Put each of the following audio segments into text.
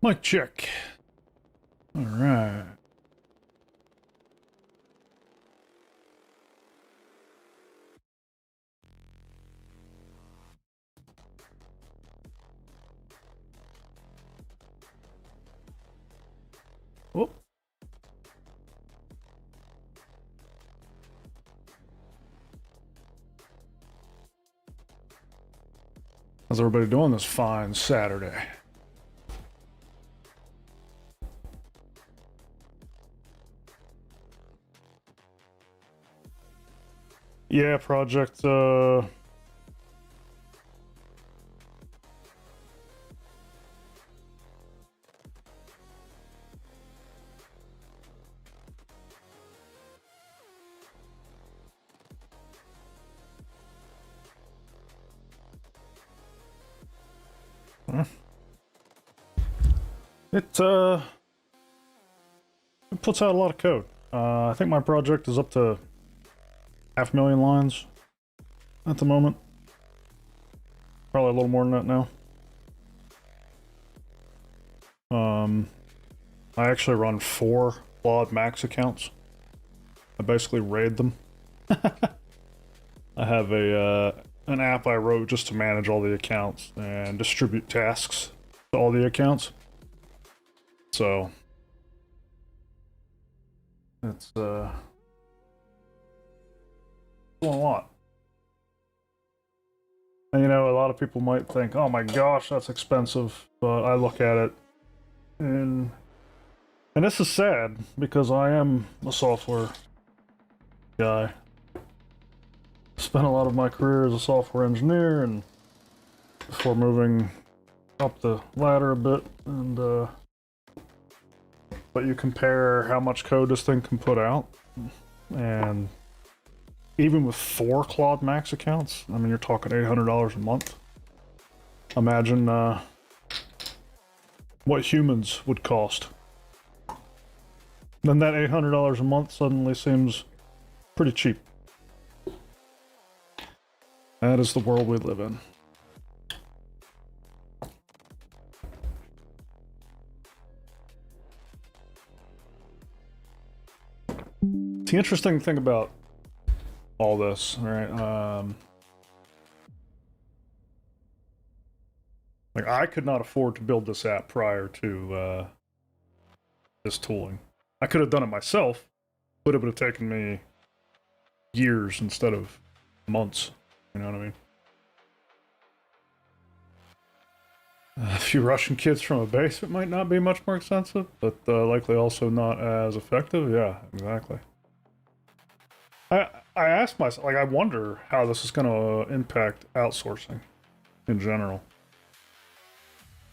Mic check. All right. Oh. How's everybody doing this fine Saturday? Yeah, project, it puts out a lot of code. I think my project is up to 500,000 lines at the moment. Probably a little more than that now. I actually run 4 Claude Max accounts. I basically raid them. I have an app I wrote just to manage all the accounts and distribute tasks to all the accounts. So it's doing a lot. And you know, a lot of people might think, oh my gosh, that's expensive, but I look at it and this is sad because I am a software guy. Spent a lot of my career as a software engineer and before moving up the ladder a bit, and but you compare how much code this thing can put out, and even with 4 Claude Max accounts, I mean, you're talking $800 a month. Imagine what humans would cost. Then that $800 a month suddenly seems pretty cheap. That is the world we live in. The interesting thing about all this, right? Like, I could not afford to build this app prior to this tooling. I could have done it myself, but it would have taken me years instead of months. You know what I mean? A few Russian kids from a basement might not be much more expensive, but likely also not as effective. Yeah, exactly. I asked myself, like, I wonder how this is going to impact outsourcing in general.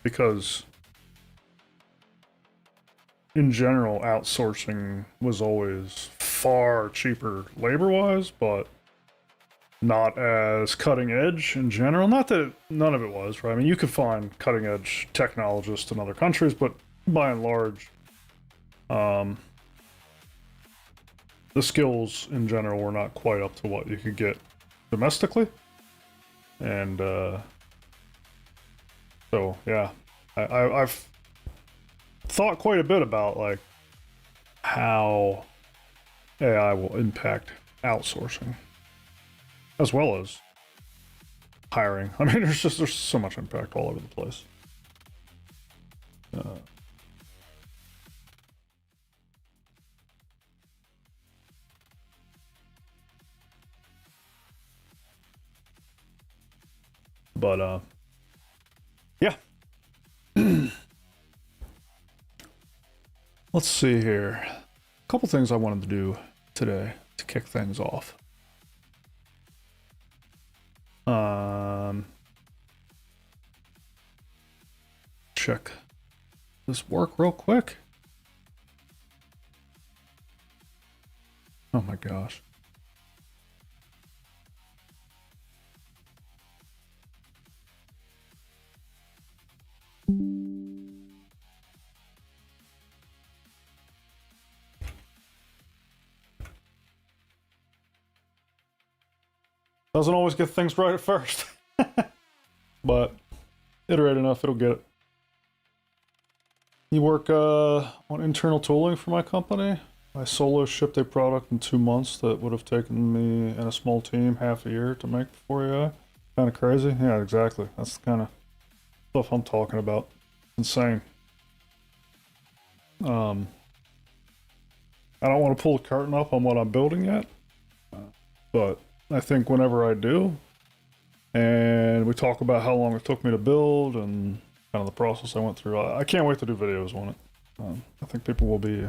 Because in general, outsourcing was always far cheaper labor-wise, but not as cutting edge in general. Not that none of it was, right? I mean, you could find cutting edge technologists in other countries, but by and large, um, the skills in general were not quite up to what you could get domestically. And so, yeah, I've thought quite a bit about like how AI will impact outsourcing as well as hiring. I mean, there's so much impact all over the place. But yeah. Let's see here. A couple things I wanted to do today to kick things off. Check this work real quick. Oh my gosh. Doesn't always get things right at first. But iterate enough, it'll get it. You work on internal tooling for my company. I solo shipped a product in 2 months that would have taken me and a small team half a year to make before AI. Kind of crazy. Yeah, exactly. That's the kind of stuff I'm talking about. Insane. I don't want to pull the curtain up on what I'm building yet, but I think whenever I do, and we talk about how long it took me to build and kind of the process I went through, I can't wait to do videos on it. I think people will be,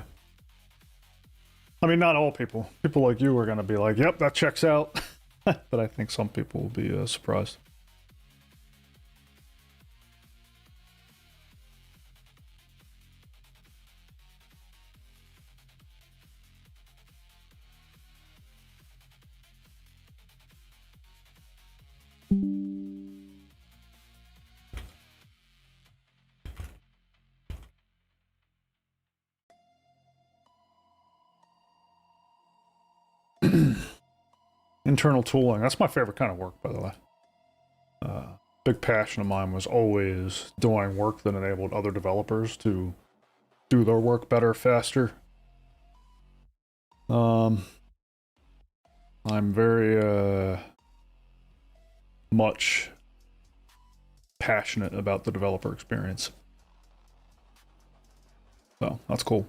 I mean, not all people. People like you are going to be like, yep, that checks out. But I think some people will be surprised. Internal tooling. That's my favorite kind of work, by the way. Big passion of mine was always doing work that enabled other developers to do their work better, faster. I'm very much passionate about the developer experience. So that's cool.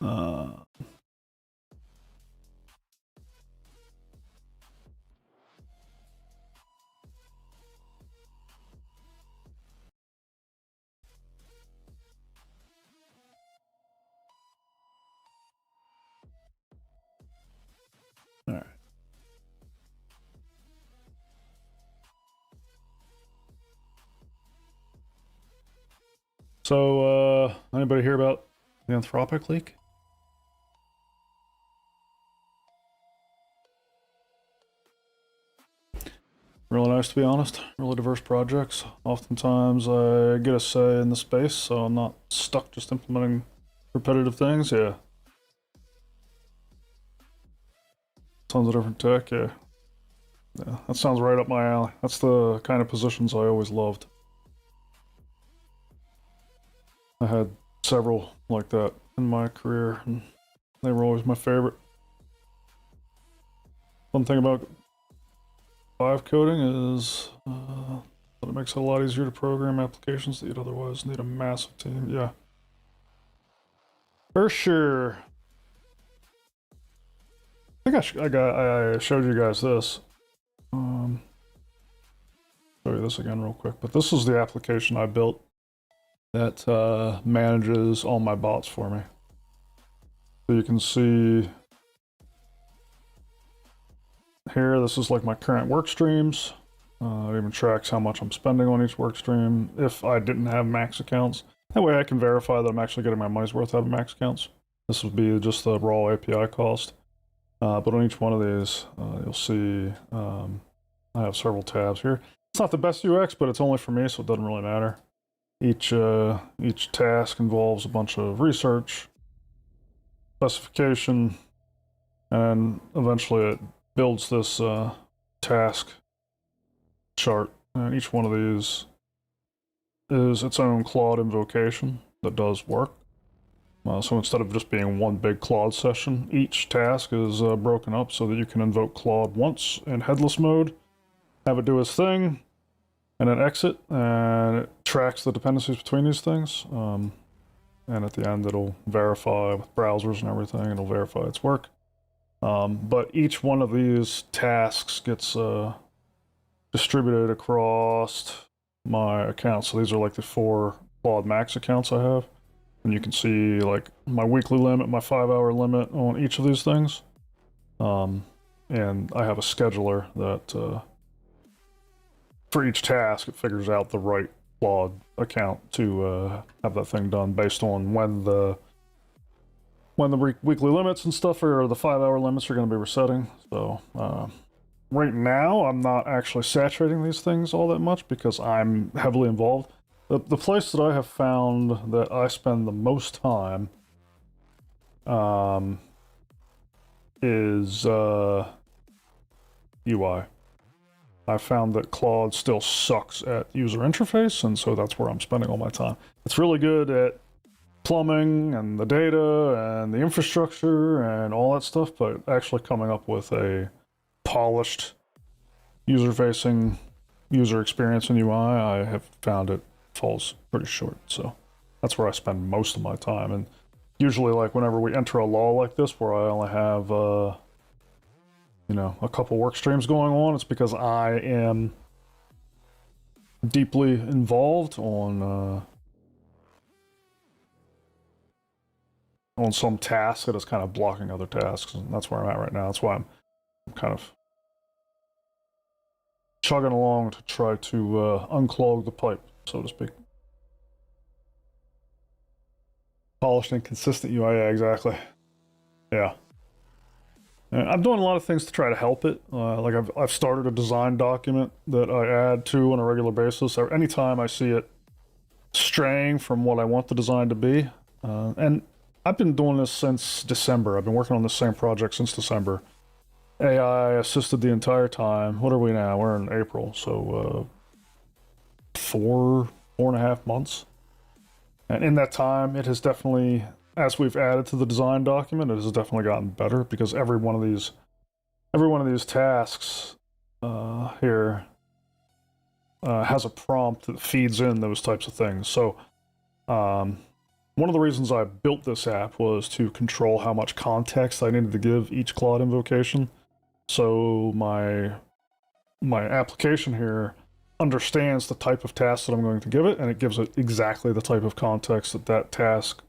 All right. So, anybody hear about the Anthropic leak? Really nice, to be honest. Really diverse projects. Oftentimes I get a say in the space, so I'm not stuck just implementing repetitive things. Yeah. Tons of different tech, yeah. Yeah, that sounds right up my alley. That's the kind of positions I always loved. I had several like that in my career, and they were always my favorite. One thing about Vibe coding is that it makes it a lot easier to program applications that you'd otherwise need a massive team. Yeah. For sure. I think I showed you guys this. Show you this again real quick. But this is the application I built that manages all my bots for me. So you can see here, this is like my current work streams. It even tracks how much I'm spending on each work stream if I didn't have max accounts. That way I can verify that I'm actually getting my money's worth out of max accounts. This would be just the raw API cost. But on each one of these, you'll see I have several tabs here. It's not the best UX, but it's only for me, so it doesn't really matter. Each task involves a bunch of research, specification, and eventually it builds this task chart. And each one of these is its own Claude invocation that does work. So instead of just being one big Claude session, each task is broken up so that you can invoke Claude once in headless mode, have it do its thing, and then exit, and it tracks the dependencies between these things. And at the end, it'll verify with browsers and everything, it'll verify its work. But each one of these tasks gets distributed across my accounts. So these are like the 4 Claude Max accounts I have. And you can see like my weekly limit, my 5-hour limit on each of these things. And I have a scheduler that for each task, it figures out the right Claude account to have that thing done based on when the weekly limits and stuff or the 5-hour limits are going to be resetting. So right now, I'm not actually saturating these things all that much because I'm heavily involved. The place that I have found that I spend the most time is UI. I found that Claude still sucks at user interface, and so that's where I'm spending all my time. It's really good at plumbing and the data and the infrastructure and all that stuff, but actually coming up with a polished user-facing user experience in UI, I have found it falls pretty short. So that's where I spend most of my time. And usually, like whenever we enter a law like this, where I only have a couple work streams going on, it's because I am deeply involved on some task that is kind of blocking other tasks, and that's where I'm at right now. That's why I'm kind of chugging along to try to unclog the pipe, so to speak. Polished and consistent UI, yeah, exactly. Yeah. And I'm doing a lot of things to try to help it. Like I've started a design document that I add to on a regular basis. Or anytime I see it straying from what I want the design to be. And I've been doing this since December. I've been working on the same project since December. AI assisted the entire time. What are we now? We're in April, so 4.5 months. And in that time, it has definitely, as we've added to the design document, it has definitely gotten better because every one of these tasks here has a prompt that feeds in those types of things. So one of the reasons I built this app was to control how much context I needed to give each Claude invocation. So my application here understands the type of task that I'm going to give it, and it gives it exactly the type of context that that task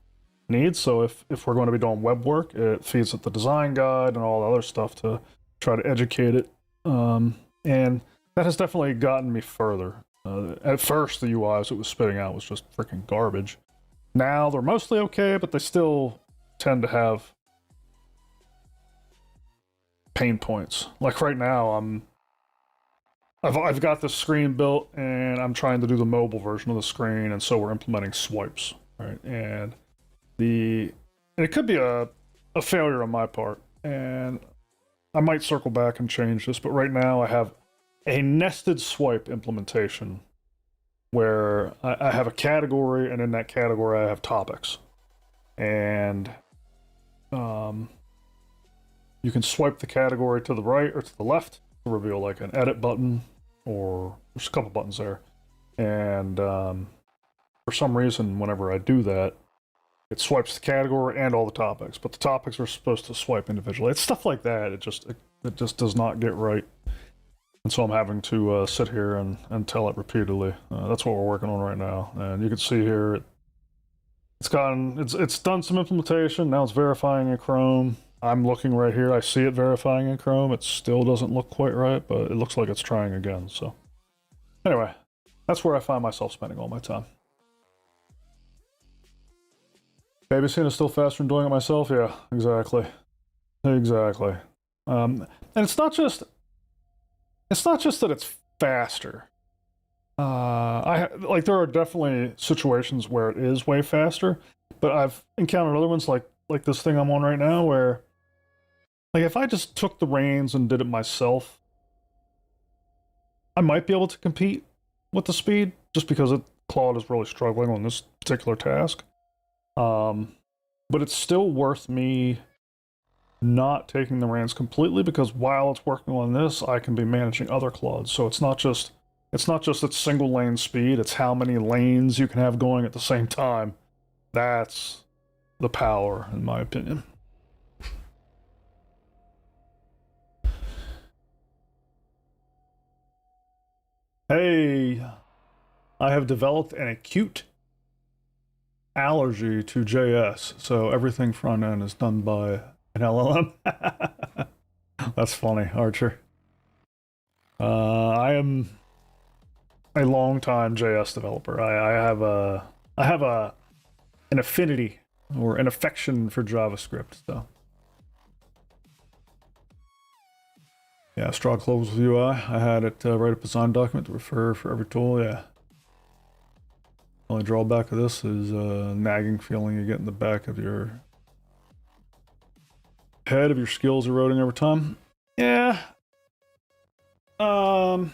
needs. So if we're going to be doing web work, it feeds it the design guide and all the other stuff to try to educate it. And that has definitely gotten me further. At first, the UIs it was spitting out was just freaking garbage. Now they're mostly okay, but they still tend to have pain points. Like right now, I've got this screen built, and I'm trying to do the mobile version of the screen, and so we're implementing swipes, right? And it could be a failure on my part, and I might circle back and change this, but right now I have a nested swipe implementation where I have a category, and in that category I have topics. And you can swipe the category to the right or to the left to reveal like an edit button, or there's a couple buttons there. And for some reason, whenever I do that, it swipes the category and all the topics, but the topics are supposed to swipe individually. It's stuff like that. It just does not get right. And so I'm having to sit here and tell it repeatedly. That's what we're working on right now. And you can see here, it's done some implementation. Now it's verifying in Chrome. I'm looking right here. I see it verifying in Chrome. It still doesn't look quite right, but it looks like it's trying again. So anyway, that's where I find myself spending all my time. Babysitting is still faster than doing it myself? Yeah, exactly. Exactly. And it's not just that it's faster. There are definitely situations where it is way faster, but I've encountered other ones like this thing I'm on right now where, like, if I just took the reins and did it myself, I might be able to compete with the speed just because Claude is really struggling on this particular task. But it's still worth me not taking the reins completely because while it's working on this, I can be managing other Claudes. So it's not just its single lane speed, it's how many lanes you can have going at the same time. That's the power, in my opinion. Hey, I have developed an acute allergy to JS, so everything front end is done by an LLM. That's funny, Archer. I am a long-time JS developer. I have an affinity or an affection for JavaScript, so. Yeah, straw clothes with UI. I had it write a design document to refer for every tool. Yeah. Only drawback of this is a nagging feeling you get in the back of your head of your skills eroding over time. Yeah. I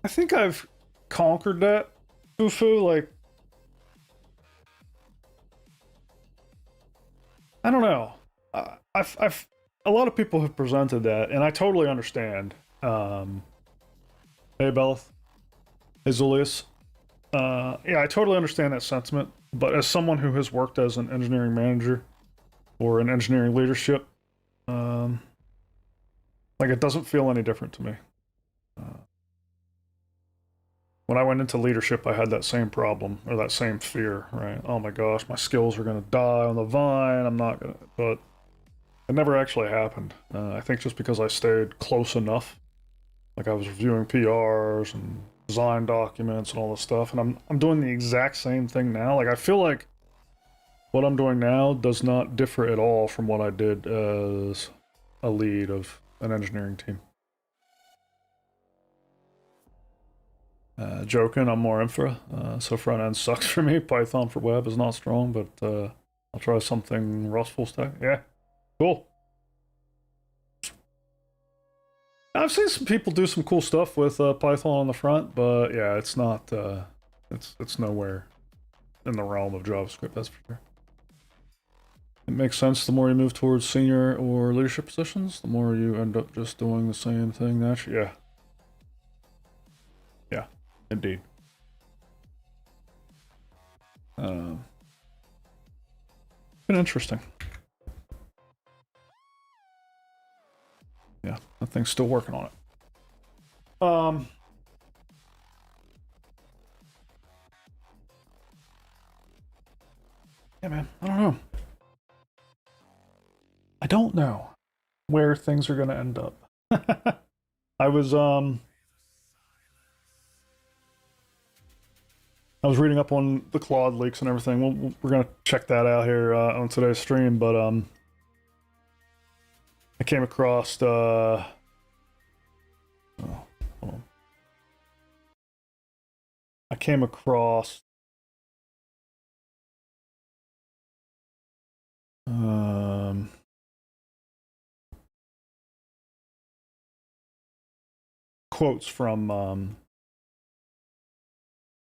think I've conquered that, Fufu. Like, I don't know. I've a lot of people have presented that, and I totally understand. Hey, Belith. Hey, Zulius. Yeah, I totally understand that sentiment, but as someone who has worked as an engineering manager or in engineering leadership, like, it doesn't feel any different to me. When I went into leadership, I had that same problem or that same fear, right? Oh my gosh, my skills are going to die on the vine. I'm not going to, but it never actually happened. I think just because I stayed close enough, like I was reviewing PRs and design documents and all this stuff, and I'm doing the exact same thing now. Like, I feel like what I'm doing now does not differ at all from what I did as a lead of an engineering team. Joking, I'm more infra, so front end sucks for me. Python for web is not strong, but I'll try something Rust full stack. Yeah, cool. I've seen some people do some cool stuff with Python on the front, but yeah, it's not. It's nowhere in the realm of JavaScript. That's for sure. It makes sense. The more you move towards senior or leadership positions, the more you end up just doing the same thing naturally. Yeah. Yeah. Indeed. Been interesting. Yeah, that thing's still working on it. Yeah, man, I don't know. I don't know where things are gonna end up. I was reading up on the Claude leaks and everything. We're gonna check that out here on today's stream, but I came across oh, hold on. I came across quotes from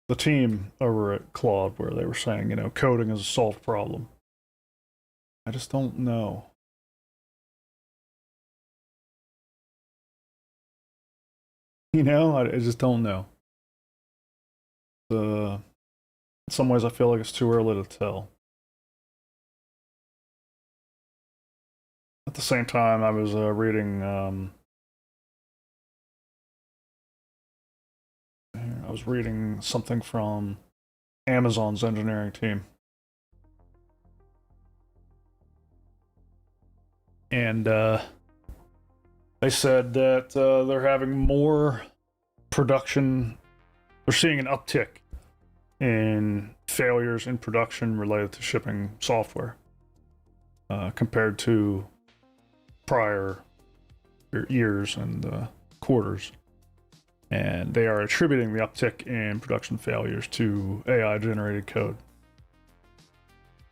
the team over at Claude where they were saying, you know, coding is a solved problem. I just don't know. You know, I just don't know. In some ways, I feel like it's too early to tell. At the same time, I was reading. I was reading something from Amazon's engineering team, and they said that they're having more production. They're seeing an uptick in failures in production related to shipping software compared to prior years and quarters. And they are attributing the uptick in production failures to AI generated code.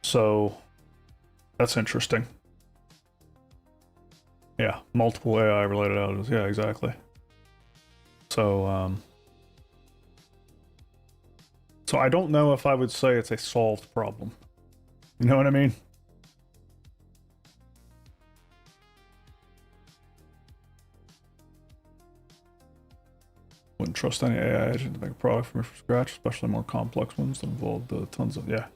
So that's interesting. Yeah, multiple AI related outages. Yeah, exactly. So, so I don't know if I would say it's a solved problem. You know what I mean? Wouldn't trust any AI agent to make a product from scratch, especially more complex ones that involved tons of, yeah.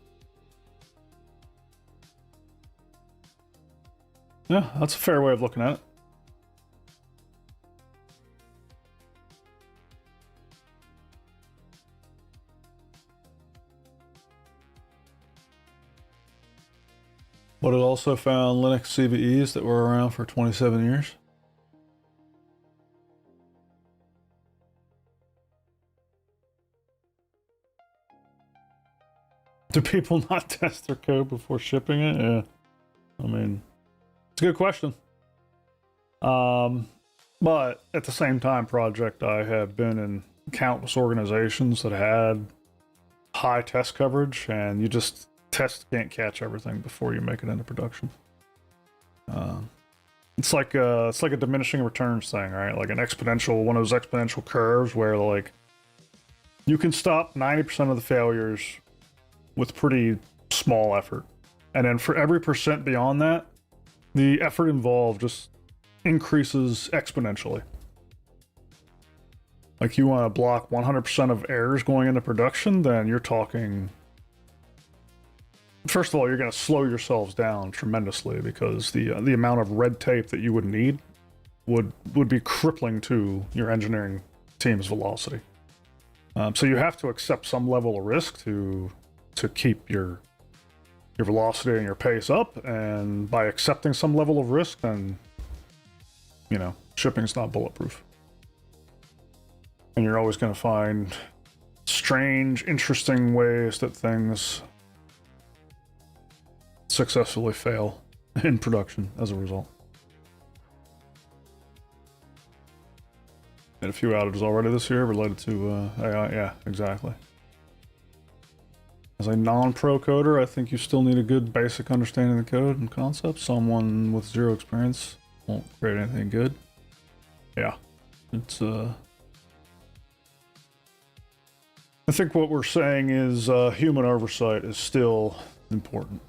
Yeah, that's a fair way of looking at it. But it also found Linux CVEs that were around for 27 years. Do people not test their code before shipping it? Yeah. I mean, it's a good question. But at the same time, Project, I have been in countless organizations that had high test coverage, and you just can't catch everything before you make it into production. It's like a diminishing returns thing, right? Like an exponential, one of those exponential curves where like you can stop 90% of the failures with pretty small effort. And then for every percent beyond that, the effort involved just increases exponentially. Like you want to block 100% of errors going into production, then you're talking... First of all, you're going to slow yourselves down tremendously because the amount of red tape that you would need would be crippling to your engineering team's velocity. So you have to accept some level of risk to keep your velocity and your pace up, and by accepting some level of risk, then you know shipping's not bulletproof, and you're always going to find strange, interesting ways that things successfully fail in production as a result. Had a few outages already this year related to AI. Yeah, exactly. As a non-pro coder, I think you still need a good basic understanding of the code and concepts. Someone with zero experience won't create anything good. Yeah, it's I think what we're saying is human oversight is still important.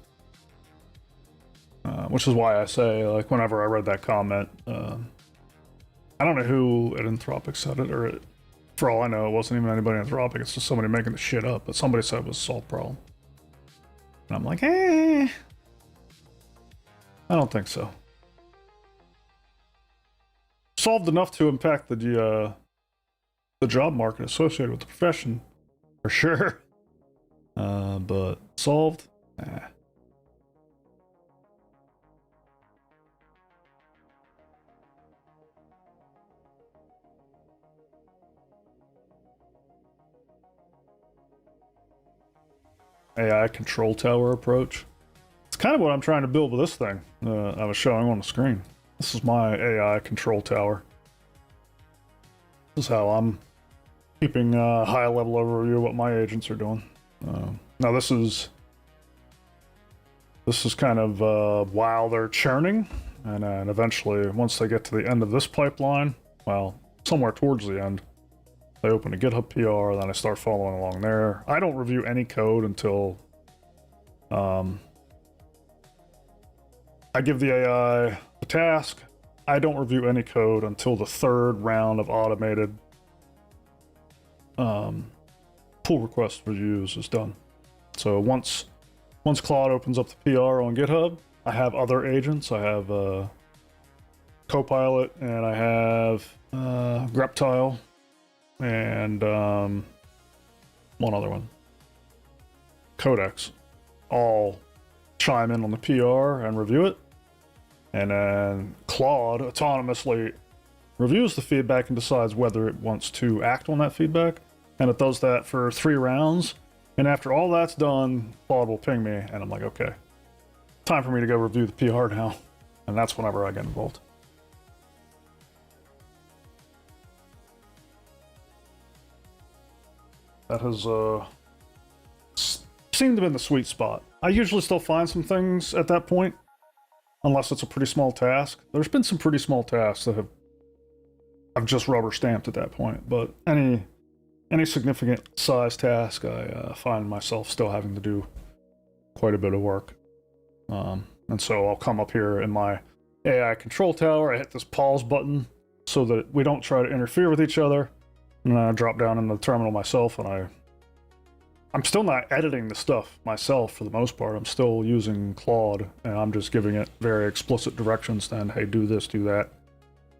Which is why I say, like, whenever I read that comment, I don't know who at Anthropic said it, or for all I know, it wasn't even anybody at Anthropic, it's just somebody making the shit up, but somebody said it was a solved problem. And I'm like, I don't think so. Solved enough to impact the job market associated with the profession, for sure. But solved? Nah. AI control tower approach. It's kind of what I'm trying to build with this thing I was showing on the screen. This is my AI control tower. This is how I'm keeping a high level overview of what my agents are doing. Now this is kind of while they're churning, and then eventually once they get to the end of this pipeline, well, somewhere towards the end, I open a GitHub PR, then I start following along there. I don't review any code until I give the AI the task. I don't review any code until the third round of automated pull request reviews is done. So once Claude opens up the PR on GitHub, I have other agents. I have Copilot, and I have Greptile, and one other one, Codex, all chime in on the PR and review it. And then Claude autonomously reviews the feedback and decides whether it wants to act on that feedback. And it does that for 3 rounds. And after all that's done, Claude will ping me, and I'm like, okay, time for me to go review the PR now. And that's whenever I get involved. That has seemed to be in the sweet spot. I usually still find some things at that point, unless it's a pretty small task. There's been some pretty small tasks that I've just rubber stamped at that point, but any significant size task, I find myself still having to do quite a bit of work. And so I'll come up here in my AI control tower, I hit this pause button so that we don't try to interfere with each other, and then I drop down in the terminal myself, and I'm still not editing the stuff myself for the most part. I'm still using Claude, and I'm just giving it very explicit directions then, hey, do this, do that.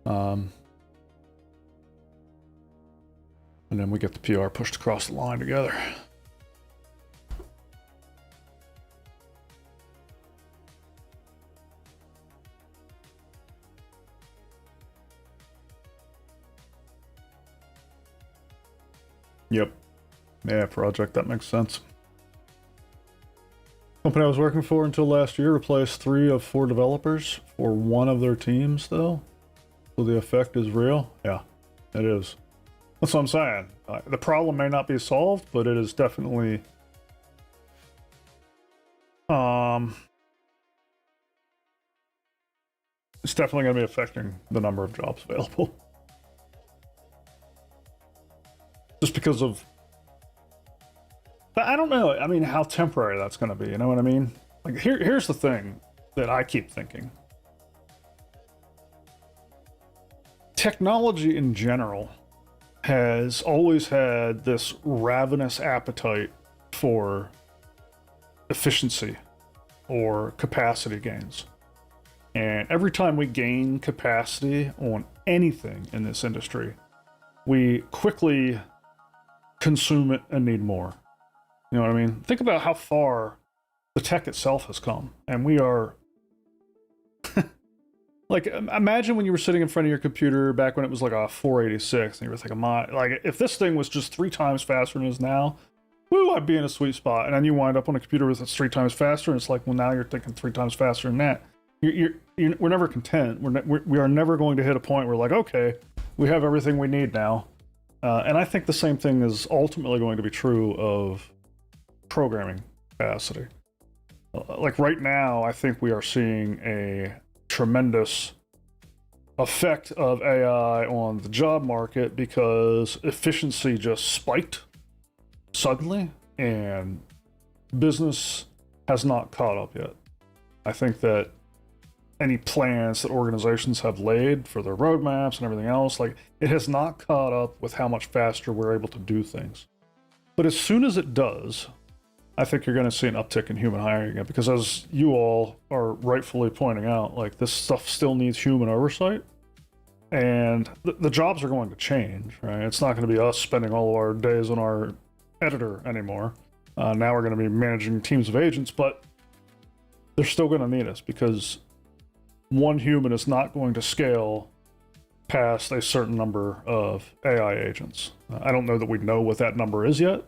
And then we get the PR pushed across the line together. Yep. Yeah, project, that makes sense. Company I was working for until last year replaced 3 of 4 developers for one of their teams, though. So the effect is real? Yeah, it is. That's what I'm saying. The problem may not be solved, but it is definitely... it's definitely going to be affecting the number of jobs available. Just because of... I don't know, I mean, how temporary that's going to be, you know what I mean? Like, here's the thing that I keep thinking. Technology in general has always had this ravenous appetite for efficiency or capacity gains. And every time we gain capacity on anything in this industry, we quickly consume it and need more. You know what I mean? Think about how far the tech itself has come. And we are... like, imagine when you were sitting in front of your computer back when it was like a 486, and you were thinking, like, if this thing was just 3 times faster than it is now, woo, I'd be in a sweet spot. And then you wind up on a computer that's 3 times faster, and it's like, well, now you're thinking 3 times faster than that. We're never content. We are never going to hit a point where, like, okay, we have everything we need now. And I think the same thing is ultimately going to be true of programming capacity. Like right now, I think we are seeing a tremendous effect of AI on the job market because efficiency just spiked suddenly and business has not caught up yet. I think that any plans that organizations have laid for their roadmaps and everything else, like, it has not caught up with how much faster we're able to do things. But as soon as it does, I think you're going to see an uptick in human hiring again, because as you all are rightfully pointing out, like, this stuff still needs human oversight, and the jobs are going to change, right? It's not going to be us spending all of our days on our editor anymore. Now we're going to be managing teams of agents, but they're still going to need us because one human is not going to scale past a certain number of AI agents. I don't know that we know what that number is yet,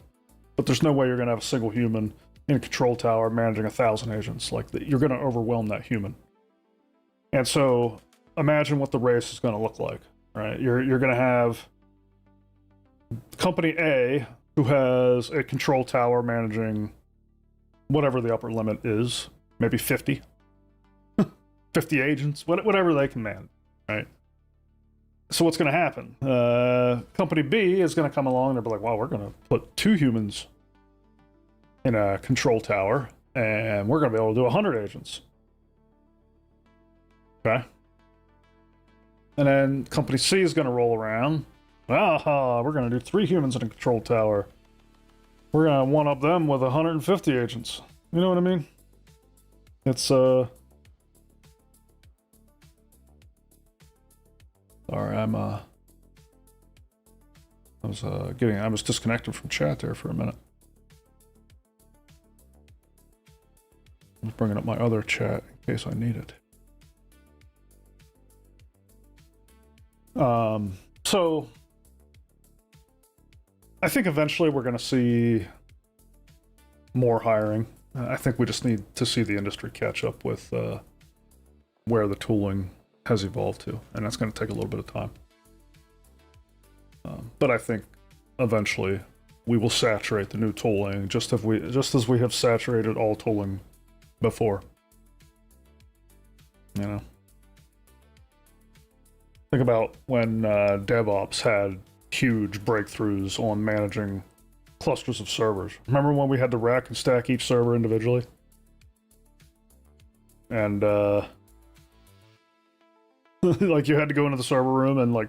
but there's no way you're going to have a single human in a control tower managing 1,000 agents. Like, you're going to overwhelm that human. And so imagine what the race is going to look like, right? You're going to have company A, who has a control tower managing whatever the upper limit is, maybe 50. 50 agents, whatever they can manage, right? So what's going to happen? Company B is going to come along and they'll be like, wow, we're going to put 2 humans in a control tower and we're going to be able to do 100 agents. Okay. And then company C is going to roll around. Aha, we're going to do 3 humans in a control tower. We're going to one-up them with 150 agents. You know what I mean? It's, Sorry, I was disconnected from chat there for a minute. I'm bringing up my other chat in case I need it. So I think eventually we're going to see more hiring. I think we just need to see the industry catch up with where the tooling has evolved to, and that's going to take a little bit of time. But I think eventually we will saturate the new tooling, just as we have saturated all tooling before. You know, think about when DevOps had huge breakthroughs on managing clusters of servers. Remember when we had to rack and stack each server individually? And like you had to go into the server room, and like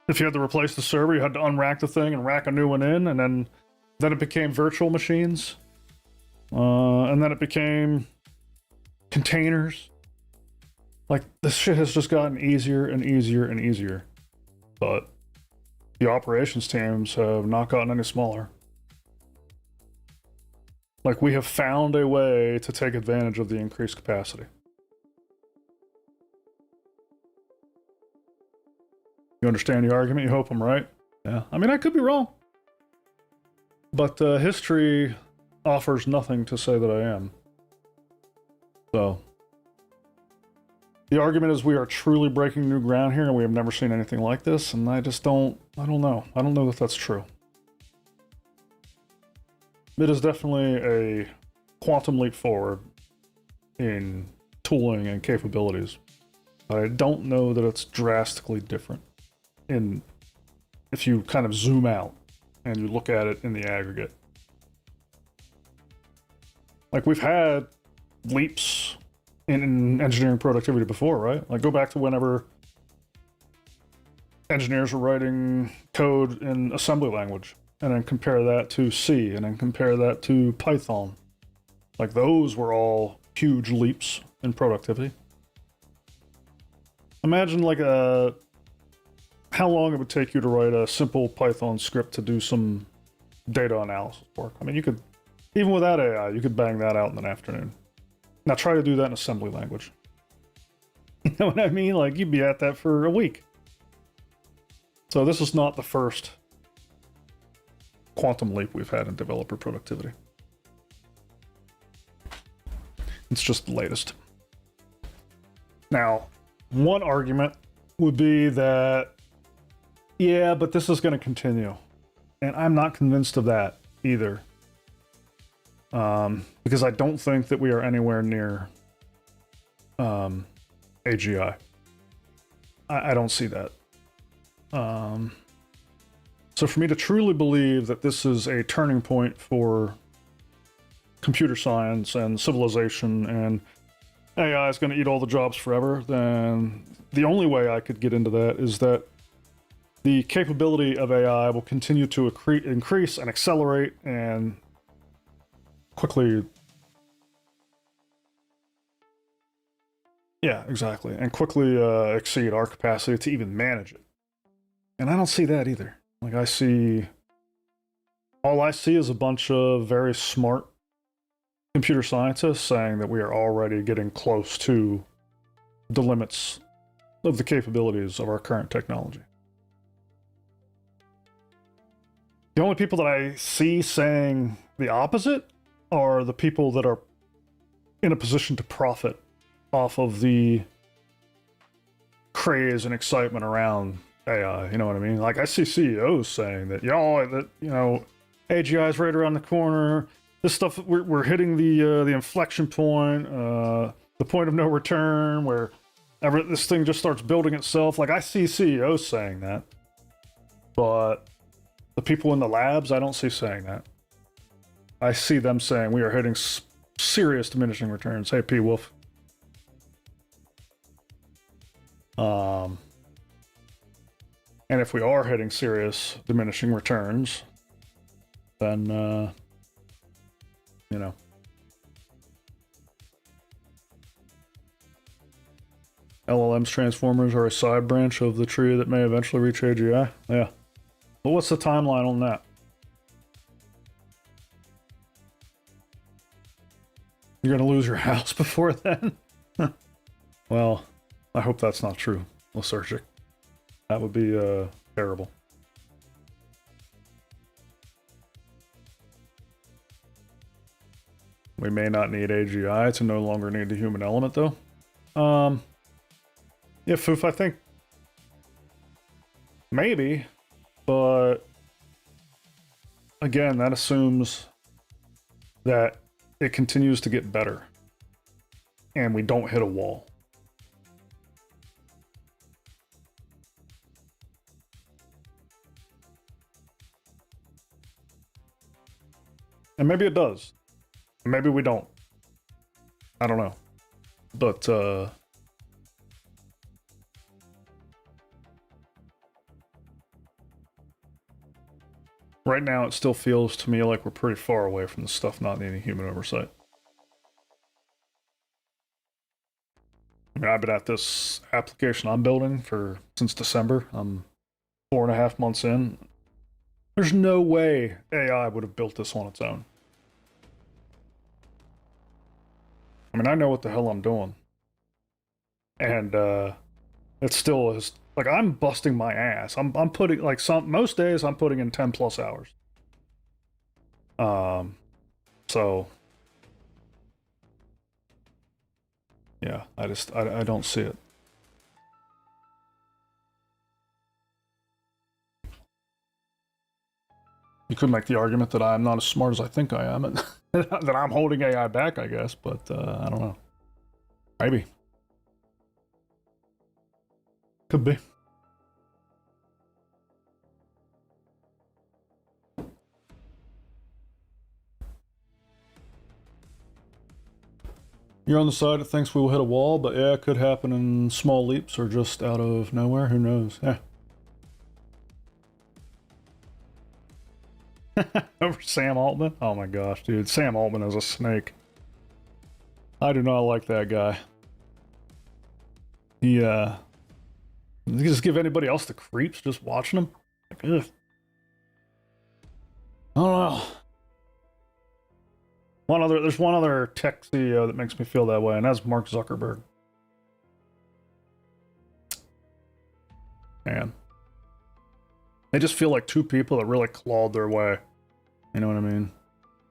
if you had to replace the server, you had to unrack the thing and rack a new one in, and then it became virtual machines, and then it became containers. Like, this shit has just gotten easier and easier and easier, but the operations teams have not gotten any smaller. Like, we have found a way to take advantage of the increased capacity. You understand the argument? You hope I'm right? Yeah. I mean, I could be wrong. But history offers nothing to say that I am. So, the argument is we are truly breaking new ground here, and we have never seen anything like this, and I don't know. I don't know that that's true. It is definitely a quantum leap forward in tooling and capabilities. I don't know that it's drastically different if you kind of zoom out and you look at it in the aggregate. Like, we've had leaps in engineering productivity before, right? Like, go back to whenever engineers were writing code in assembly language, and then compare that to C, and then compare that to Python. Like, those were all huge leaps in productivity. Imagine like how long it would take you to write a simple Python script to do some data analysis work. I mean, you could, even without AI, you could bang that out in an afternoon. Now try to do that in assembly language. You know what I mean? Like, you'd be at that for a week. So this is not the first quantum leap we've had in developer productivity. It's just the latest. Now, one argument would be that, yeah, but this is going to continue. And I'm not convinced of that either. Because I don't think that we are anywhere near AGI. I don't see that. So for me to truly believe that this is a turning point for computer science and civilization and AI is going to eat all the jobs forever, then the only way I could get into that is that the capability of AI will continue to increase and accelerate and quickly... Yeah, exactly. And quickly exceed our capacity to even manage it. And I don't see that either. Like, all I see is a bunch of very smart computer scientists saying that we are already getting close to the limits of the capabilities of our current technology. The only people that I see saying the opposite are the people that are in a position to profit off of the craze and excitement around AI, you know what I mean? Like, I see CEOs saying that, AGI is right around the corner. This stuff, we're hitting the inflection point, the point of no return, where this thing just starts building itself. Like, I see CEOs saying that, but the people in the labs, I don't see saying that. I see them saying we are hitting serious diminishing returns. Hey, P. Wolf. And if we are hitting serious diminishing returns, then, LLMs transformers are a side branch of the tree that may eventually reach AGI. Yeah. Well, what's the timeline on that? You're gonna lose your house before then? Well, I hope that's not true, Lysergic. That would be terrible. We may not need AGI to no longer need the human element, though. Yeah, Foof, I think maybe, but again, that assumes that it continues to get better and we don't hit a wall. And maybe it does. Maybe we don't. I don't know. But right now it still feels to me like we're pretty far away from the stuff not needing human oversight. I mean, I've been at this application I'm building since December. I'm 4.5 months in. There's no way AI would have built this on its own. I mean, I know what the hell I'm doing. And it still is like I'm busting my ass. I'm putting like most days I'm putting in 10 plus hours. So yeah, I don't see it. You could make the argument that I'm not as smart as I think I am, and that I'm holding AI back, I guess, but I don't know. Maybe. Could be. You're on the side that thinks we will hit a wall, but yeah, it could happen in small leaps or just out of nowhere. Who knows? Yeah. Over Sam Altman? Oh my gosh, dude. Sam Altman is a snake. I do not like that guy. He just give anybody else the creeps just watching him. Like, ugh. I don't know. There's one other tech CEO that makes me feel that way, and that's Mark Zuckerberg. Man. They just feel like two people that really clawed their way. You know what I mean?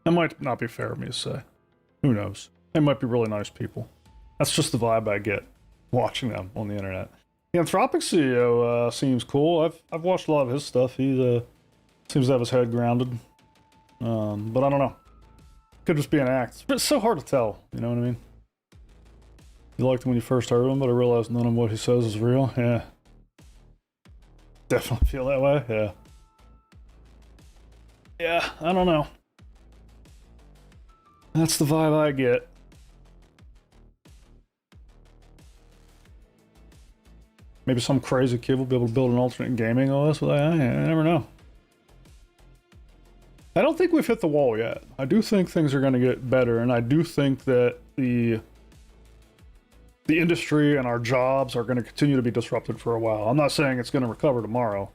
That might not be fair of me to say. Who knows? They might be really nice people. That's just the vibe I get watching them on the internet. The Anthropic CEO seems cool. I've watched a lot of his stuff. He seems to have his head grounded. But I don't know. Could just be an act. It's so hard to tell. You know what I mean? You liked him when you first heard him, but I realized none of what he says is real. Yeah. Definitely feel that way. Yeah. Yeah, I don't know. That's the vibe I get. Maybe some crazy kid will be able to build an alternate gaming OS with AI. I never know. I don't think we've hit the wall yet. I do think things are going to get better, and I do think that the industry and our jobs are going to continue to be disrupted for a while. I'm not saying it's going to recover tomorrow,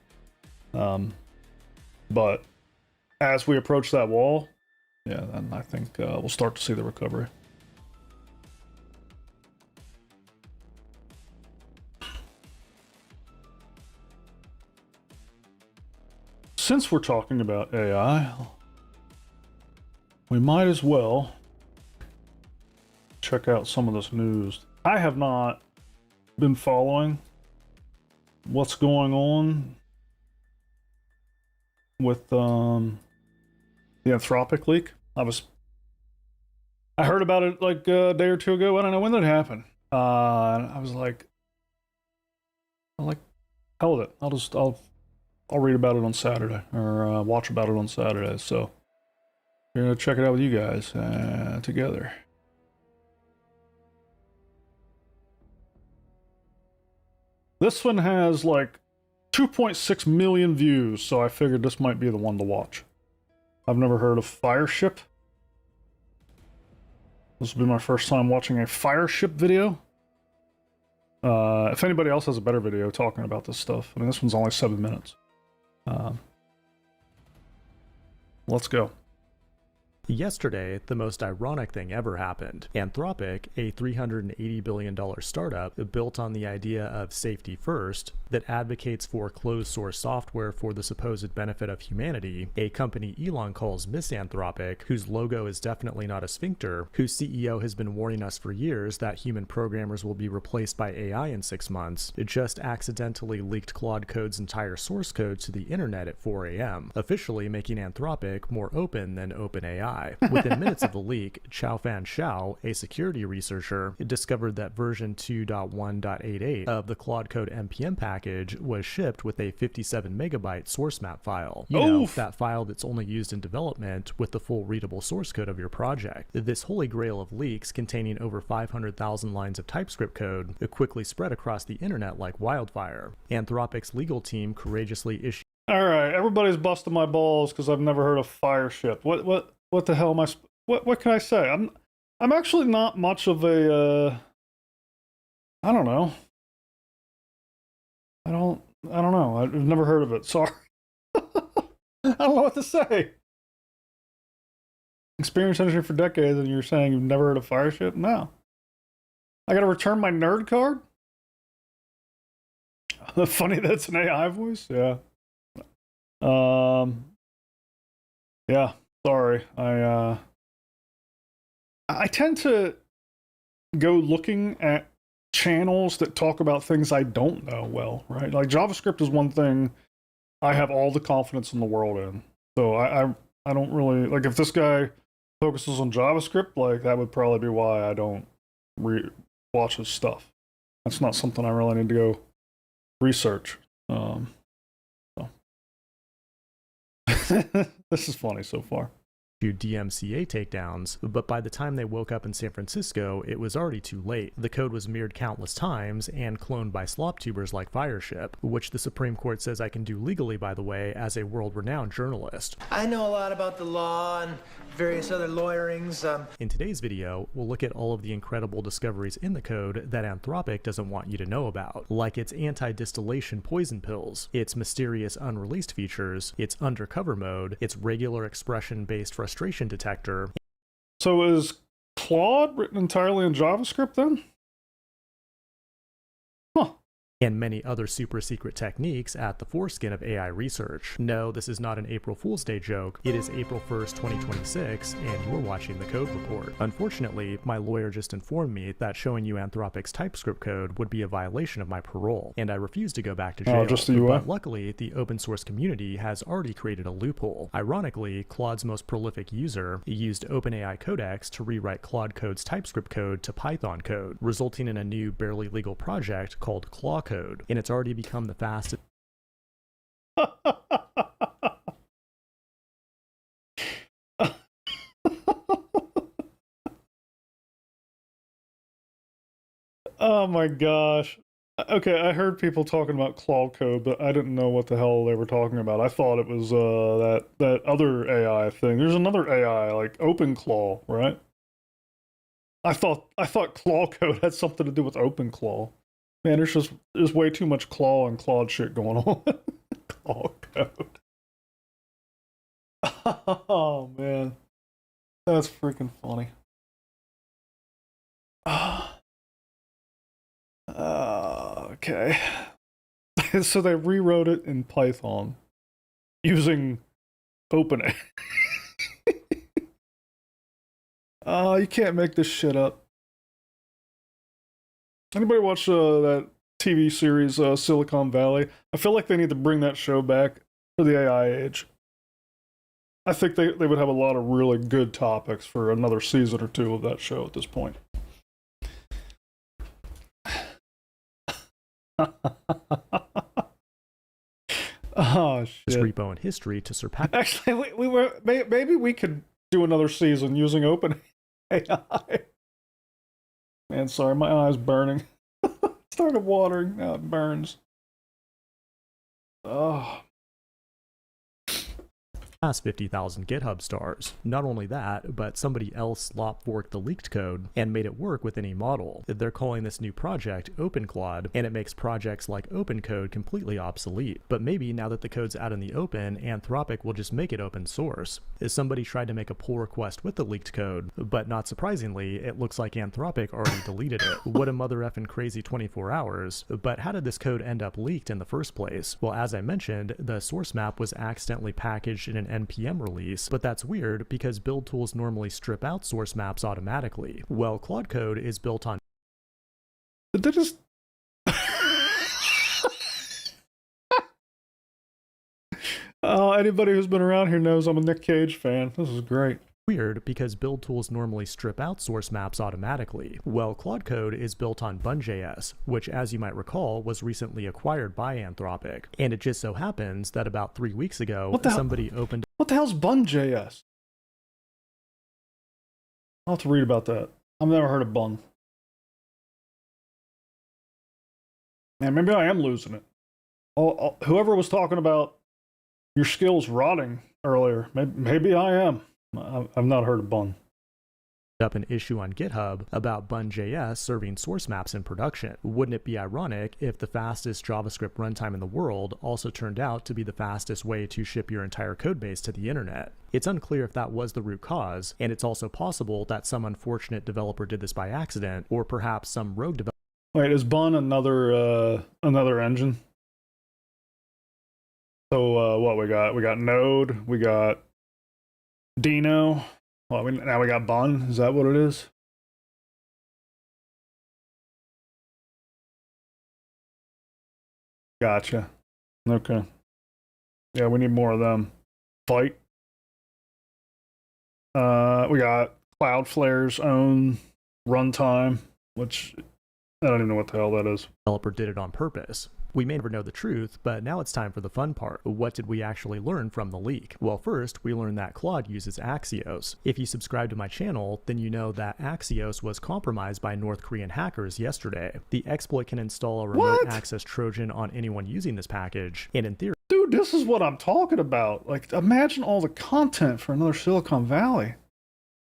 but as we approach that wall, yeah, then I think we'll start to see the recovery. Since we're talking about AI, we might as well check out some of this news. I have not been following what's going on with the Anthropic leak. I heard about it like a day or two ago. I don't know when that happened. I was like, hell with it. I'll read about it on Saturday or watch about it on Saturday. So we're gonna check it out with you guys together. This one has like 2.6 million views, so I figured this might be the one to watch. I've never heard of Fireship. This will be my first time watching a Fireship video. If anybody else has a better video talking about this stuff, I mean, this one's only 7 minutes. Let's go. Yesterday, the most ironic thing ever happened. Anthropic, a $380 billion startup built on the idea of safety first, that advocates for closed source software for the supposed benefit of humanity, a company Elon calls Misanthropic, whose logo is definitely not a sphincter, whose CEO has been warning us for years that human programmers will be replaced by AI in 6 months, it just accidentally leaked Claude Code's entire source code to the internet at 4 a.m., officially making Anthropic more open than OpenAI. Within minutes of the leak, Xiaofan Xiao, a security researcher, discovered that version 2.1.88 of the Claude Code NPM package was shipped with a 57 megabyte source map file. You know, that file that's only used in development with the full readable source code of your project. This holy grail of leaks containing over 500,000 lines of TypeScript code quickly spread across the internet like wildfire. Anthropic's legal team courageously issued. All right, everybody's busting my balls because I've never heard of Fireship. What the hell am I? What can I say? I'm actually not much of a. I don't know. I don't know. I've never heard of it. Sorry. I don't know what to say. Experienced engineer for decades, and you're saying you've never heard of Fireship? No. I got to return my nerd card. Funny that's an AI voice. Yeah. Yeah. Sorry, I tend to go looking at channels that talk about things I don't know well, right? Like JavaScript is one thing I have all the confidence in the world in. So I don't really like if this guy focuses on JavaScript, like that would probably be why I don't watch his stuff. That's not something I really need to go research. So. This is funny so far. DMCA takedowns, but by the time they woke up in San Francisco, it was already too late. The code was mirrored countless times and cloned by slop tubers like Fireship, which the Supreme Court says I can do legally, by the way, as a world-renowned journalist. I know a lot about the law and various other lawyerings. In today's video, we'll look at all of the incredible discoveries in the code that Anthropic doesn't want you to know about, like its anti-distillation poison pills, its mysterious unreleased features, its undercover mode, its regular expression-based frustration detector. So is Claude written entirely in JavaScript then? Huh. And many other super secret techniques at the foreskin of AI research. No, this is not an April Fool's Day joke. It is April 1st, 2026, and you're watching the Code Report. Unfortunately, my lawyer just informed me that showing you Anthropic's TypeScript code would be a violation of my parole, and I refuse to go back to jail. Just the UI? But luckily, the open source community has already created a loophole. Ironically, Claude's most prolific user used OpenAI Codex to rewrite Claude Code's TypeScript code to Python code, resulting in a new barely legal project called Claw Code, and it's already become the fastest. Oh my gosh. Okay, I heard people talking about Claw Code, but I didn't know what the hell they were talking about. I thought it was that other AI thing. There's another AI like OpenClaw, right? I thought Claw Code had something to do with OpenClaw. Man, there's way too much Claw and Claude shit going on. Claw Code. Oh man, that's freaking funny. Okay. So they rewrote it in Python using OpenAI. You can't make this shit up. Anybody watch that TV series Silicon Valley? I feel like they need to bring that show back for the AI age. I think they would have a lot of really good topics for another season or two of that show at this point. Oh shit! This repo in history to surpass. Actually, maybe we could do another season using OpenAI. Man, sorry, my eye's burning. Started watering, now it burns. Oh. past 50,000 GitHub stars. Not only that, but somebody else slop forked the leaked code and made it work with any model. They're calling this new project OpenClaude, and it makes projects like OpenCode completely obsolete. But maybe now that the code's out in the open, Anthropic will just make it open source. Somebody tried to make a pull request with the leaked code, but not surprisingly, it looks like Anthropic already deleted it. What a mother effing crazy 24 hours. But how did this code end up leaked in the first place? Well, as I mentioned, the source map was accidentally packaged in an NPM release, but that's weird because build tools normally strip out source maps automatically. Well, Claude Code is built on Did they just... Anybody who's been around here knows I'm a Nick Cage fan. This is great. weird because build tools normally strip out source maps automatically. Well, Claude Code is built on Bun.js, which, as you might recall, was recently acquired by Anthropic. And it just so happens that about 3 weeks ago, somebody opened... What the hell's Bun.js? I'll have to read about that. I've never heard of Bun. Man, maybe I am losing it. Whoever was talking about your skills rotting earlier, maybe I am. I've not heard of Bun. Up an issue on GitHub about Bun.js serving source maps in production. Wouldn't it be ironic if the fastest JavaScript runtime in the world also turned out to be the fastest way to ship your entire codebase to the internet? It's unclear if that was the root cause, and it's also possible that some unfortunate developer did this by accident, or perhaps some rogue developer. Wait, is Bun another engine? So what we got? We got Node, we got Dino. Well, now we got Bun. Is that what it is? Gotcha. Okay. Yeah, we need more of them. Fight. We got Cloudflare's own runtime, which I don't even know what the hell that is. Developer did it on purpose. We may never know the truth, but now it's time for the fun part. What did we actually learn from the leak? Well, first, we learned that Claude uses Axios. If you subscribe to my channel, then you know that Axios was compromised by North Korean hackers yesterday. The exploit can install a remote access Trojan on anyone using this package, and in theory... Dude, this is what I'm talking about. Like, imagine all the content for another Silicon Valley.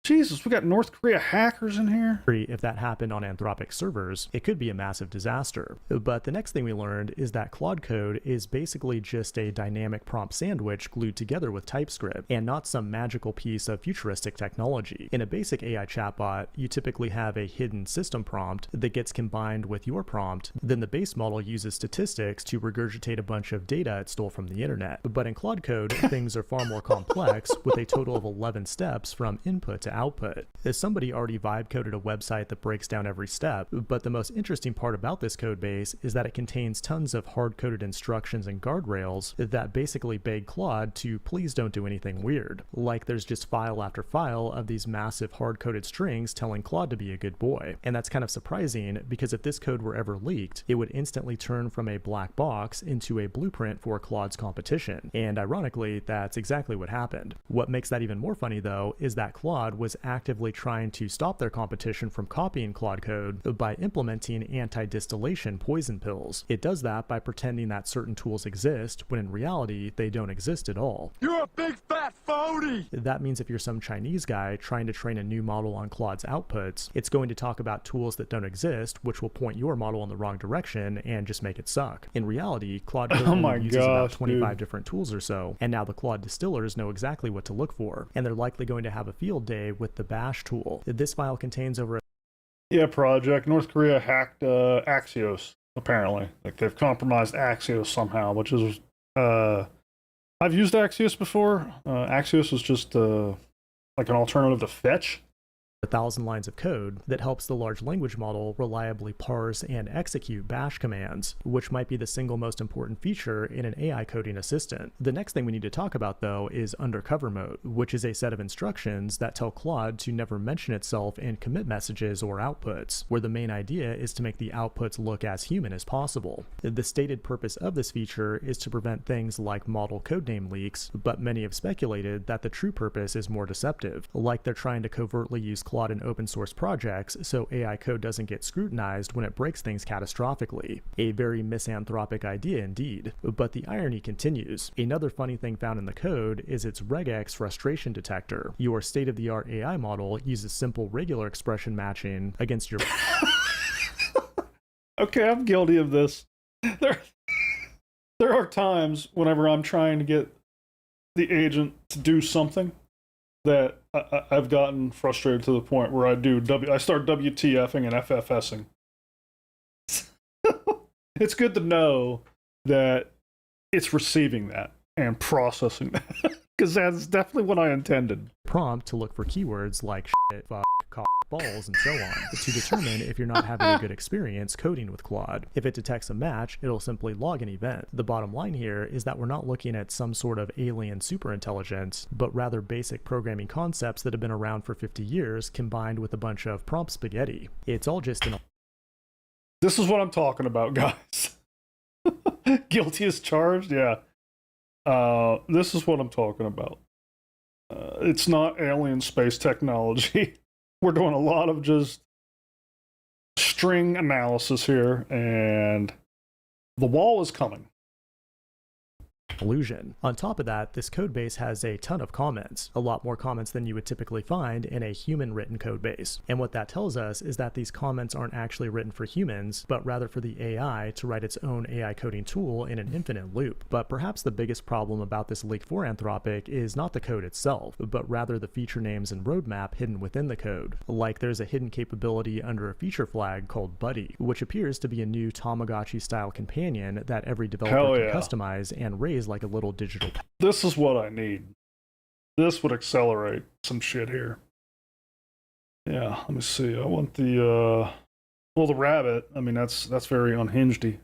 Jesus, we got North Korea hackers in here. If that happened on Anthropic servers, it could be a massive disaster. But the next thing we learned is that Claude Code is basically just a dynamic prompt sandwich glued together with TypeScript, and not some magical piece of futuristic technology. In a basic AI chatbot, you typically have a hidden system prompt that gets combined with your prompt. Then the base model uses statistics to regurgitate a bunch of data it stole from the internet. But in Claude Code, things are far more complex, with a total of 11 steps from input to output. As somebody already vibe coded a website that breaks down every step, but the most interesting part about this code base is that it contains tons of hard-coded instructions and guardrails that basically beg Claude to please don't do anything weird. Like there's just file after file of these massive hard-coded strings telling Claude to be a good boy. And that's kind of surprising because if this code were ever leaked, it would instantly turn from a black box into a blueprint for Claude's competition. And ironically, that's exactly what happened. What makes that even more funny though is that Claude was actively trying to stop their competition from copying Claude Code by implementing anti-distillation poison pills. It does that by pretending that certain tools exist when in reality they don't exist at all. You're a big fat phony! That means if you're some Chinese guy trying to train a new model on Claude's outputs, it's going to talk about tools that don't exist, which will point your model in the wrong direction and just make it suck. In reality, Claude Code only uses about 25 different tools or so, and now the Claude distillers know exactly what to look for, and they're likely going to have a field day with the bash tool. This file contains over project North Korea hacked Axios, apparently. Like they've compromised Axios somehow, which is I've used Axios before. Axios is just like an alternative to Fetch. 1,000 lines of code that helps the large language model reliably parse and execute bash commands, which might be the single most important feature in an AI coding assistant. The next thing we need to talk about though is undercover mode, which is a set of instructions that tell Claude to never mention itself in commit messages or outputs, where the main idea is to make the outputs look as human as possible. The stated purpose of this feature is to prevent things like model codename leaks, but many have speculated that the true purpose is more deceptive, like they're trying to covertly use Claude in open source projects so AI code doesn't get scrutinized when it breaks things catastrophically. A very misanthropic idea indeed. But the irony continues. Another funny thing found in the code is its regex frustration detector. Your state-of-the-art AI model uses simple regular expression matching against your... Okay, I'm guilty of this. There are times whenever I'm trying to get the agent to do something that I've gotten frustrated to the point where I start WTFing and FFSing. It's good to know that it's receiving that and processing that, because that's definitely what I intended. Prompt to look for keywords like shit, fuck, cock, balls, and so on, to determine if you're not having a good experience coding with Claude. If it detects a match, it'll simply log an event. The bottom line here is that we're not looking at some sort of alien superintelligence, but rather basic programming concepts that have been around for 50 years combined with a bunch of prompt spaghetti. It's all just an... This is what I'm talking about, guys. Guilty as charged? Yeah. This is what I'm talking about. It's not alien space technology. We're doing a lot of just string analysis here, and the wall is coming. Illusion. On top of that, this code base has a ton of comments, a lot more comments than you would typically find in a human written code base. And what that tells us is that these comments aren't actually written for humans, but rather for the AI to write its own AI coding tool in an infinite loop. But perhaps the biggest problem about this leak for Anthropic is not the code itself, but rather the feature names and roadmap hidden within the code. Like there's a hidden capability under a feature flag called Buddy, which appears to be a new Tamagotchi-style companion that every developer can customize and raise like a little digital. This is what I need. This would accelerate some shit here. Yeah, let me see. I want the well, the rabbit. I mean, that's very unhingedy.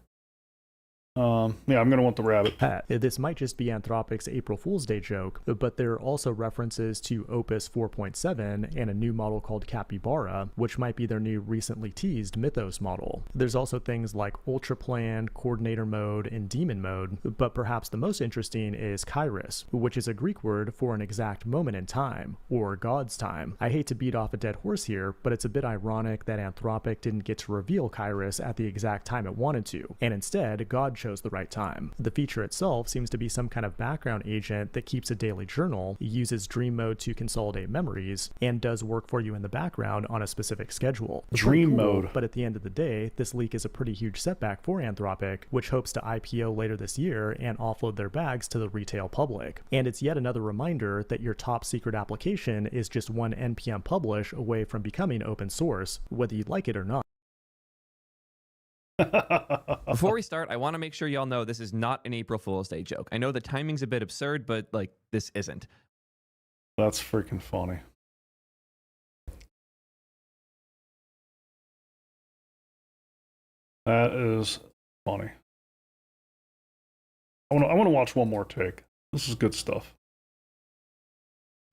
Yeah, I'm gonna want the rabbit. This might just be Anthropic's April Fool's Day joke, but there are also references to Opus 4.7 and a new model called Capybara, which might be their new recently teased Mythos model. There's also things like Ultra Plan, Coordinator Mode, and Demon Mode, but perhaps the most interesting is Kairos, which is a Greek word for an exact moment in time, or God's time. I hate to beat off a dead horse here, but it's a bit ironic that Anthropic didn't get to reveal Kairos at the exact time it wanted to, and instead God chose the right time. The feature itself seems to be some kind of background agent that keeps a daily journal, uses Dream Mode to consolidate memories, and does work for you in the background on a specific schedule. Dream Mode. But at the end of the day, this leak is a pretty huge setback for Anthropic, which hopes to IPO later this year and offload their bags to the retail public. And it's yet another reminder that your top secret application is just one NPM publish away from becoming open source, whether you like it or not. Before we start, I want to make sure y'all know this is not an April Fool's Day joke. I know the timing's a bit absurd, but like this isn't. That's freaking funny. That is funny. I want to watch one more take. This is good stuff.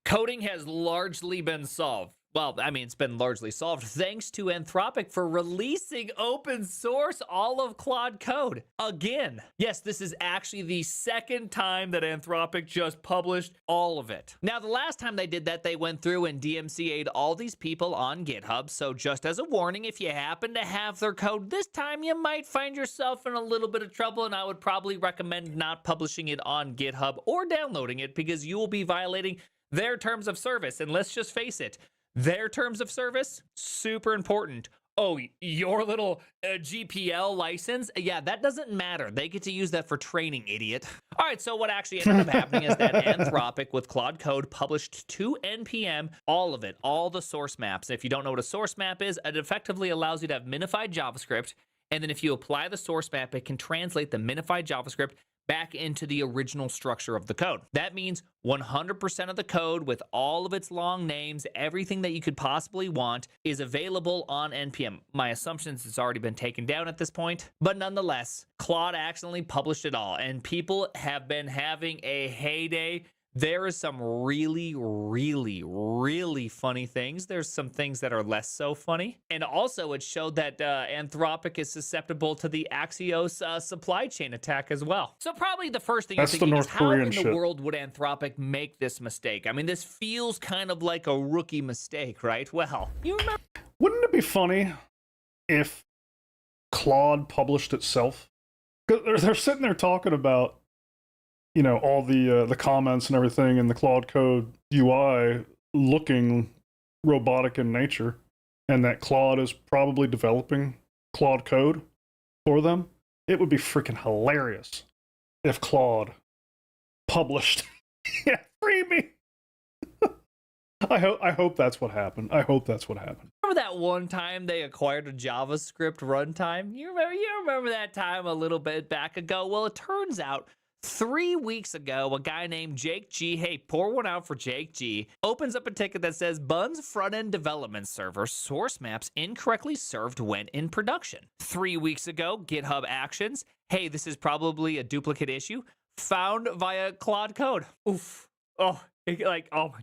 Coding has largely been solved. Well, I mean, it's been largely solved thanks to Anthropic for releasing open source all of Claude Code. Again, yes, this is actually the second time that Anthropic just published all of it. Now, the last time they did that, they went through and DMCA'd all these people on GitHub. So just as a warning, if you happen to have their code this time, you might find yourself in a little bit of trouble, and I would probably recommend not publishing it on GitHub or downloading it because you will be violating their terms of service. And let's just face it, their terms of service, super important. Oh, your little GPL license? Yeah, that doesn't matter. They get to use that for training, idiot. All right, so what actually ended up happening is that Anthropic with Claude Code published to NPM all of it, all the source maps. If you don't know what a source map is, it effectively allows you to have minified JavaScript, and then if you apply the source map, it can translate the minified JavaScript back into the original structure of the code. That means 100% of the code with all of its long names, everything that you could possibly want is available on NPM. My assumption is it's already been taken down at this point, but nonetheless, Claude accidentally published it all, and people have been having a heyday. There is some really, really, really funny things. There's some things that are less so funny. And also, it showed that Anthropic is susceptible to the Axios supply chain attack as well. So probably the first thing That's you're the thinking is, North how Korean in the shit. world would Anthropic make this mistake? I mean, this feels kind of like a rookie mistake, right? Well, you remember Wouldn't it be funny if Claude published itself? Because they're sitting there talking about, all the comments and everything in the Claude Code UI looking robotic in nature, and that Claude is probably developing Claude Code for them. It would be freaking hilarious if Claude published. Yeah, free me. I hope that's what happened. I hope that's what happened. that one time they acquired a JavaScript runtime? You remember that time a little bit back ago? Well, it turns out 3 weeks ago, a guy named Jake G, hey, pour one out for Jake G, opens up a ticket that says Bun's front-end development server source maps incorrectly served when in production. 3 weeks ago, GitHub Actions, hey, this is probably a duplicate issue, found via Claude Code. Oof. Oh my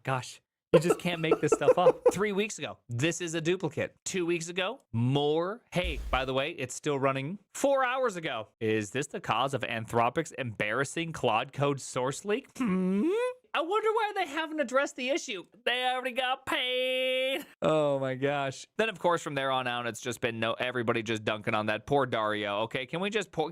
gosh. You just can't make this stuff up. 3 weeks ago, this is a duplicate. 2 weeks ago, more. Hey, by the way, it's still running. 4 hours ago, is this the cause of Anthropic's embarrassing Claude Code source leak? I wonder why they haven't addressed the issue. They already got paid. Oh my gosh. Then of course from there on out, it's just been everybody just dunking on that poor Dario. Okay, can we just pour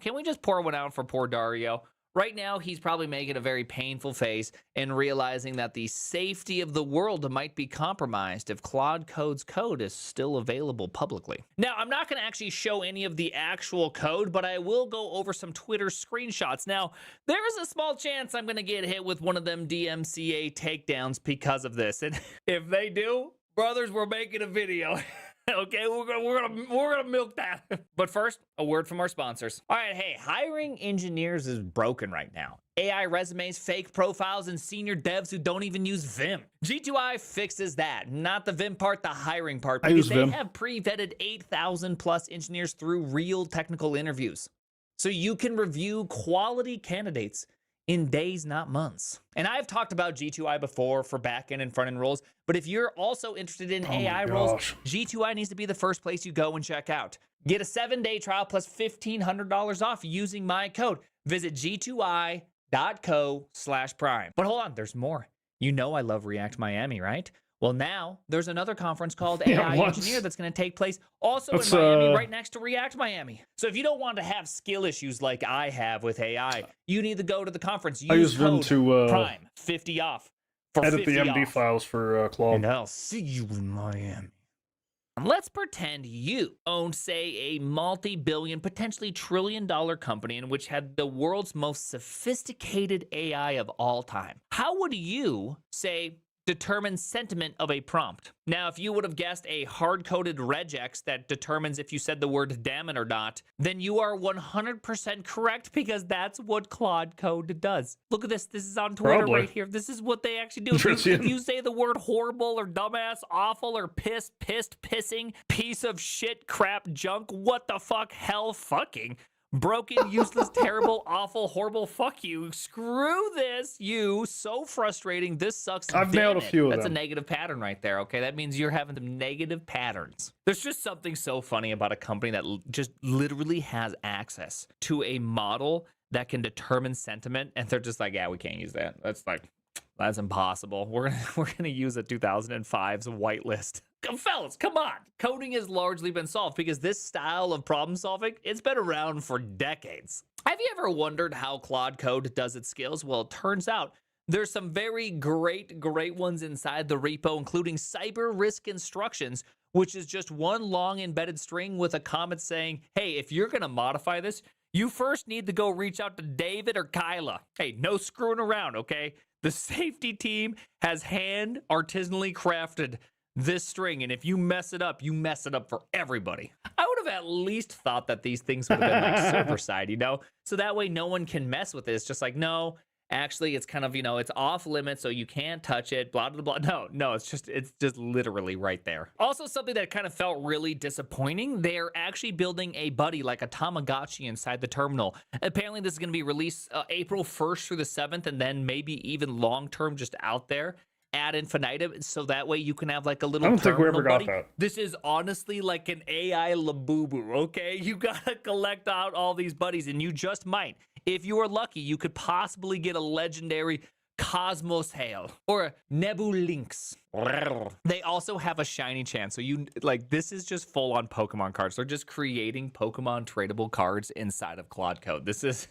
one out for poor Dario? Right now, he's probably making a very painful face and realizing that the safety of the world might be compromised if Claude Code's code is still available publicly. Now, I'm not going to actually show any of the actual code, but I will go over some Twitter screenshots. Now, there is a small chance I'm going to get hit with one of them DMCA takedowns because of this. And if they do, brothers, we're making a video. Okay, we're gonna milk that. But first, a word from our sponsors. All right, hey, hiring engineers is broken right now. AI resumes, fake profiles, and senior devs who don't even use Vim. G2I fixes that. Not the Vim part, the hiring part. I use Because they Vim. have pre-vetted 8,000 plus engineers through real technical interviews. So you can review quality candidates in days, not months. And I've talked about G2I before for backend and front-end roles, but if you're also interested in AI roles, G2I needs to be the first place you go and check out. Get a 7-day trial plus $1,500 off using my code. Visit g2i.co/prime. But hold on, there's more. You know I love React Miami, right? Well, now there's another conference called AI Engineer that's going to take place also in Miami, right next to React Miami. So if you don't want to have skill issues like I have with AI, you need to go to the conference. I use Vim to Prime 50 off. For edit the 50 MD off. files for Claude. And I'll see you in Miami. Let's pretend you owned, say, a multi-billion, potentially trillion-dollar company in which had the world's most sophisticated AI of all time. How would you, say, determine sentiment of a prompt? Now, if you would have guessed a hard-coded regex that determines if you said the word damn it or not, then you are 100% correct because that's what Claude Code does. Look at this. This is on Twitter right here. This is what they actually do. If you say the word horrible or dumbass, awful or pissed, pissing, piece of shit, crap, junk, what the fuck, hell, fucking, broken, useless, terrible, awful, horrible, fuck you, screw this, you, so frustrating, this sucks. I've nailed a few of That's them. a negative pattern right there, okay? That means you're having some negative patterns. There's just something so funny about a company that just literally has access to a model that can determine sentiment, and they're just like, yeah, we can't use that. That's impossible. We're gonna use a 2005's whitelist. Fellas, come on. Coding has largely been solved because this style of problem solving, it's been around for decades. Have you ever wondered how Claude Code does its skills? Well, it turns out there's some very great ones inside the repo, including cyber risk instructions, which is just one long embedded string with a comment saying, hey, if you're gonna modify this, you first need to go reach out to David or Kyla. Hey, no screwing around, okay? The safety team has hand artisanally crafted this string, and if you mess it up, you mess it up for everybody. I would have at least thought that these things would have been like server side, so that way no one can mess with it. It's just like, no, actually it's kind of, you know, it's off limits, so you can't touch it, blah, blah, blah. No, it's just literally right there. Also, something that kind of felt really disappointing, they're actually building a buddy, like a Tamagotchi inside the terminal. Apparently this is going to be released April 1st through the 7th, and then maybe even long-term just out there ad infinitum, so that way you can have like a little I don't think we ever got buddy. that. This is honestly like an AI Labubu, okay? You gotta collect out all these buddies, and you just might. If you are lucky, you could possibly get a legendary Cosmos Hail or a Nebulinx. They also have a shiny chance. So you like, this is just full on Pokemon cards. They're just creating Pokemon tradable cards inside of Claude Code. This is,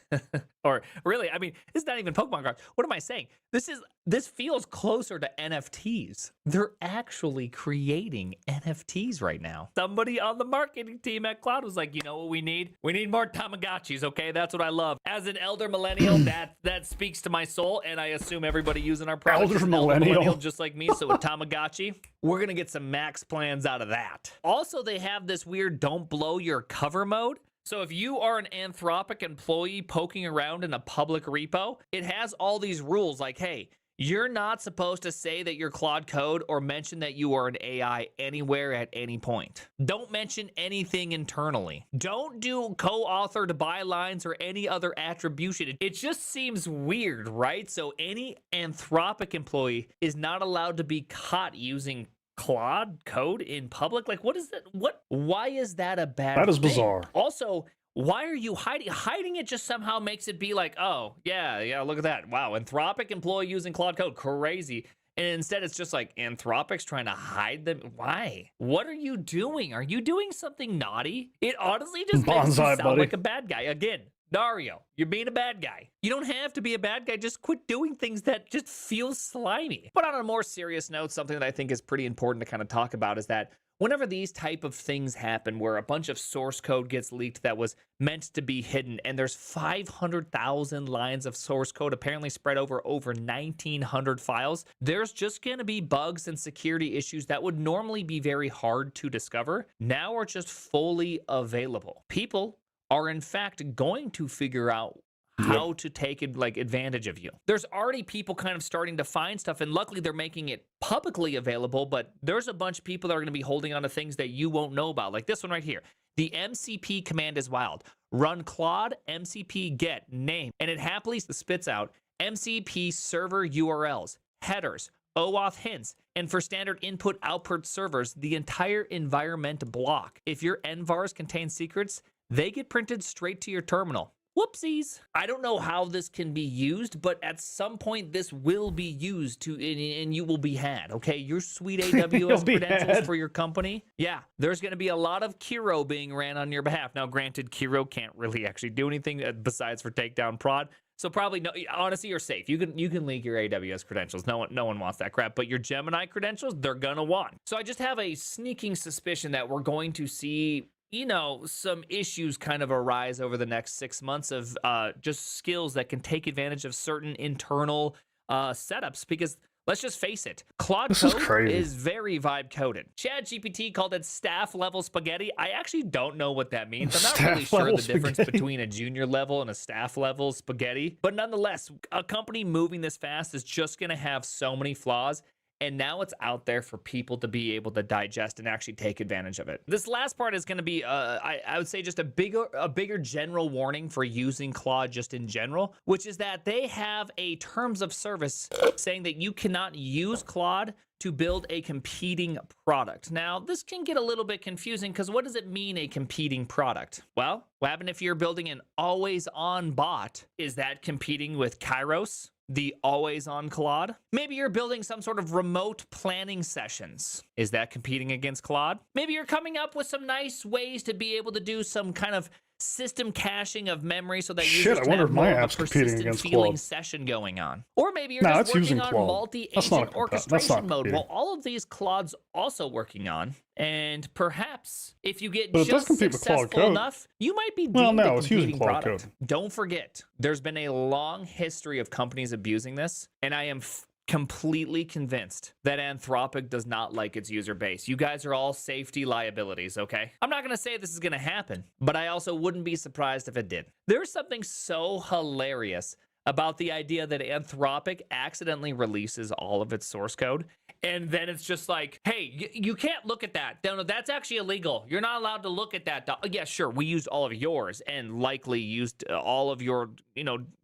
or really, I mean, it's not even Pokemon cards. What am I saying? This feels closer to NFTs. They're actually creating NFTs right now. Somebody on the marketing team at Cloud was like, you know what we need? We need more Tamagotchis, okay? That's what I love. As an elder millennial, that speaks to my soul, and I assume everybody using our product is an elder millennial just like me, so with Tamagotchi, we're gonna get some max plans out of that. Also, they have this weird don't blow your cover mode. So if you are an Anthropic employee poking around in a public repo, it has all these rules like, hey, you're not supposed to say that you're Claude Code or mention that you are an AI anywhere at any point. Don't mention anything internally. Don't do co-authored bylines or any other attribution. It just seems weird, right? So any Anthropic employee is not allowed to be caught using Claude Code in public. Like, what is that? Why is that a bad That is thing? bizarre. Also, why are you hiding it? Just somehow makes it be like, oh yeah, look at that, wow, Anthropic employee using Claude Code, crazy. And instead it's just like Anthropic's trying to hide them. Why? What are you doing? Are you doing something naughty? It honestly just makes you Bonsai, sound buddy. like a bad guy. Again, Dario, you're being a bad guy. You don't have to be a bad guy. Just quit doing things that just feel slimy. But on a more serious note, something that I think is pretty important to kind of talk about is that whenever these type of things happen where a bunch of source code gets leaked that was meant to be hidden, and there's 500,000 lines of source code apparently spread over 1,900 files, there's just going to be bugs and security issues that would normally be very hard to discover, now are just fully available. People are in fact going to figure out how to take advantage of you. There's already people kind of starting to find stuff, and luckily they're making it publicly available, but there's a bunch of people that are going to be holding on to things that you won't know about, like this one right here. The MCP command is wild. Run Claude MCP get name, and it happily spits out MCP server URLs, headers, OAuth hints, and for standard input-output servers, the entire environment block. If your envars contain secrets, they get printed straight to your terminal. Whoopsies. I don't know how this can be used, but at some point this will be used and you will be had, okay? Your sweet AWS credentials for your company. Yeah, there's going to be a lot of Kiro being ran on your behalf. Now, granted, Kiro can't really actually do anything besides for takedown prod. So probably, no, honestly, you're safe. You can leak your AWS credentials. No one wants that crap. But your Gemini credentials, they're going to want. So I just have a sneaking suspicion that we're going to see, you know, some issues kind of arise over the next 6 months of just skills that can take advantage of certain internal setups, because let's just face it, Claude Code is very vibe coded. ChatGPT called it staff level spaghetti. I actually don't know what that means. I'm not really sure the difference between a junior level and a staff level spaghetti, but nonetheless, a company moving this fast is just going to have so many flaws. And now it's out there for people to be able to digest and actually take advantage of it. This last part is going to be, I would say, just a bigger general warning for using Claude just in general, which is that they have a terms of service saying that you cannot use Claude to build a competing product. Now, this can get a little bit confusing because what does it mean, a competing product? Well, what happens if you're building an always-on bot? Is that competing with Kairos, the always-on Claude? Maybe you're building some sort of remote planning sessions. Is that competing against Claude? Maybe you're coming up with some nice ways to be able to do some kind of system caching of memory so that users can have more of a persistent feeling session going on. Or maybe you're just working on multi-agent orchestration mode. Well, all of these Claude's also working on, and perhaps if you get just successful enough, you might be deemed a competing product. Don't forget, there's been a long history of companies abusing this, and I am completely convinced that Anthropic does not like its user base. You guys are all safety liabilities, okay? I'm not gonna say this is gonna happen, but I also wouldn't be surprised if it did. There's something so hilarious about the idea that Anthropic accidentally releases all of its source code. And then it's just like, hey, you can't look at that. No, that's actually illegal. You're not allowed to look at that. Yeah, sure. We used all of yours and likely used all of your,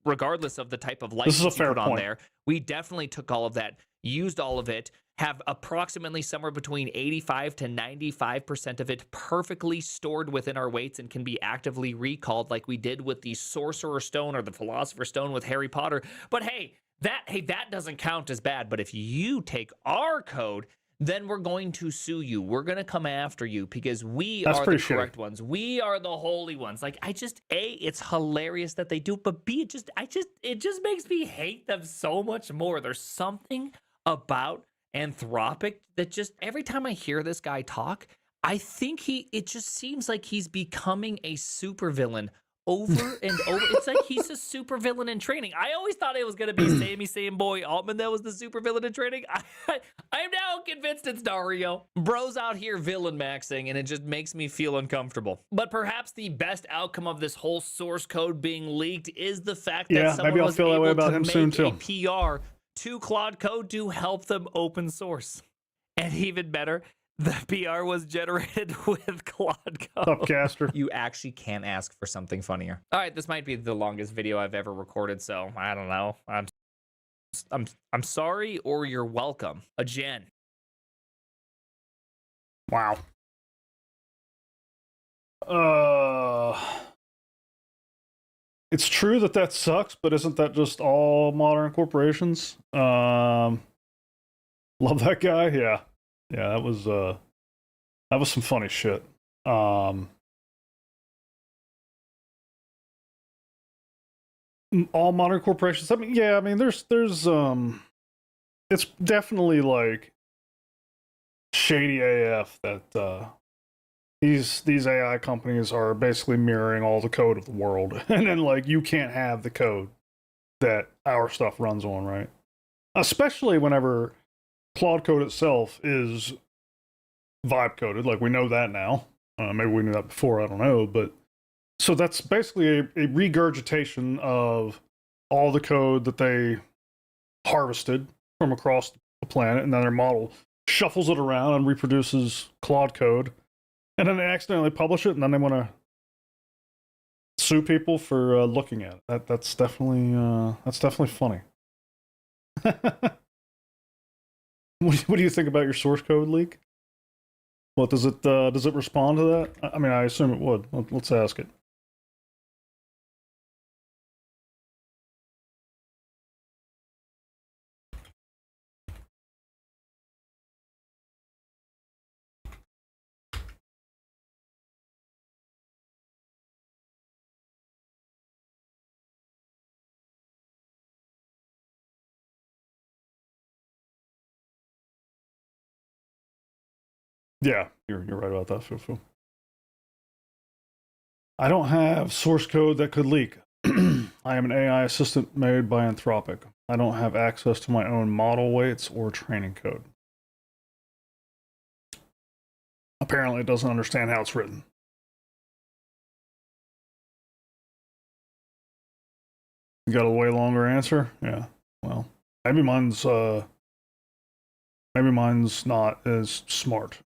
regardless of the type of license you put on there. We definitely took all of that, used all of it, have approximately somewhere between 85 to 95% of it perfectly stored within our weights and can be actively recalled like we did with the Sorcerer's Stone or the Philosopher's Stone with Harry Potter. But hey, that doesn't count as bad. But if you take our code, then we're going to sue you. We're going to come after you because we are the correct ones. We are the holy ones. Like, it's hilarious that they do, but B, it just makes me hate them so much more. There's something about Anthropic that just every time I hear this guy talk, I think it just seems like he's becoming a supervillain over and over. It's like he's a supervillain in training. I always thought it was going to be Same Boy Altman that was the supervillain in training. I'm now convinced it's Dario. Bro's out here villain maxing, and it just makes me feel uncomfortable. But perhaps the best outcome of this whole source code being leaked is the fact that someone was able to make a PR to Claude Code to help them open source. And even better, the PR was generated with Claude Code. Upcaster. You actually can't ask for something funnier. All right, this might be the longest video I've ever recorded, so I don't know. I'm sorry, or you're welcome. A Jen. Wow. It's true that sucks, but isn't that just all modern corporations? Love that guy. Yeah, that was some funny shit. All modern corporations. I mean, there's it's definitely like shady AF that these AI companies are basically mirroring all the code of the world, and then like you can't have the code that our stuff runs on, right? Especially whenever Claude Code itself is vibe coded, like we know that now. Maybe we knew that before, I don't know, but so that's basically a regurgitation of all the code that they harvested from across the planet, and then their model shuffles it around and reproduces Claude Code. And then they accidentally publish it, and then they want to sue people for looking at it. That's definitely funny. What do you think about your source code leak? What does it respond to that? I mean, I assume it would. Let's ask it. Yeah, you're right about that, Fufu. I don't have source code that could leak. I am an AI assistant made by Anthropic. I don't have access to my own model weights or training code. Apparently, it doesn't understand how it's written. You got a way longer answer? Yeah. Well, maybe mine's not as smart.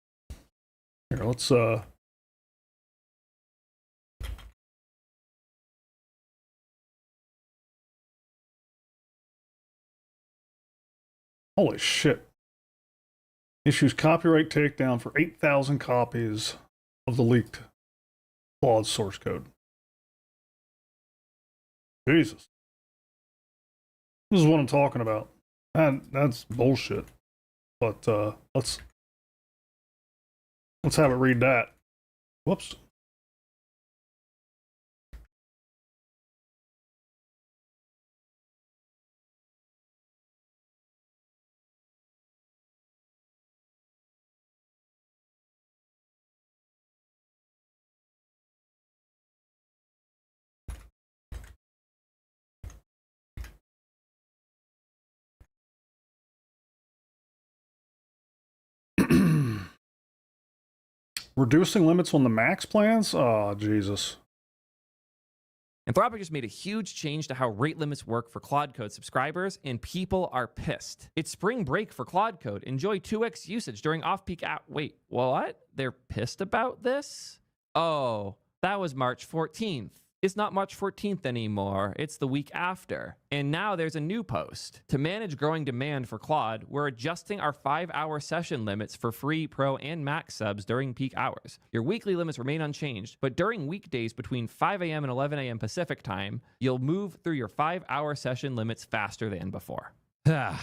Here, let's holy shit. Issues copyright takedown for 8,000 copies of the leaked Claude source code. Jesus. This is what I'm talking about. That's bullshit. But let's have it read that. Whoops. Reducing limits on the max plans? Oh, Jesus. Anthropic just made a huge change to how rate limits work for Claude Code subscribers, and people are pissed. It's spring break for Claude Code. Enjoy 2x usage during off-peak Wait, what? They're pissed about this? Oh, that was March 14th. It's not March 14th anymore. It's the week after. And now there's a new post. To manage growing demand for Claude, we're adjusting our 5-hour session limits for free, pro, and max subs during peak hours. Your weekly limits remain unchanged, but during weekdays between 5 a.m. and 11 a.m. Pacific time, you'll move through your 5-hour session limits faster than before. I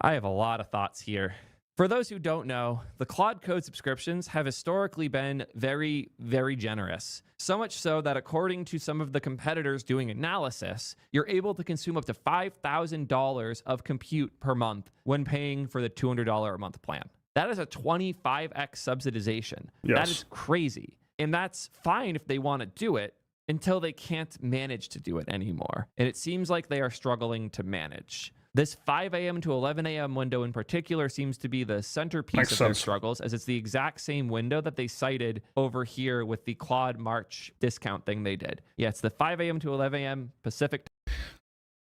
have a lot of thoughts here. For those who don't know, the Claude Code subscriptions have historically been very, very generous. So much so that according to some of the competitors doing analysis, you're able to consume up to $5,000 of compute per month when paying for the $200 a month plan. That is a 25x subsidization. Yes. That is crazy. And that's fine if they want to do it until they can't manage to do it anymore. And it seems like they are struggling to manage. This 5 a.m. to 11 a.m. window in particular seems to be the centerpiece Makes of their sense. struggles, as it's the exact same window that they cited over here with the Claude March discount thing they did. Yeah, it's the 5 a.m. to 11 a.m. Pacific.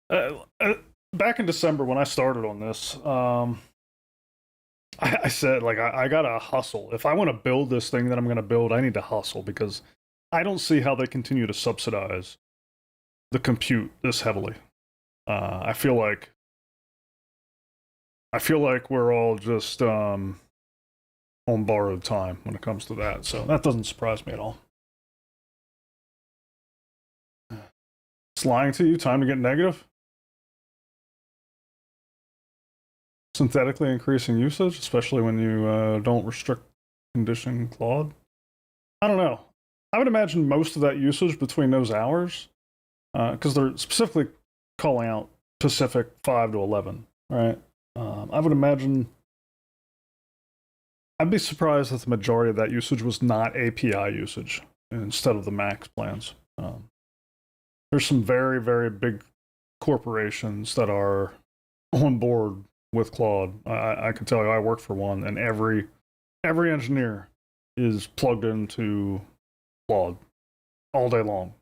Back in December when I started on this, I said, like, I gotta hustle. If I want to build this thing that I'm going to build, I need to hustle, because I don't see how they continue to subsidize the compute this heavily. I feel like we're all just on borrowed time when it comes to that. So that doesn't surprise me at all. It's lying to you. Time to get negative. Synthetically increasing usage, especially when you don't restrict condition Claude. I don't know. I would imagine most of that usage between those hours, because they're specifically calling out Pacific 5 to 11, right? I would imagine, I'd be surprised if the majority of that usage was not API usage instead of the max plans. There's some very, very big corporations that are on board with Claude. I can tell you, I work for one, and every engineer is plugged into Claude all day long.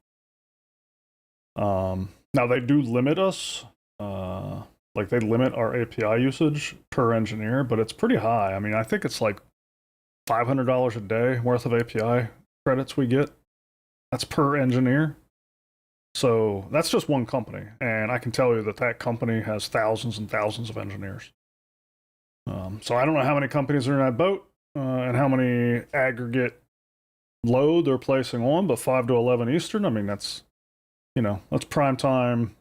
Now they do limit us, like they limit our API usage per engineer, but it's pretty high. I mean, I think it's like $500 a day worth of API credits we get. That's per engineer. So that's just one company, and I can tell you that that company has thousands and thousands of engineers. So I don't know how many companies are in that boat and how many aggregate load they're placing on, but 5 to 11 Eastern, I mean, that's prime time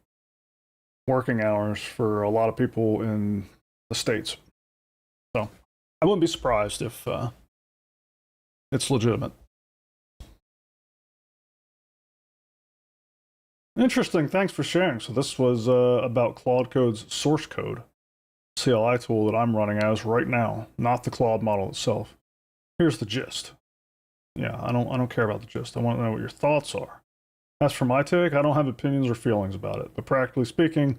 working hours for a lot of people in the States. So I wouldn't be surprised if it's legitimate. Interesting. Thanks for sharing. So this was about Claude Code's source code, CLI tool that I'm running as right now, not the Claude model itself. Here's the gist. Yeah, I don't care about the gist. I want to know what your thoughts are. As for my take, I don't have opinions or feelings about it, but practically speaking,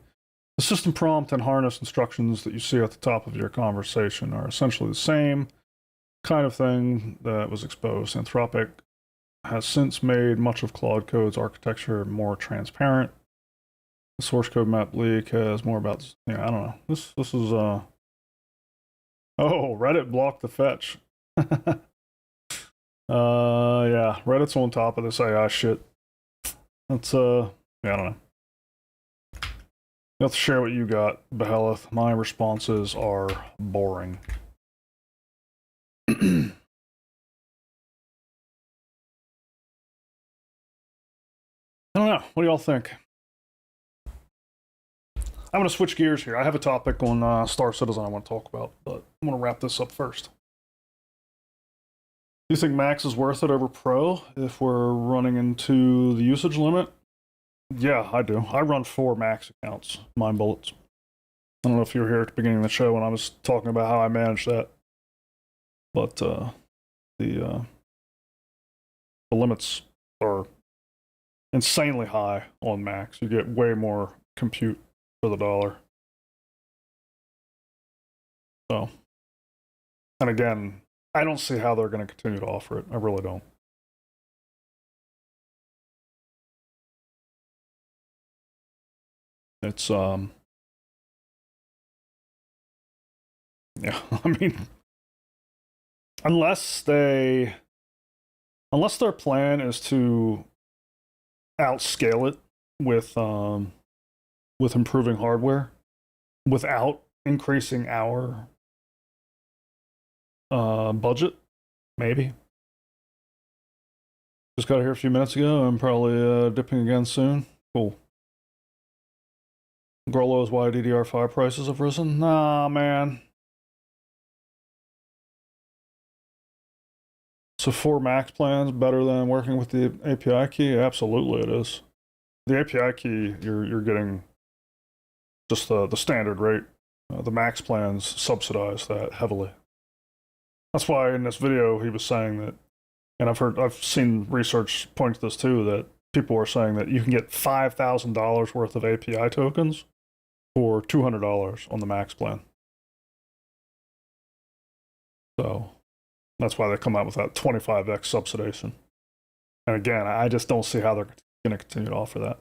the system prompt and harness instructions that you see at the top of your conversation are essentially the same kind of thing that was exposed. Anthropic has since made much of Claude Code's architecture more transparent. The source code map leak has more about, I don't know. This is oh, Reddit blocked the fetch. Yeah, Reddit's on top of this AI shit. That's yeah, I don't know. You have to share what you got, Behemoth. My responses are boring. I don't know. What do y'all think? I'm going to switch gears here. I have a topic on Star Citizen I want to talk about, but I'm going to wrap this up first. Do you think Max is worth it over Pro if we're running into the usage limit? Yeah, I do. I run 4 Max accounts, Mind Bullets. I don't know if you were here at the beginning of the show when I was talking about how I manage that. But the limits are insanely high on Max. You get way more compute for the dollar. So, and again, I don't see how they're going to continue to offer it. I really don't. It's yeah, I mean, unless their plan is to outscale it with improving hardware without increasing our budget, maybe. Just got here a few minutes ago. I'm probably dipping again soon. Cool. Grollo is why DDR5 prices have risen. Nah, man. So 4 max plans better than working with the API key? Absolutely, it is. The API key, you're getting just the standard rate. The max plans subsidize that heavily. That's why in this video he was saying that, and I've seen research point to this too, that people are saying that you can get $5,000 worth of API tokens for $200 on the max plan. So that's why they come out with that 25x subsidization. And again, I just don't see how they're going to continue to offer that.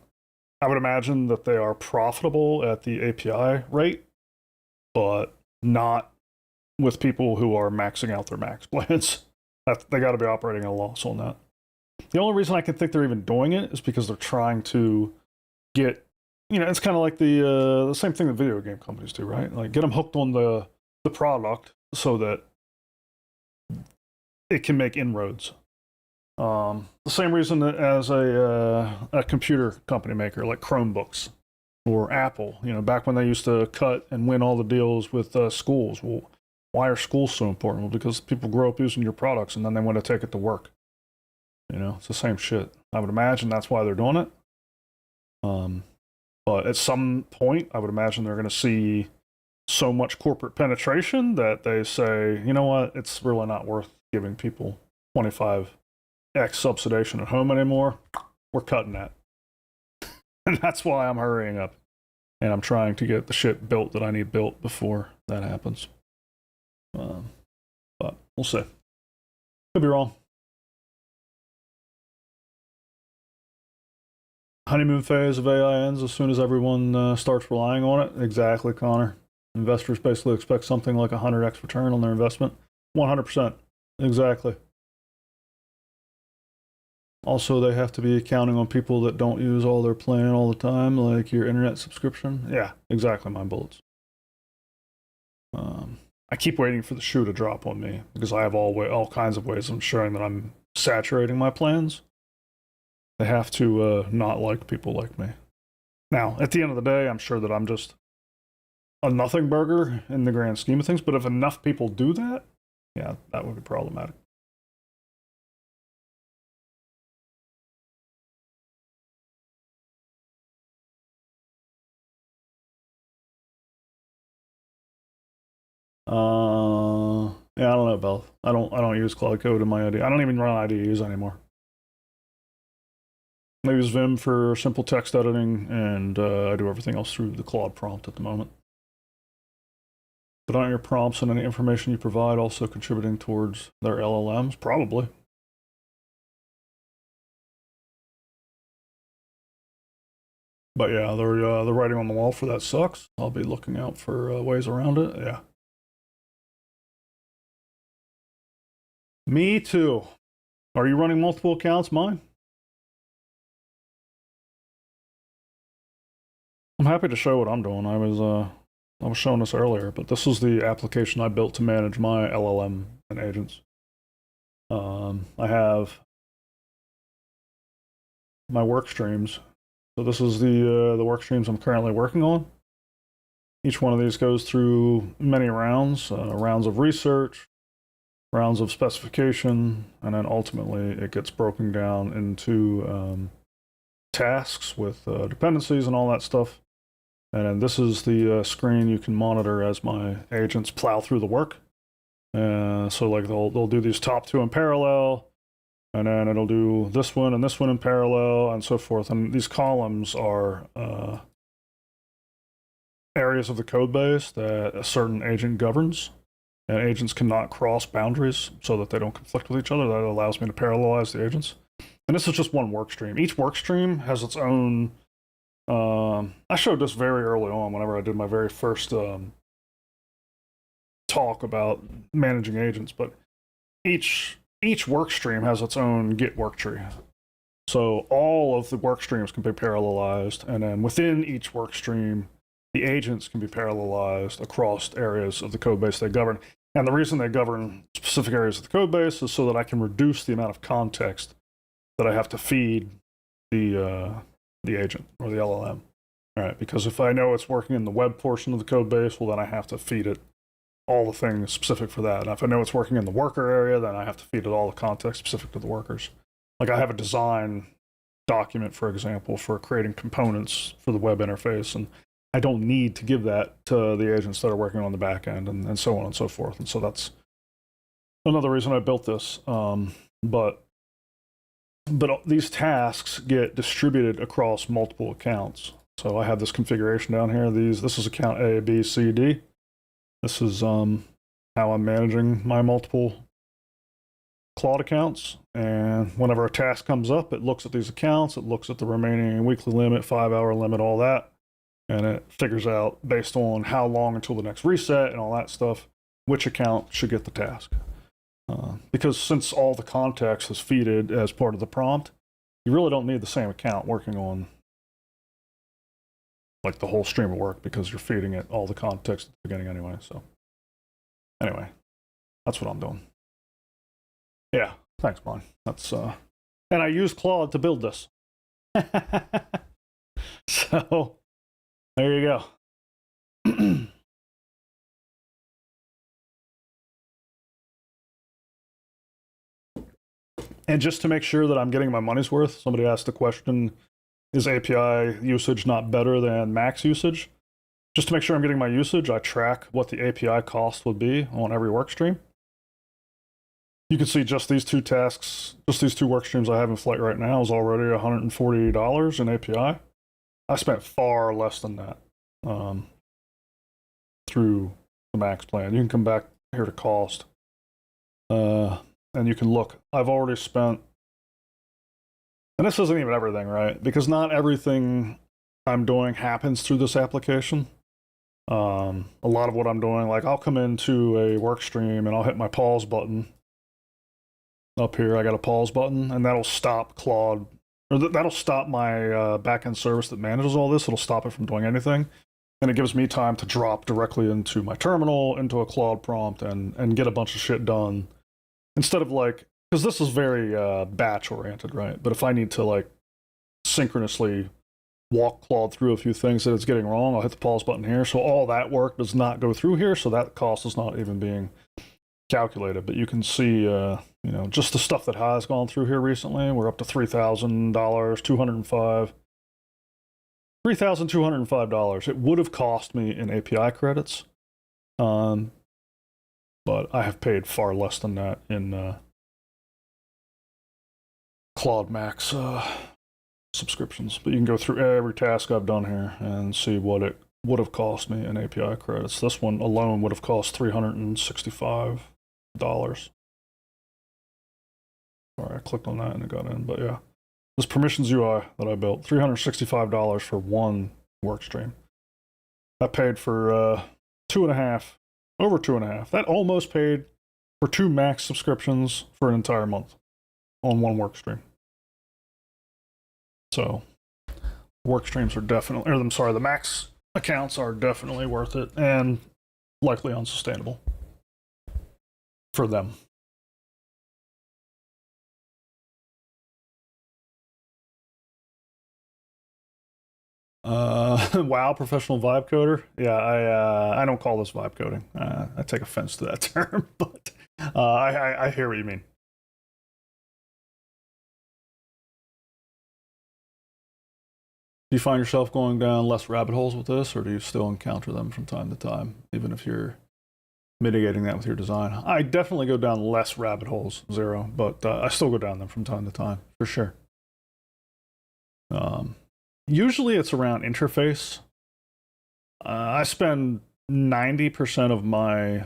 I would imagine that they are profitable at the API rate, but not with people who are maxing out their max plans. They got to be operating at a loss on that. The only reason I can think they're even doing it is because they're trying to get, it's kind of like the same thing that video game companies do, right? Like get them hooked on the product so that it can make inroads. The same reason that as a computer company maker like Chromebooks or Apple, back when they used to cut and win all the deals with schools. Well, why are schools so important? Well, because people grow up using your products and then they want to take it to work. It's the same shit. I would imagine that's why they're doing it. But at some point, I would imagine they're going to see so much corporate penetration that they say, you know what, it's really not worth giving people 25x subsidization at home anymore. We're cutting that. And that's why I'm hurrying up. And I'm trying to get the shit built that I need built before that happens. But we'll see. Could be wrong. Honeymoon phase of AI ends as soon as everyone starts relying on it. Exactly, Connor. Investors basically expect something like 100x return on their investment. 100%. Exactly. Also, they have to be counting on people that don't use all their plan all the time, like your internet subscription. Yeah, exactly, my bullets. I keep waiting for the shoe to drop on me because I have all kinds of ways of ensuring that I'm saturating my plans. They have to not like people like me. Now, at the end of the day, I'm sure that I'm just a nothing burger in the grand scheme of things, but if enough people do that, yeah, that would be problematic. Yeah, I don't know, Bell. I don't use Cloud Code in my IDE. I don't even run IDEs anymore. I use Vim for simple text editing, and I do everything else through the Claude prompt at the moment. But aren't your prompts and any information you provide also contributing towards their LLMs? Probably. But yeah, they're writing on the wall for that sucks. I'll be looking out for ways around it. Yeah. Me too. Are you running multiple accounts? Mine? I'm happy to show what I'm doing. I was showing this earlier, but this is the application I built to manage my LLM and agents. I have my work streams. So this is the work streams I'm currently working on. Each one of these goes through many rounds, rounds of research, rounds of specification, and then ultimately it gets broken down into tasks with dependencies and all that stuff. And then this is the screen you can monitor as my agents plow through the work. So like they'll do these top two in parallel, and then it'll do this one and this one in parallel, and so forth. And these columns are areas of the code base that a certain agent governs. And agents cannot cross boundaries so that they don't conflict with each other. That allows me to parallelize the agents. And this is just one work stream. Each work stream has its own I showed this very early on whenever I did my very first talk about managing agents, but each work stream has its own Git work tree. So all of the work streams can be parallelized, and then within each work stream, the agents can be parallelized across areas of the code base they govern. And the reason they govern specific areas of the code base is so that I can reduce the amount of context that I have to feed the agent or the LLM. All right, because if I know it's working in the web portion of the code base, well, then I have to feed it all the things specific for that. And if I know it's working in the worker area, then I have to feed it all the context specific to the workers. Like I have a design document, for example, for creating components for the web interface, and I don't need to give that to the agents that are working on the back end, and so on and so forth. And so that's another reason I built this. But these tasks get distributed across multiple accounts. So I have this configuration down here. This is account A, B, C, D. This is how I'm managing my multiple Claude accounts. And whenever a task comes up, it looks at these accounts, it looks at the remaining weekly limit, 5-hour limit, all that. And it figures out, based on how long until the next reset and all that stuff, which account should get the task. Because since all the context is feeded as part of the prompt, you really don't need the same account working on like the whole stream of work, because you're feeding it all the context at the beginning anyway. So anyway, that's what I'm doing. Yeah, thanks, Brian. That's and I used Claude to build this. So there you go. And just to make sure that I'm getting my money's worth, somebody asked the question, is API usage not better than max usage? Just to make sure I'm getting my usage, I track what the API cost would be on every work stream. You can see just these two tasks, just these two work streams I have in flight right now is already $140 in API. I spent far less than that through the max plan. You can come back here to cost. And you can look, I've already spent, and this isn't even everything, right? Because not everything I'm doing happens through this application. A lot of what I'm doing, like I'll come into a work stream and I'll hit my pause button. Up here, I got a pause button, and that'll stop Claude, or that'll stop my backend service that manages all this. It'll stop it from doing anything. And it gives me time to drop directly into my terminal, into a Claude prompt, and get a bunch of shit done. Instead of like, because this is very batch oriented, right? But if I need to like synchronously walk Claude through a few things that it's getting wrong, I'll hit the pause button here. So all that work does not go through here. So that cost is not even being calculated. But you can see, you know, just the stuff that has gone through here recently. We're up to $3,205. $3,205. It would have cost me in API credits. But I have paid far less than that in Claude Max subscriptions. But you can go through every task I've done here and see what it would have cost me in API credits. This one alone would have cost $365. Sorry, I clicked on that and it got in, but yeah. This permissions UI that I built, $365 for one work stream. I paid for over 2.5. That almost paid for 2 max subscriptions for an entire month on one work stream. So work streams are definitely, or I'm sorry, the max accounts are definitely worth it and likely unsustainable for them. Wow, professional vibe coder. Yeah, I don't call this vibe coding. I take offense to that term, but I hear what you mean. Do you find yourself going down less rabbit holes with this, or do you still encounter them from time to time, even if you're mitigating that with your design? I definitely go down less rabbit holes, 0, but I still go down them from time to time, for sure. Usually it's around interface. I spend 90% of my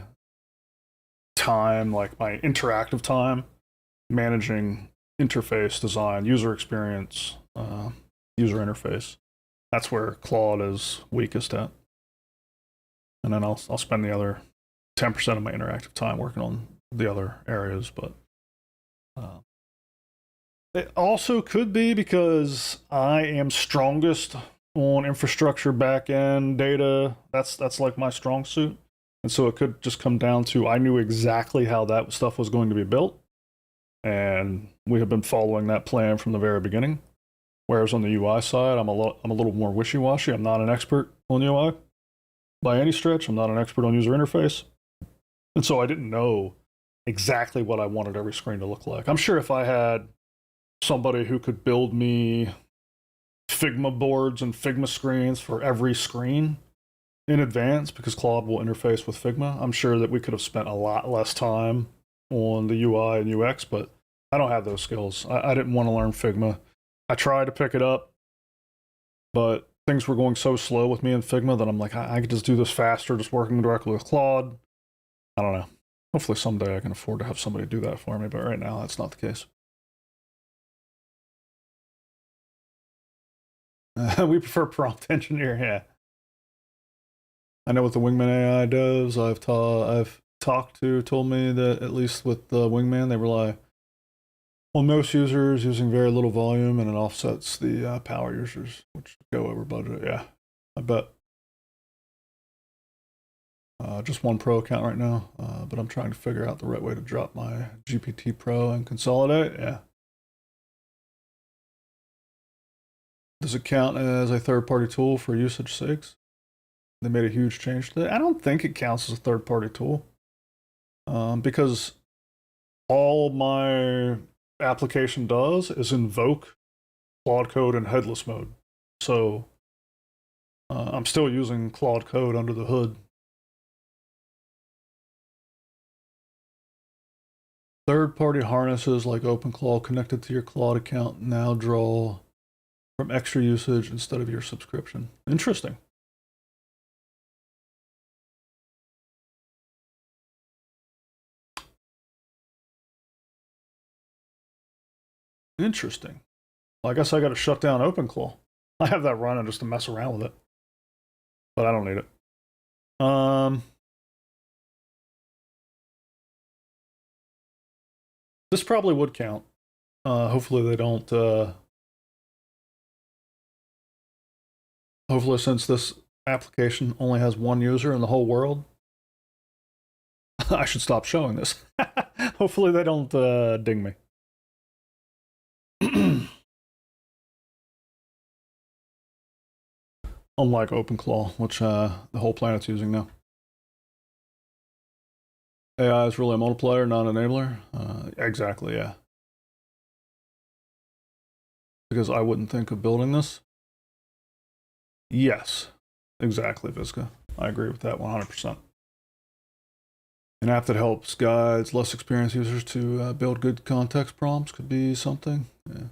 time, like my interactive time, managing interface design, user experience, user interface. That's where Claude is weakest at. And then I'll spend the other 10% of my interactive time working on the other areas. But it also could be because I am strongest on infrastructure, backend, data. That's like my strong suit. And so it could just come down to I knew exactly how that stuff was going to be built. And we have been following that plan from the very beginning. Whereas on the UI side, I'm a little more wishy-washy. I'm not an expert on UI by any stretch. I'm not an expert on user interface. And so I didn't know exactly what I wanted every screen to look like. I'm sure if I had somebody who could build me Figma boards and Figma screens for every screen in advance, because Claude will interface with Figma, I'm sure that we could have spent a lot less time on the UI and UX, but I don't have those skills. I didn't want to learn Figma. I tried to pick it up, but things were going so slow with me in Figma that I'm like, I could just do this faster, just working directly with Claude. I don't know. Hopefully someday I can afford to have somebody do that for me, but right now that's not the case. We prefer prompt engineer, yeah. I know what the Wingman AI does. I've told me that at least with the Wingman, they rely on most users using very little volume, and it offsets the power users, which go over budget. Yeah, I bet. Just one Pro account right now, but I'm trying to figure out the right way to drop my GPT Pro and consolidate. Yeah. Does it count as a third-party tool for usage sakes? They made a huge change to that. I don't think it counts as a third-party tool, because all my application does is invoke Claude Code in headless mode. So I'm still using Claude Code under the hood. Third-party harnesses like OpenClaw connected to your Claude account now draw from extra usage instead of your subscription. Interesting. Interesting. Well, I guess I got to shut down OpenClaw. I have that running just to mess around with it, but I don't need it. This probably would count. Hopefully they don't. Hopefully, since this application only has one user in the whole world, I should stop showing this. Hopefully they don't ding me. Unlike OpenClaw, which the whole planet's using now. AI is really a multiplier, not an enabler. Exactly, yeah. Because I wouldn't think of building this. Yes, exactly, Visca. I agree with that 100%. An app that helps guides less experienced users to build good context prompts could be something. Yeah.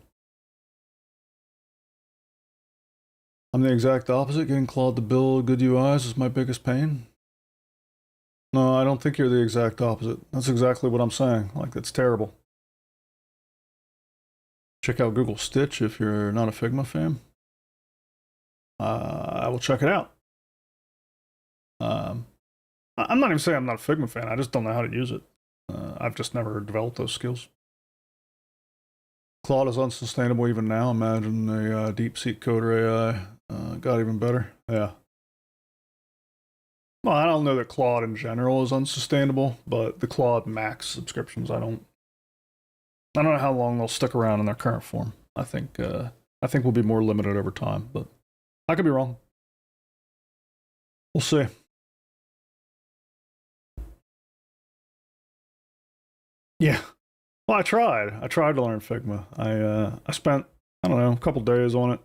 I'm the exact opposite. Getting Claude to build good UIs is my biggest pain. No, I don't think you're the exact opposite. That's exactly what I'm saying. Like, it's terrible. Check out Google Stitch if you're not a Figma fan. I will check it out. I'm not even saying I'm not a Figma fan. I just don't know how to use it. I've just never developed those skills. Claude is unsustainable even now. Imagine a DeepSeek coder AI got even better. Yeah. Well, I don't know that Claude in general is unsustainable, but the Claude Max subscriptions, I don't know how long they'll stick around in their current form. I think we'll be more limited over time, but I could be wrong. We'll see. Yeah. Well, I tried to learn Figma. I spent, I don't know, a couple days on it.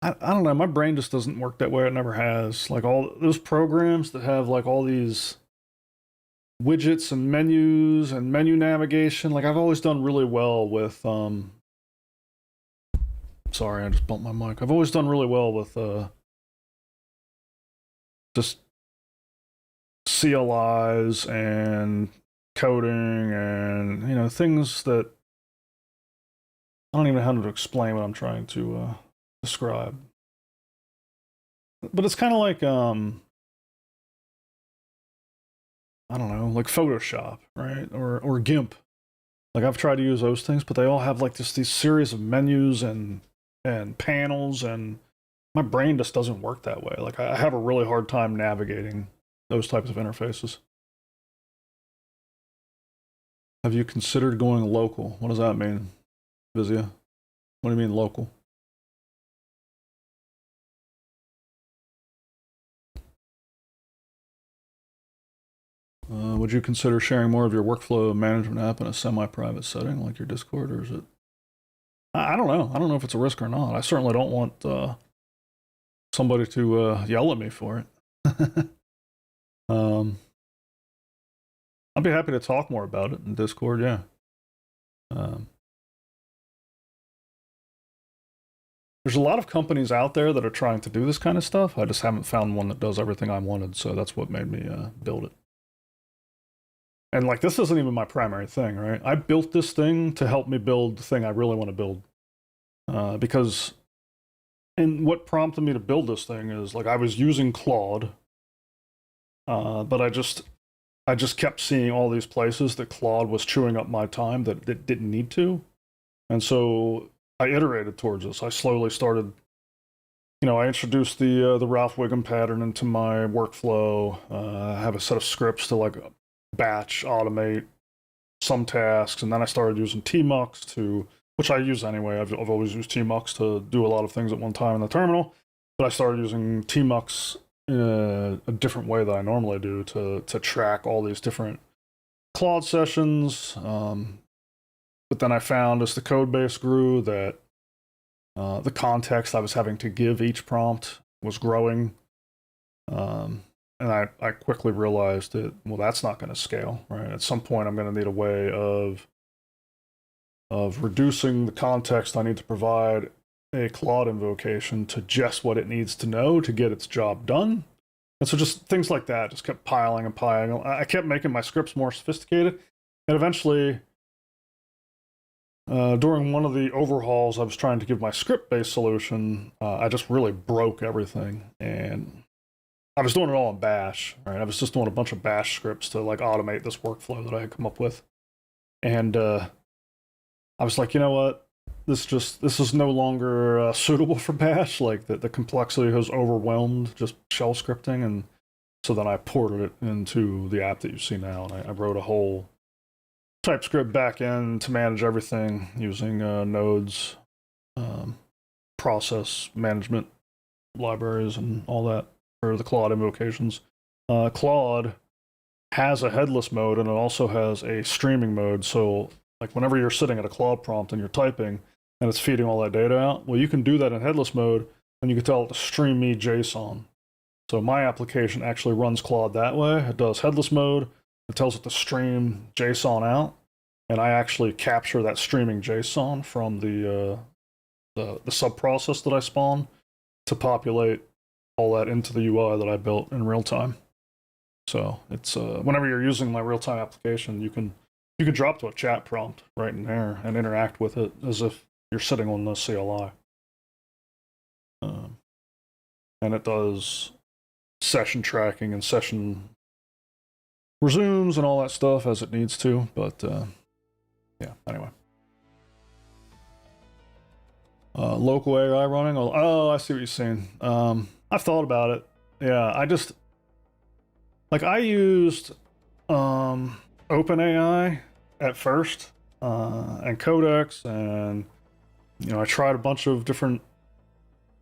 I don't know, my brain just doesn't work that way. It never has. Like, all those programs that have like all these widgets and menus and menu navigation, like I've always done really well with sorry, I just bumped my mic. I've always done really well with just CLIs and coding and, you know, things that I don't even know how to explain what I'm trying to describe. but it's kind of like I don't know, like Photoshop, right? Or GIMP. Like I've tried to use those things, but they all have like these series of menus and panels, and my brain just doesn't work that way. Like I have a really hard time navigating those types of interfaces. Have you considered going local? What does that mean, Vizia? What do you mean local? Would you consider sharing more of your workflow management app in a semi-private setting like your Discord, or is it? I don't know. I don't know if it's a risk or not. I certainly don't want somebody to yell at me for it. I'd be happy to talk more about it in Discord, yeah. There's a lot of companies out there that are trying to do this kind of stuff. I just haven't found one that does everything I wanted, so that's what made me build it. And like, this isn't even my primary thing, right? I built this thing to help me build the thing I really want to build. Because, and what prompted me to build this thing is, like, I was using Claude, but I just kept seeing all these places that Claude was chewing up my time that it didn't need to. And so I iterated towards this. I slowly started, I introduced the Ralph Wiggum pattern into my workflow. I have a set of scripts to like batch, automate some tasks, and then I started using Tmux to, which I use anyway. I've always used Tmux to do a lot of things at one time in the terminal, but I started using Tmux in a different way than I normally do to track all these different Claude sessions. But then I found as the code base grew that the context I was having to give each prompt was growing. And I quickly realized that, well, that's not going to scale, right? At some point, I'm going to need a way of reducing the context I need to provide a Claude invocation to just what it needs to know to get its job done. And so just things like that just kept piling and piling. I kept making my scripts more sophisticated. And eventually, during one of the overhauls I was trying to give my script-based solution, I just really broke everything. And I was doing it all in Bash, right? I was just doing a bunch of Bash scripts to like automate this workflow that I had come up with. And I was like, you know what? This is no longer suitable for Bash. Like the complexity has overwhelmed just shell scripting. And so then I ported it into the app that you see now. And I wrote a whole TypeScript backend to manage everything using nodes, process management libraries, and all that for the Claude invocations. Claude has a headless mode, and it also has a streaming mode. So like whenever you're sitting at a Claude prompt and you're typing and it's feeding all that data out, well, you can do that in headless mode, and you can tell it to stream me JSON. So my application actually runs Claude that way. It does headless mode. It tells it to stream JSON out, and I actually capture that streaming JSON from the sub-process that I spawn to populate all that into the UI that I built in real time. So it's whenever you're using my real-time application, you can drop to a chat prompt right in there and interact with it as if you're sitting on the CLI. And it does session tracking and session resumes and all that stuff as it needs to. But yeah, anyway. Local AI running. Oh, I see what you're saying. I've thought about it. Yeah, I used OpenAI at first, and Codex, and I tried a bunch of different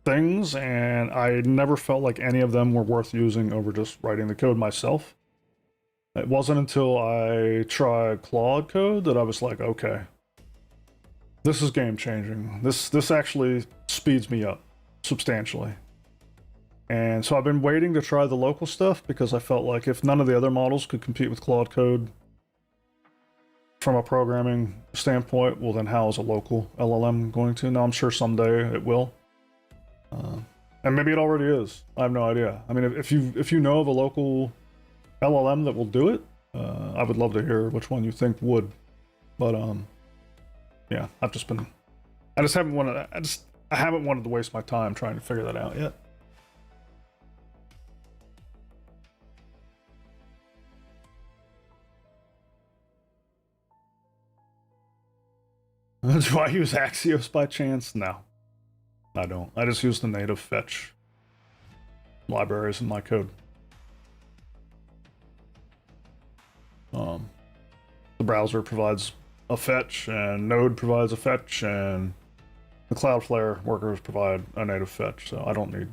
things, and I never felt like any of them were worth using over just writing the code myself. It wasn't until I tried Claude Code that I was like, okay, this is game changing. This actually speeds me up substantially. And so I've been waiting to try the local stuff because I felt like if none of the other models could compete with Claude Code from a programming standpoint, well then how is a local LLM going to? Now I'm sure someday it will. And maybe it already is. I have no idea. I mean, if you know of a local LLM that will do it, I would love to hear which one you think would. But yeah, I haven't wanted to waste my time trying to figure that out yet. Do I use Axios by chance? No, I don't. I just use the native fetch libraries in my code. The browser provides a fetch, and Node provides a fetch, and the Cloudflare workers provide a native fetch, so I don't need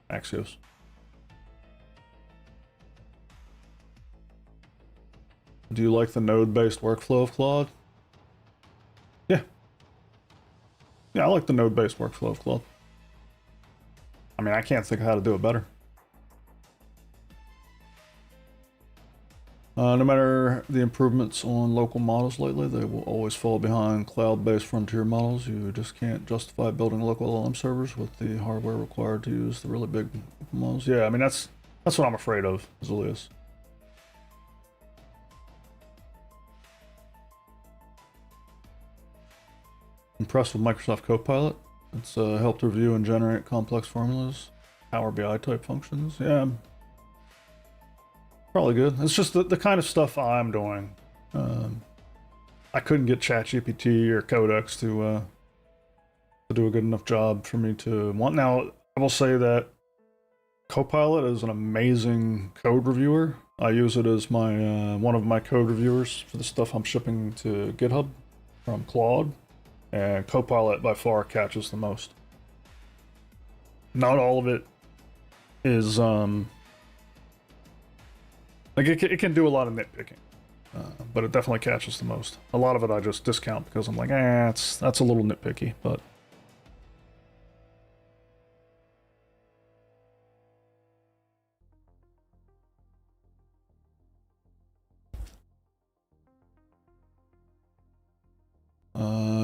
Axios. Do you like the node-based workflow of Claude? Yeah. Yeah, I like the node-based workflow of Claude. I mean, I can't think of how to do it better. No matter the improvements on local models lately, they will always fall behind cloud-based frontier models. You just can't justify building local LLM servers with the hardware required to use the really big models. Yeah, I mean, that's what I'm afraid of, Zulius. Impressed with Microsoft Copilot. It's helped review and generate complex formulas, Power BI type functions. Yeah, probably good. It's just the kind of stuff I'm doing. I couldn't get ChatGPT or Codex to do a good enough job for me to want. Now, I will say that Copilot is an amazing code reviewer. I use it as my one of my code reviewers for the stuff I'm shipping to GitHub from Claude. And Copilot by far catches the most. Not all of it is like it can do a lot of nitpicking, but it definitely catches the most. A lot of it I just discount because I'm like, that's a little nitpicky, but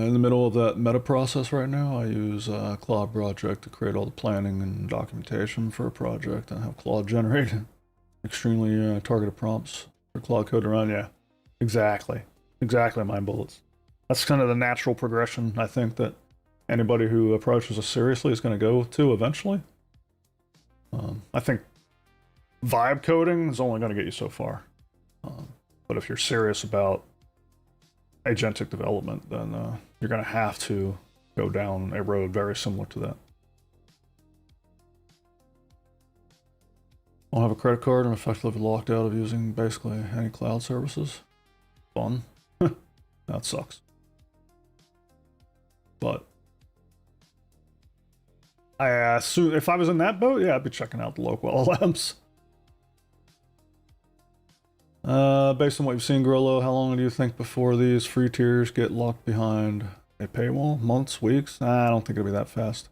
in the middle of that meta process right now, I use Claude Project to create all the planning and documentation for a project and have Claude generate extremely targeted prompts for Claude Code to run. Yeah, exactly my bullets. That's kind of the natural progression I think that anybody who approaches us seriously is going to go to eventually. I think vibe coding is only going to get you so far. But if you're serious about agentic development, then you're going to have to go down a road very similar to that. I'll have a credit card and effectively locked out of using basically any cloud services. Fun. That sucks. But I assume if I was in that boat, yeah, I'd be checking out the local LLMs. Based on what you've seen, Grillo, how long do you think before these free tiers get locked behind a paywall? Months, weeks? I don't think it'll be that fast.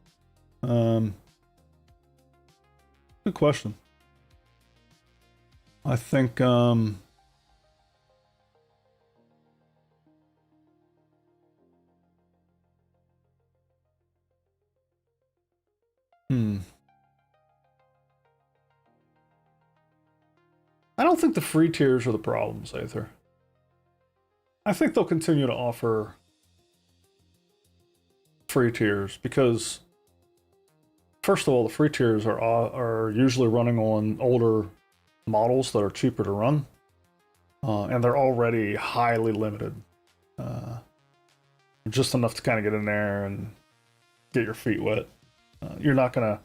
Good question. I think, I don't think the free tiers are the problems, Aether. I think they'll continue to offer free tiers because, first of all, the free tiers are usually running on older models that are cheaper to run, and they're already highly limited. Just enough to kind of get in there and get your feet wet. You're not gonna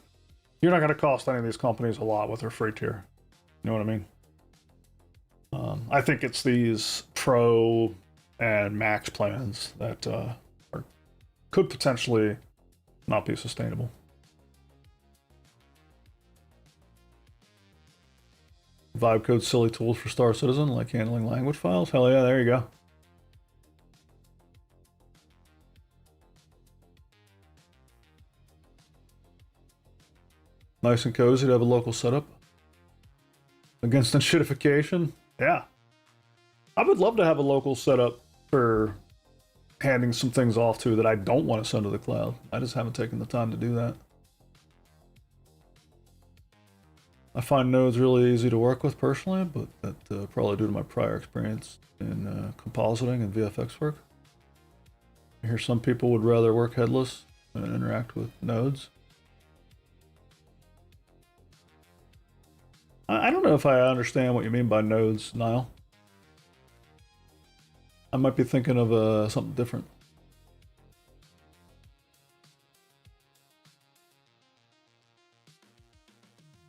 cost any of these companies a lot with their free tier. You know what I mean? I think it's these Pro and Max plans that could potentially not be sustainable. Vibe code silly tools for Star Citizen, like handling language files. Hell yeah, there you go. Nice and cozy to have a local setup. Against enshittification. Yeah. I would love to have a local setup for handing some things off to that I don't want to send to the cloud. I just haven't taken the time to do that. I find nodes really easy to work with personally, but that probably due to my prior experience in compositing and VFX work. I hear some people would rather work headless than interact with nodes. I don't know if I understand what you mean by nodes, Niall. I might be thinking of something different.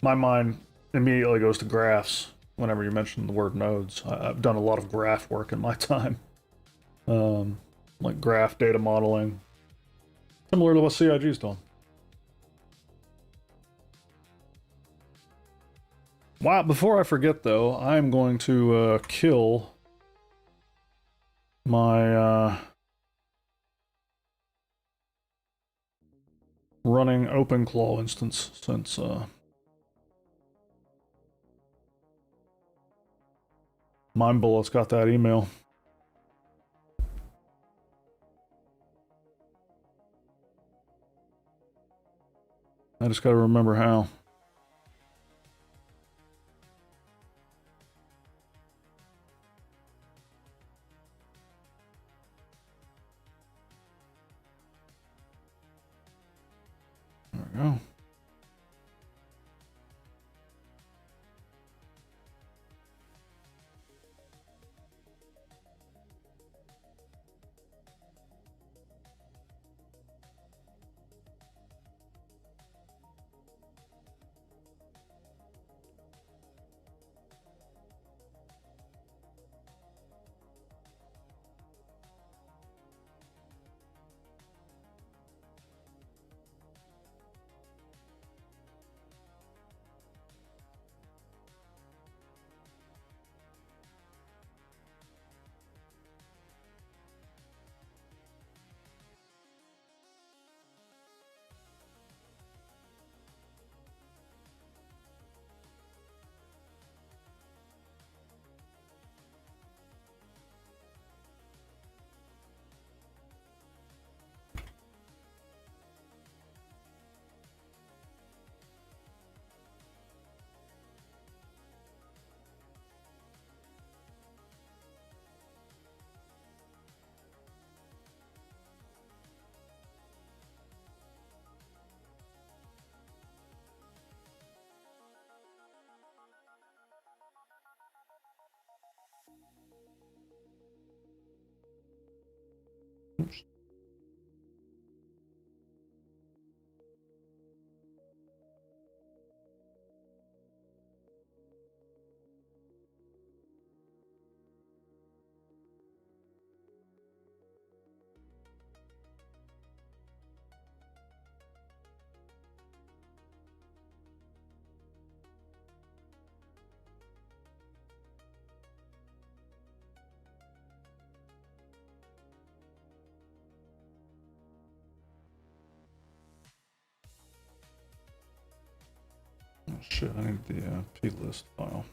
my mind immediately goes to graphs whenever you mention the word nodes. I've done a lot of graph work in my time. Like graph data modeling. Similar to what CIG's doing. Wow, before I forget though, I'm going to kill my running OpenClaw instance, since MindBullet's got that email. I just gotta remember how. There we go. Oops. Oh shit, I need the plist file.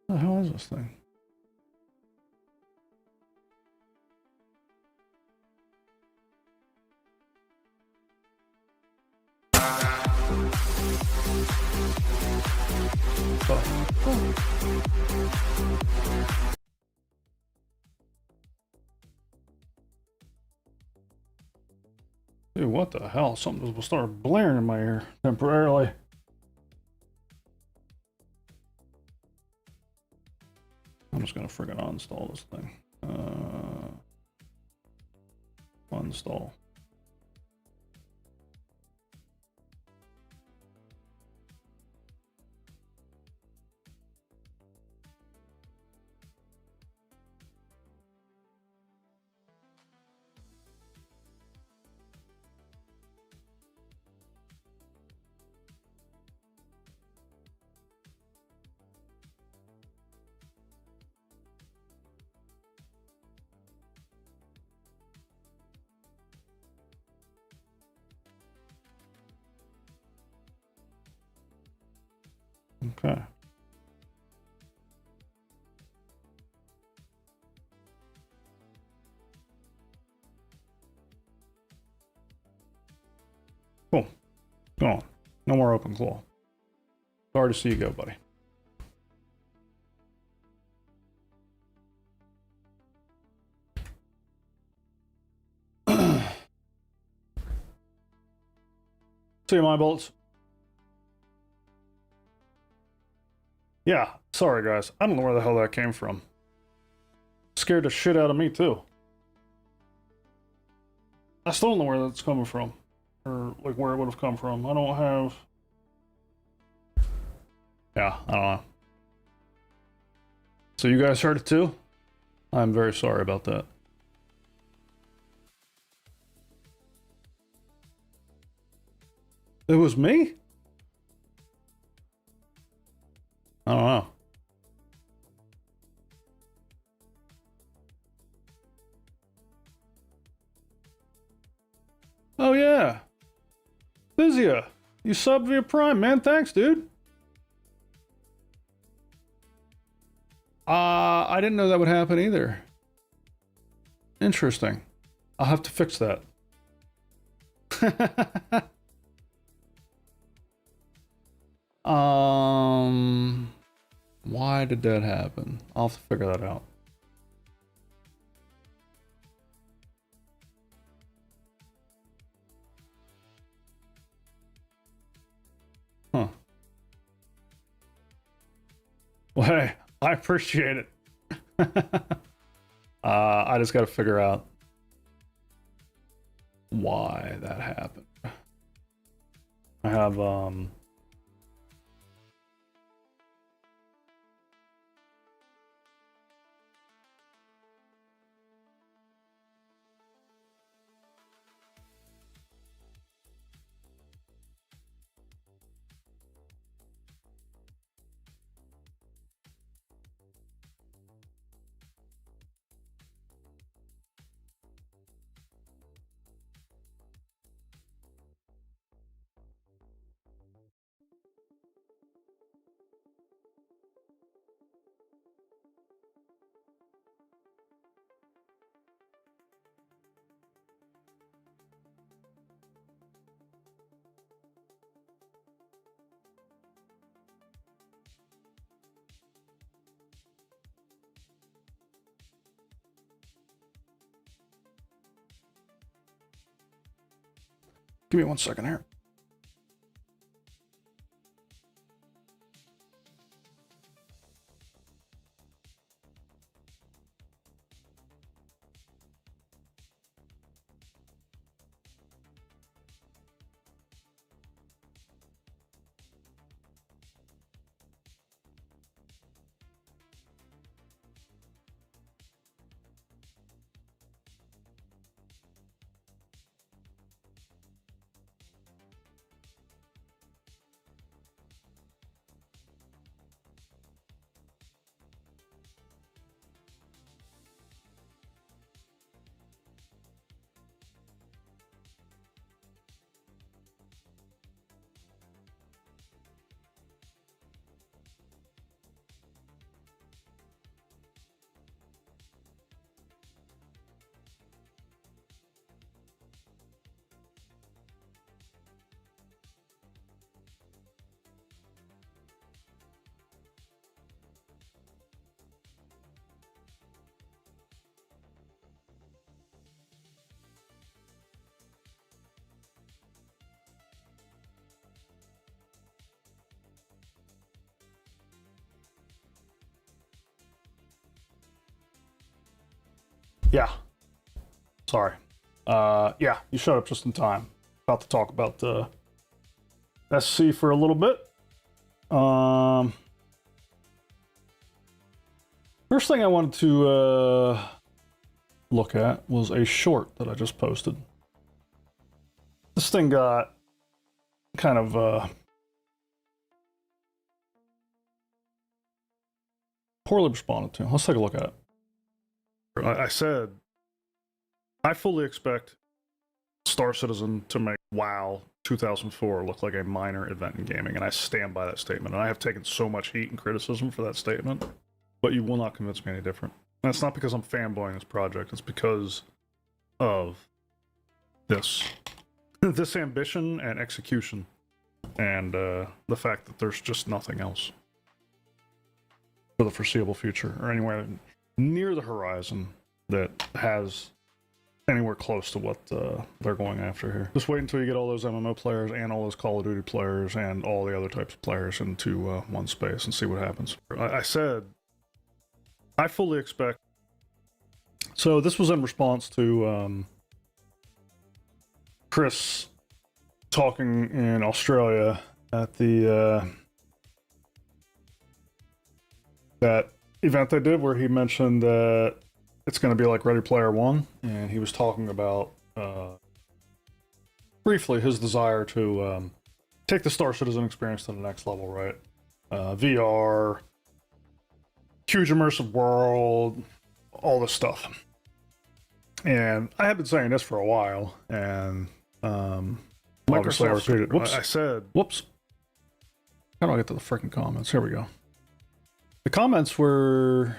What the hell is this thing? Dude, what the hell? Something just started blaring in my ear temporarily. I'm just gonna friggin' uninstall this thing. Uninstall. Okay. Cool. Go on. No more open claw. Sorry to see you go, buddy. See you, my bullets. Yeah, sorry guys. I don't know where the hell that came from. Scared the shit out of me too. I still don't know where that's coming from. Or like where it would have come from. I don't have... Yeah, I don't know. So you guys heard it too? I'm very sorry about that. It was me? I don't know. Oh yeah. Physia, you subbed via Prime, man. Thanks, dude. I didn't know that would happen either. Interesting. I'll have to fix that. Why did that happen? I'll have to figure that out. Huh. Well, hey, I appreciate it. I just got to figure out why that happened. I have, give me 1 second here. Yeah. Sorry. Yeah, you showed up just in time. About to talk about the SC for a little bit. First thing I wanted to look at was a short that I just posted. This thing got kind of poorly responded to. Let's take a look at it. I said, I fully expect Star Citizen to make WoW 2004 look like a minor event in gaming, and I stand by that statement. And I have taken so much heat and criticism for that statement, but you will not convince me any different. And it's not because I'm fanboying this project, it's because of this. This ambition and execution, and the fact that there's just nothing else for the foreseeable future, or anywhere near the horizon that has anywhere close to what they're going after here. Just wait until you get all those MMO players and all those Call of Duty players and all the other types of players into one space and see what happens. I said I fully expect. So this was in response to Chris talking in Australia at the that event they did where he mentioned that it's going to be like Ready Player One, and he was talking about briefly his desire to take the Star Citizen experience to the next level, right? VR, huge immersive world, all this stuff. And I have been saying this for a while, and obviously I repeated. Whoops. I said, whoops. How do I get to the freaking comments? Here we go. The comments were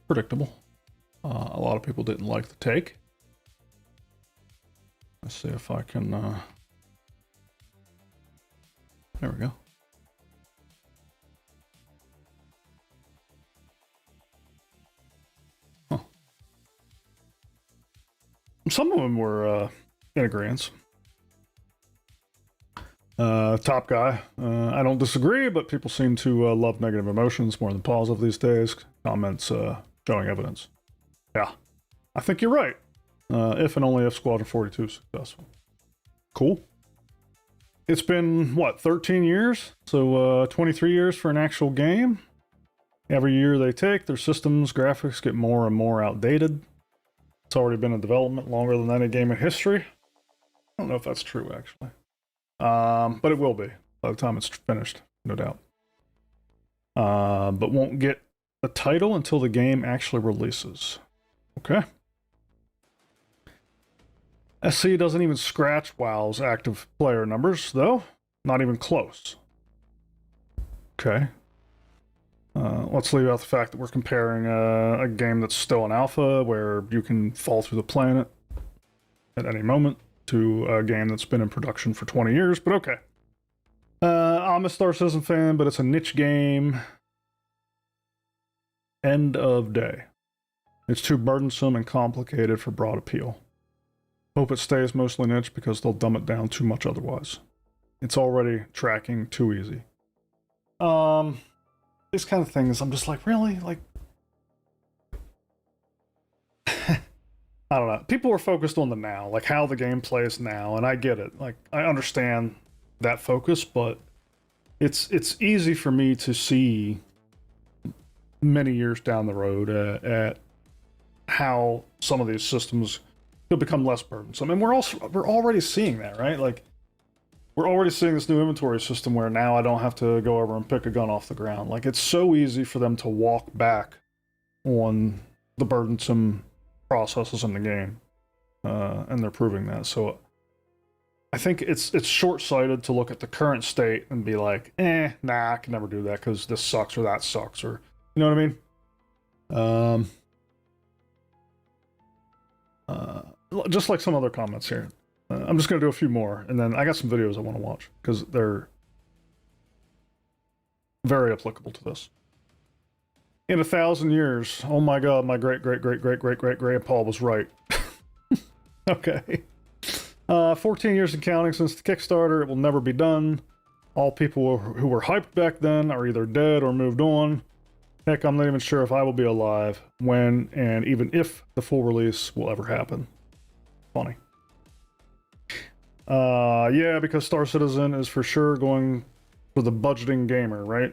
predictable. A lot of people didn't like the take. Let's see if I can. There we go. Huh. Some of them were in agreement. Top guy. I don't disagree, but people seem to love negative emotions more than positive these days. Comments showing evidence. Yeah, I think you're right. If and only if Squadron 42 is successful. Cool. It's been, what, 13 years? So 23 years for an actual game. Every year they take, their systems, graphics get more and more outdated. It's already been in development longer than any game in history. I don't know if that's true, actually. But it will be by the time it's finished, no doubt. But won't get the title until the game actually releases. Okay. SC doesn't even scratch WoW's active player numbers, though. Not even close. Okay. Let's leave out the fact that we're comparing a game that's still in alpha, where you can fall through the planet at any moment, to a game that's been in production for 20 years, but okay. I'm a Star Citizen fan, but it's a niche game. End of day. It's too burdensome and complicated for broad appeal. Hope it stays mostly niche because they'll dumb it down too much otherwise. It's already tracking too easy. These kind of things, I'm just like, really? Like, I don't know. People are focused on the now, like how the game plays now, and I get it. Like, I understand that focus, but it's easy for me to see many years down the road at how some of these systems could become less burdensome. And we're already seeing that, right? Like, we're already seeing this new inventory system where now I don't have to go over and pick a gun off the ground. Like, it's so easy for them to walk back on the burdensome processes in the game, and they're proving that. So I think it's short-sighted to look at the current state and be like, nah, I can never do that because this sucks or that sucks, or, you know what I mean? Just like some other comments here. I'm just going to do a few more, and then I got some videos I want to watch because they're very applicable to this. In 1,000 years, oh my god, my great-great-great-great-great-great-grandpa was right. Okay. 14 years and counting since the Kickstarter, it will never be done. All people who were hyped back then are either dead or moved on. Heck, I'm not even sure if I will be alive when, and even if, the full release will ever happen. Funny. Yeah, because Star Citizen is for sure going for the budgeting gamer, right?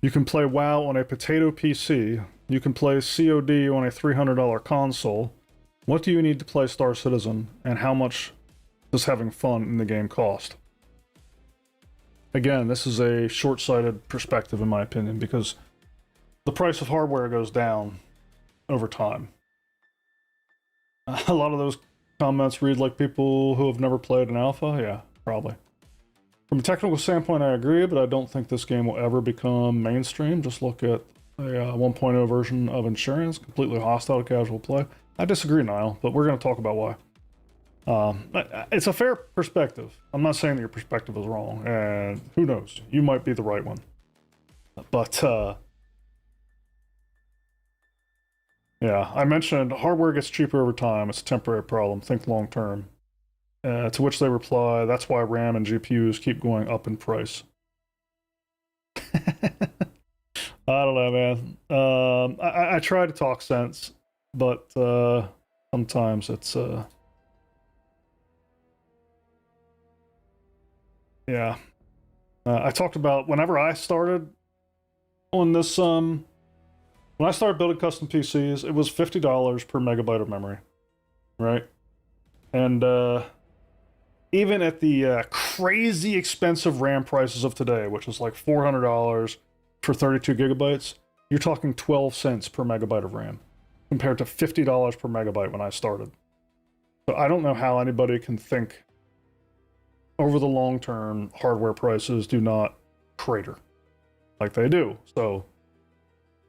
You can play WoW on a potato PC. You can play COD on a $300 console. What do you need to play Star Citizen, and how much does having fun in the game cost? Again, this is a short-sighted perspective in my opinion, because the price of hardware goes down over time. A lot of those comments read like people who have never played an alpha? Yeah, probably. From a technical standpoint, I agree, but I don't think this game will ever become mainstream. Just look at a 1.0 version of Insurance, completely hostile to casual play. I disagree, Niall, but we're going to talk about why. It's a fair perspective. I'm not saying that your perspective is wrong, and who knows, you might be the right one. But, yeah, I mentioned hardware gets cheaper over time. It's a temporary problem. Think long term. To which they reply, that's why RAM and GPUs keep going up in price. I don't know, man. I try to talk sense, but sometimes it's yeah. I talked about whenever I started on this when I started building custom PCs, it was $50 per megabyte of memory, right? And even at the crazy expensive RAM prices of today, which is like $400 for 32 gigabytes, you're talking 12 cents per megabyte of RAM, compared to $50 per megabyte when I started. So I don't know how anybody can think over the long term hardware prices do not crater like they do. So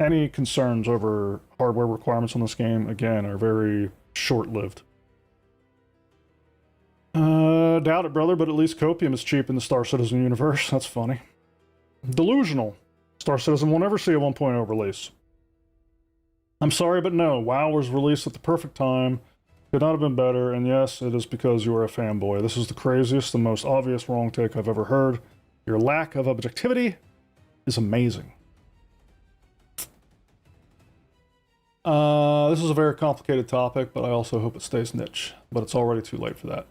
any concerns over hardware requirements on this game, again, are very short-lived. Doubt it, brother, but at least Copium is cheap in the Star Citizen universe. That's funny. Delusional. Star Citizen will never see a 1.0 release. I'm sorry, but no. WoW was released at the perfect time. Could not have been better, and yes, it is because you are a fanboy. This is the craziest, the most obvious wrong take I've ever heard. Your lack of objectivity is amazing. This is a very complicated topic, but I also hope it stays niche. But it's already too late for that.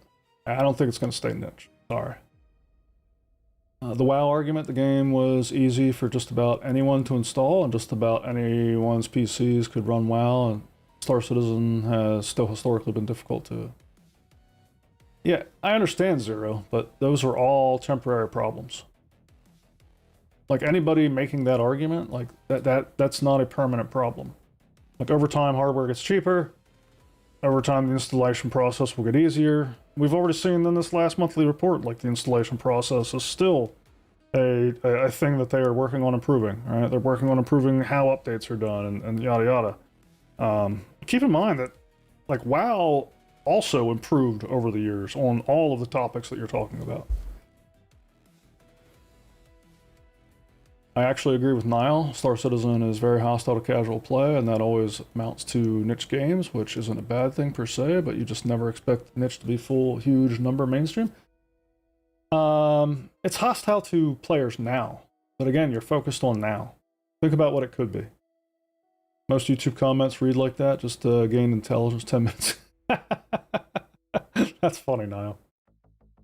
I don't think it's going to stay niche. Sorry. The WoW argument, the game was easy for just about anyone to install, and just about anyone's PCs could run WoW, and Star Citizen has still historically been difficult to... Yeah, I understand Zero, but those are all temporary problems. Like, anybody making that argument, like, that's not a permanent problem. Like, over time, hardware gets cheaper. Over time, the installation process will get easier. We've already seen in this last monthly report, like, the installation process is still a thing that they are working on improving, right? They're working on improving how updates are done and yada yada. Keep in mind that, like, WoW also improved over the years on all of the topics that you're talking about. I actually agree with Niall. Star Citizen is very hostile to casual play, and that always amounts to niche games, which isn't a bad thing per se, but you just never expect niche to be full, huge number mainstream. It's hostile to players now, but again, you're focused on now. Think about what it could be. Most YouTube comments read like that, just gain intelligence 10 minutes. That's funny, Niall.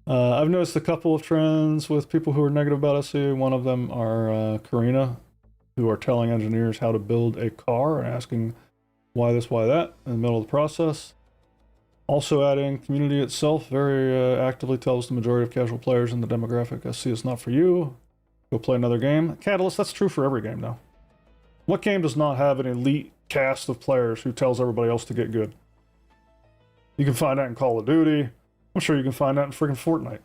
I've noticed a couple of trends with people who are negative about SE. One of them are Karina, who are telling engineers how to build a car and asking why this, why that in the middle of the process. Also adding, community itself very actively tells the majority of casual players in the demographic SC is not for you. Go play another game. Catalyst, that's true for every game now. What game does not have an elite cast of players who tells everybody else to get good? You can find that in Call of Duty. I'm sure you can find that in freaking Fortnite.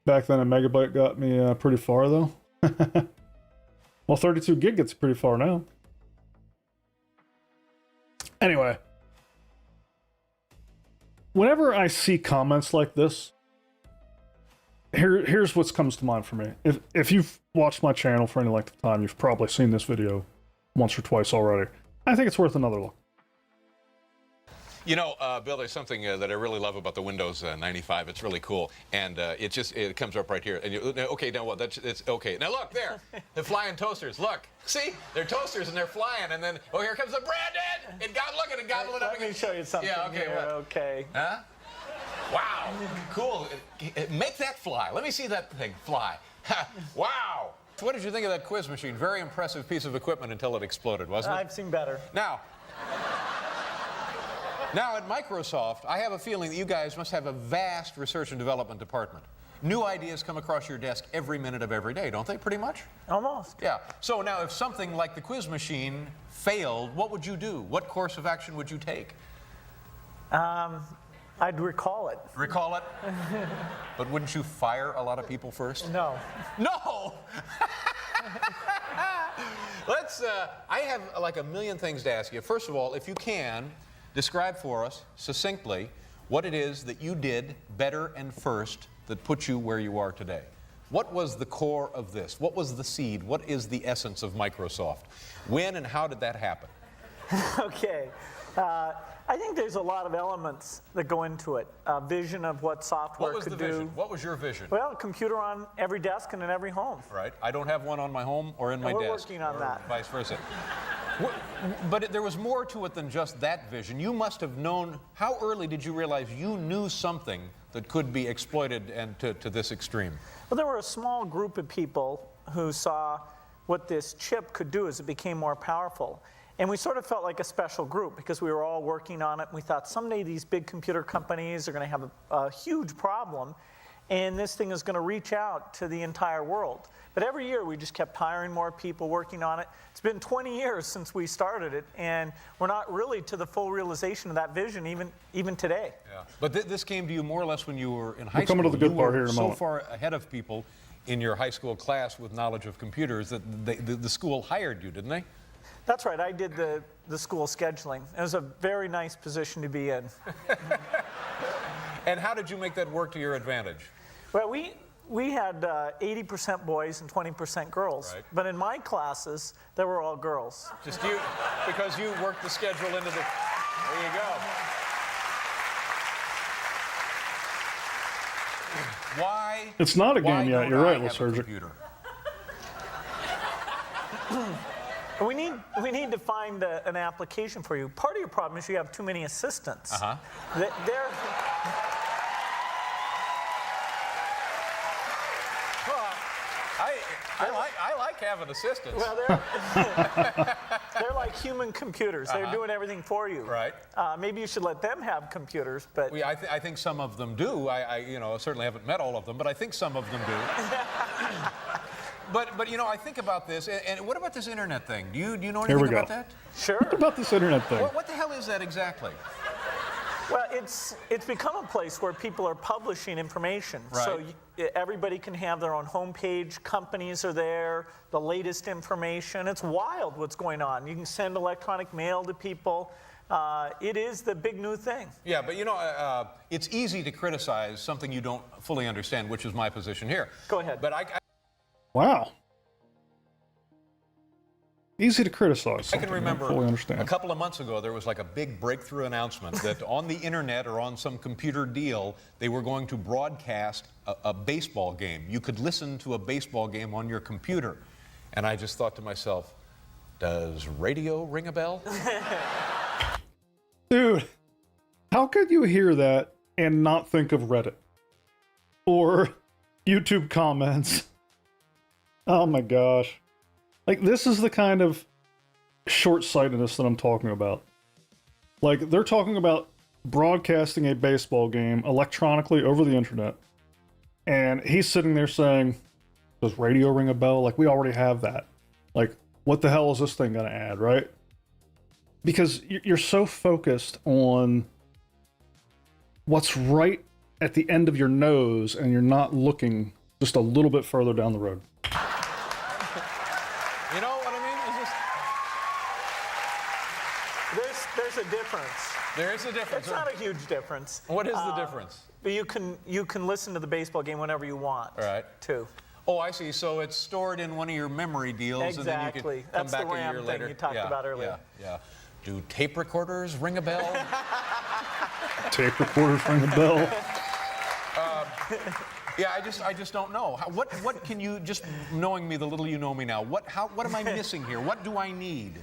Back then, a megabyte got me pretty far, though. Well, 32 gig gets pretty far now. Anyway. Whenever I see comments like this, here's what comes to mind for me. If you've watched my channel for any length of time, you've probably seen this video once or twice already. I think it's worth another look. You know, Bill, there's something that I really love about the Windows 95. It's really cool, and it comes up right here. And okay, now what? It's okay. Now look there, the flying toasters. Look, see, they're toasters and they're flying. And then here comes the Brandon. Look at it gobbling up. Let me show you something. Yeah, okay. Here. What? Okay. Huh? Wow, cool. Make that fly. Let me see that thing fly. Wow. So what did you think of that quiz machine? Very impressive piece of equipment until it exploded, wasn't it? I've seen better. Now, at Microsoft, I have a feeling that you guys must have a vast research and development department. New ideas come across your desk every minute of every day, don't they, pretty much? Almost. Yeah. So now if something like the quiz machine failed, what would you do? What course of action would you take? I'd recall it. Recall it? But wouldn't you fire a lot of people first? No. No! I have like a million things to ask you. First of all, if you can, describe for us succinctly what it is that you did better and first that put you where you are today. What was the core of this? What was the seed? What is the essence of Microsoft? When and how did that happen? Okay. I think there's a lot of elements that go into it. A vision of what software What was could the vision? do. What was your vision? Well, a computer on every desk and in every home. Right. I don't have one on my home or in my We're desk. working on or that. Vice versa. But there was more to it than just that vision. You must have known, how early did you realize you knew something that could be exploited and to this extreme? Well, there were a small group of people who saw what this chip could do as it became more powerful. And we sort of felt like a special group because we were all working on it. And we thought someday these big computer companies are going to have a huge problem, and this thing is going to reach out to the entire world. But every year we just kept hiring more people working on it. It's been 20 years since we started it, and we're not really to the full realization of that vision even today. Yeah. But this came to you more or less when you were in high We're school. coming to the good You part were here in a so moment. far ahead of people in your high school class with knowledge of computers that the school hired you, didn't they? That's right. I did the school scheduling. It was a very nice position to be in. And how did you make that work to your advantage? Well, we had 80% boys and 20% girls. Right. But in my classes, they were all girls. Just you, because you worked the schedule into the. There you go. Why? It's not a why game yet. don't You're right, I have a Lysergic. computer? We need to find an application for you. Part of your problem is you have too many assistants. Uh-huh. They're, Well, I like having assistants. well, they're like human computers. They're doing everything for you. Right. Maybe you should let them have computers, but I think some of them do. I certainly haven't met all of them, but I think some of them do. But I think about this, and what about this internet thing? Do you know Here anything we go. about that? sure. What about this internet thing? What the hell is that exactly? Well, it's become a place where people are publishing information. So Right. everybody can have their own homepage. Companies are there, the latest information. It's wild what's going on. You can send electronic mail to people. It is the big new thing. Yeah, but it's easy to criticize something you don't fully understand, which is my position here. Go ahead. But I Wow. Easy to criticize. can something you don't remember fully understand. a couple of months ago, there was like a big breakthrough announcement that on the internet or on some computer deal, they were going to broadcast a baseball game. You could listen to a baseball game on your computer. And I just thought to myself, does radio ring a bell? Dude, how could you hear that and not think of Reddit? Or YouTube comments? Oh my gosh. Like, this is the kind of short-sightedness that I'm talking about. Like, they're talking about broadcasting a baseball game electronically over the internet. And he's sitting there saying, does radio ring a bell? Like, we already have that. Like, what the hell is this thing going to add, right? Because you're so focused on what's right at the end of your nose, and you're not looking just a little bit further down the road. You know what I mean? There's a difference. There is a difference. It's not a huge difference. What is the difference? But you can listen to the baseball game whenever you want. All right. Too. Oh, I see. So it's stored in one of your memory deals, and then you Exactly. can come That's the back a RAM year thing later. you talked about earlier. Yeah. Do tape recorders ring a bell? Tape recorders ring a bell. Yeah, I just don't know. What can you, just knowing me the little you know me now, what am I missing here? What do I need?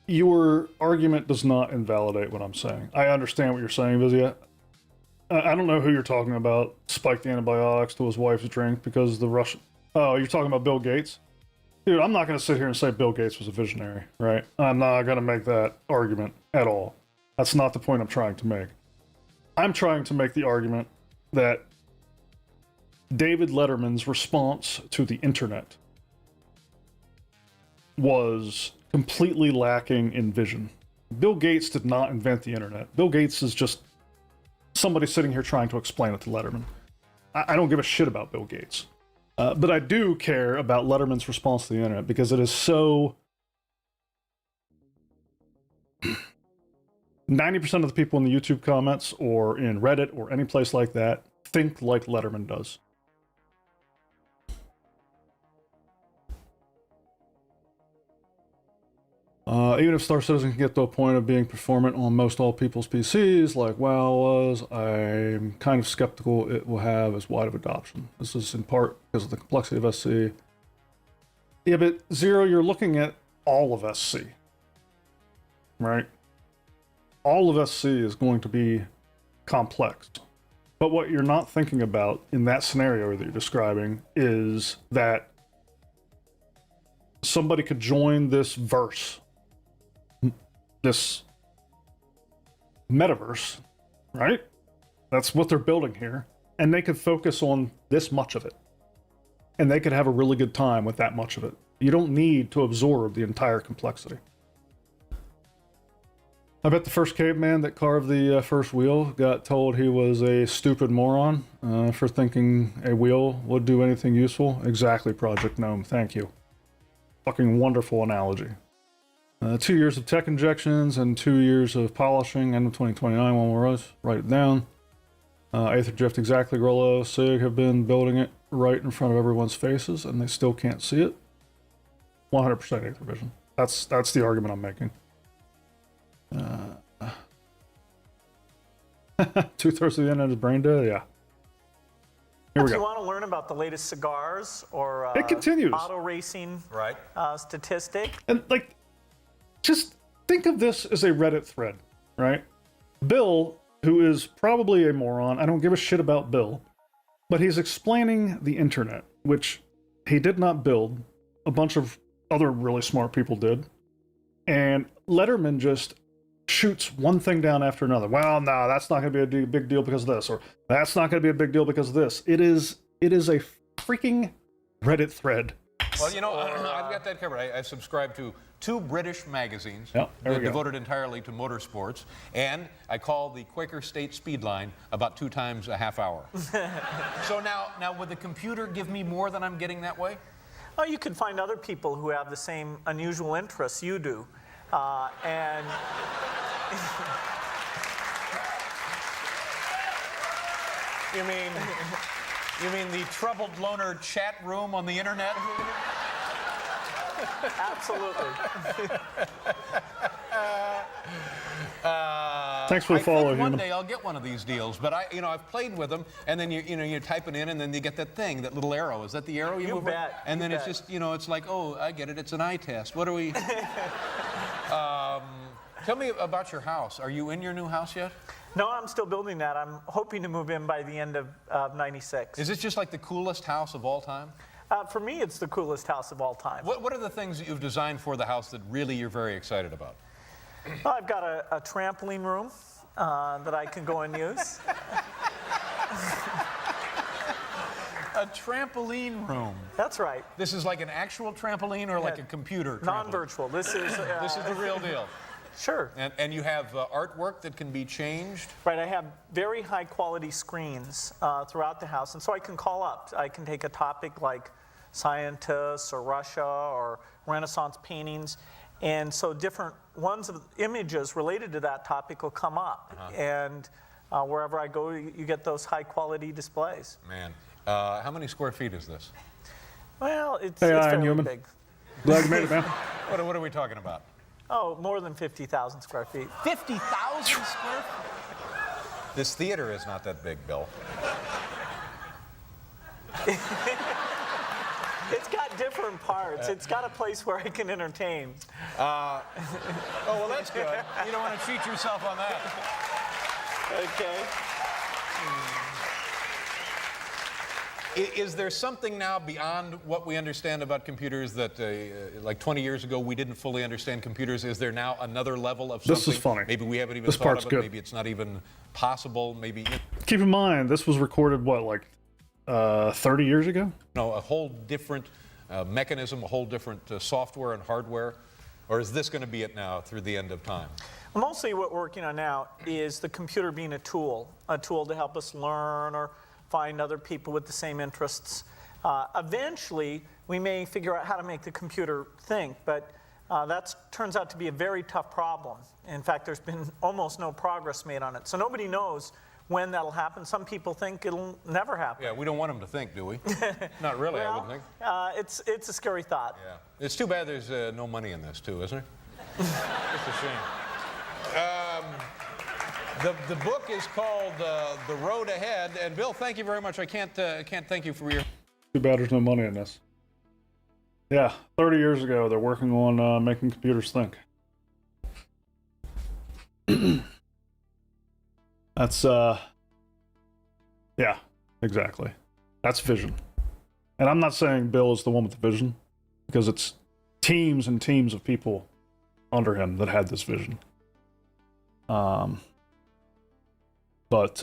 Your argument does not invalidate what I'm saying. I understand what you're saying, Vizia. I don't know who you're talking about. Spiked antibiotics to his wife's drink because the Russian. Oh, you're talking about Bill Gates? Dude, I'm not going to sit here and say Bill Gates was a visionary, right? I'm not going to make that argument at all. That's not the point I'm trying to make. I'm trying to make the argument that David Letterman's response to the internet was completely lacking in vision. Bill Gates did not invent the internet. Bill Gates is just somebody sitting here trying to explain it to Letterman. I don't give a shit about Bill Gates. But I do care about Letterman's response to the internet because it is so... 90% of the people in the YouTube comments or in Reddit or any place like that think like Letterman does. Even if Star Citizen can get to a point of being performant on most all people's PCs, like WoW was, I'm kind of skeptical it will have as wide of adoption. This is in part because of the complexity of SC. Yeah, but Zero, you're looking at all of SC, right? All of SC is going to be complex. But what you're not thinking about in that scenario that you're describing is that somebody could join this verse, this metaverse, right? That's what they're building here. And they could focus on this much of it. And they could have a really good time with that much of it. You don't need to absorb the entire complexity. I bet the first caveman that carved the first wheel got told he was a stupid moron for thinking a wheel would do anything useful. Exactly, Project Gnome. Thank you. Fucking wonderful analogy. 2 years of tech injections and 2 years of polishing. End of 2029 when we're write it down. Aether-Drift exactly, Grollo. SIG have been building it right in front of everyone's faces and they still can't see it. 100% Aether Vision. That's the argument I'm making. 2/3 of the internet is brain dead. Yeah. Here we If you go. want to learn about the latest cigars or It continues. auto racing Right. statistic, And like, just think of this as a Reddit thread, right? Bill, who is probably a moron, I don't give a shit about Bill, but he's explaining the internet, which he did not build. A bunch of other really smart people did. And Letterman just shoots one thing down after another. Well, no, that's not going to be a big deal because of this, or that's not going to be a big deal because of this. It is a freaking Reddit thread. Well, you know, I've got that covered. I subscribe to 2 British magazines Yep, there we go. devoted entirely to motorsports, and I call the Quaker State Speedline about 2 times a half hour. So now, would the computer give me more than I'm getting that way? oh, you can find other people who have the same unusual interests you do. And You mean the troubled loner chat room on the internet? absolutely. Thanks for the I follow, think one human. day I'll get one of these deals, but I've played with them, and then you're typing in, and then you get that thing, that little arrow. Is that the arrow you You move? bet, And you then it's bet. just, it's like, oh, I get it. It's an eye test. What are we? Tell me about your house. Are you in your new house yet? No, I'm still building that. I'm hoping to move in by the end of '96. Is it just like the coolest house of all time? For me, it's the coolest house of all time. What are the things that you've designed for the house that really you're very excited about? Well, I've got a trampoline room that I can go and use. A trampoline room. That's right. This is like an actual trampoline or like a computer trampoline? Non-virtual. This is This is the real deal. sure. And you have artwork that can be changed? Right, I have very high quality screens throughout the house, and so I can call up. I can take a topic like scientists or Russia or Renaissance paintings, and so different ones of images related to that topic will come up, and wherever I go, you get those high quality displays. Man, how many square feet is this? Well, it's Hey, I'm fairly human. big. Glad you made it, man. What are we talking about? Oh, more than 50,000 square feet. 50,000 square feet? This theater is not that big, Bill. It's got different parts. It's got a place where I can entertain. Oh, well, that's good. You don't want to cheat yourself on that. Okay. Is there something now beyond what we understand about computers that, like 20 years ago, we didn't fully understand computers? Is there now another level of something? This is funny. Maybe we haven't even This thought part's of it. good. Maybe it's not even possible. Maybe, Keep in mind, this was recorded, what, like 30 years ago? a whole different mechanism, a whole different software and hardware? Or is this going to be it now through the end of time? Mostly what we're working on now is the computer being a tool to help us learn or find other people with the same interests. Eventually, we may figure out how to make the computer think, but that turns out to be a very tough problem. In fact, there's been almost no progress made on it. So nobody knows when that'll happen. Some people think it'll never happen. Yeah, we don't want them to think, do we? Not really, I wouldn't think. It's a scary thought. Yeah. It's too bad there's no money in this, too, isn't there? It's a shame. The book is called The Road Ahead. And Bill, thank you very much. I can't thank you for your... Too bad there's no money in this. Yeah, 30 years ago, they're working on making computers think. That's, yeah, exactly. That's vision. And I'm not saying Bill is the one with the vision, because it's teams and teams of people under him that had this vision. But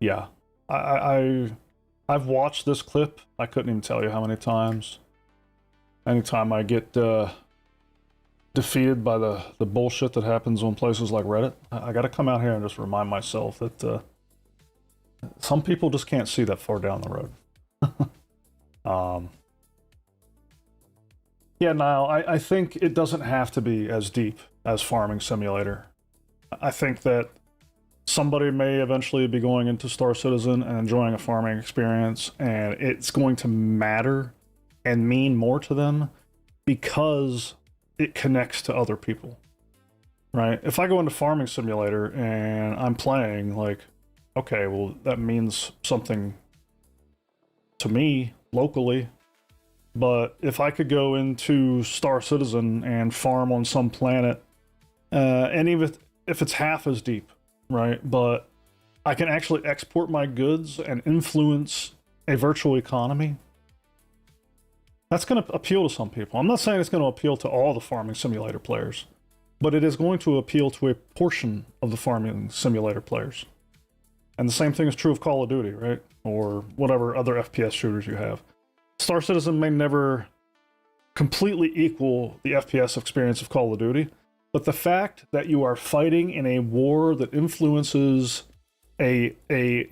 yeah, I've watched this clip. I couldn't even tell you how many times. Anytime I get defeated by the bullshit that happens on places like Reddit, I got to come out here and just remind myself that some people just can't see that far down the road. Yeah, Niall, I think it doesn't have to be as deep as Farming Simulator. I think that somebody may eventually be going into Star Citizen and enjoying a farming experience, and it's going to matter and mean more to them because it connects to other people, right? If I go into Farming Simulator and I'm playing, like, okay, well, that means something to me locally. But if I could go into Star Citizen and farm on some planet, and even if it's half as deep, right? But I can actually export my goods and influence a virtual economy, that's going to appeal to some people. I'm not saying it's going to appeal to all the Farming Simulator players, but it is going to appeal to a portion of the Farming Simulator players. And the same thing is true of Call of Duty, right? Or whatever other FPS shooters you have. Star Citizen may never completely equal the FPS experience of Call of Duty, but the fact that you are fighting in a war that influences a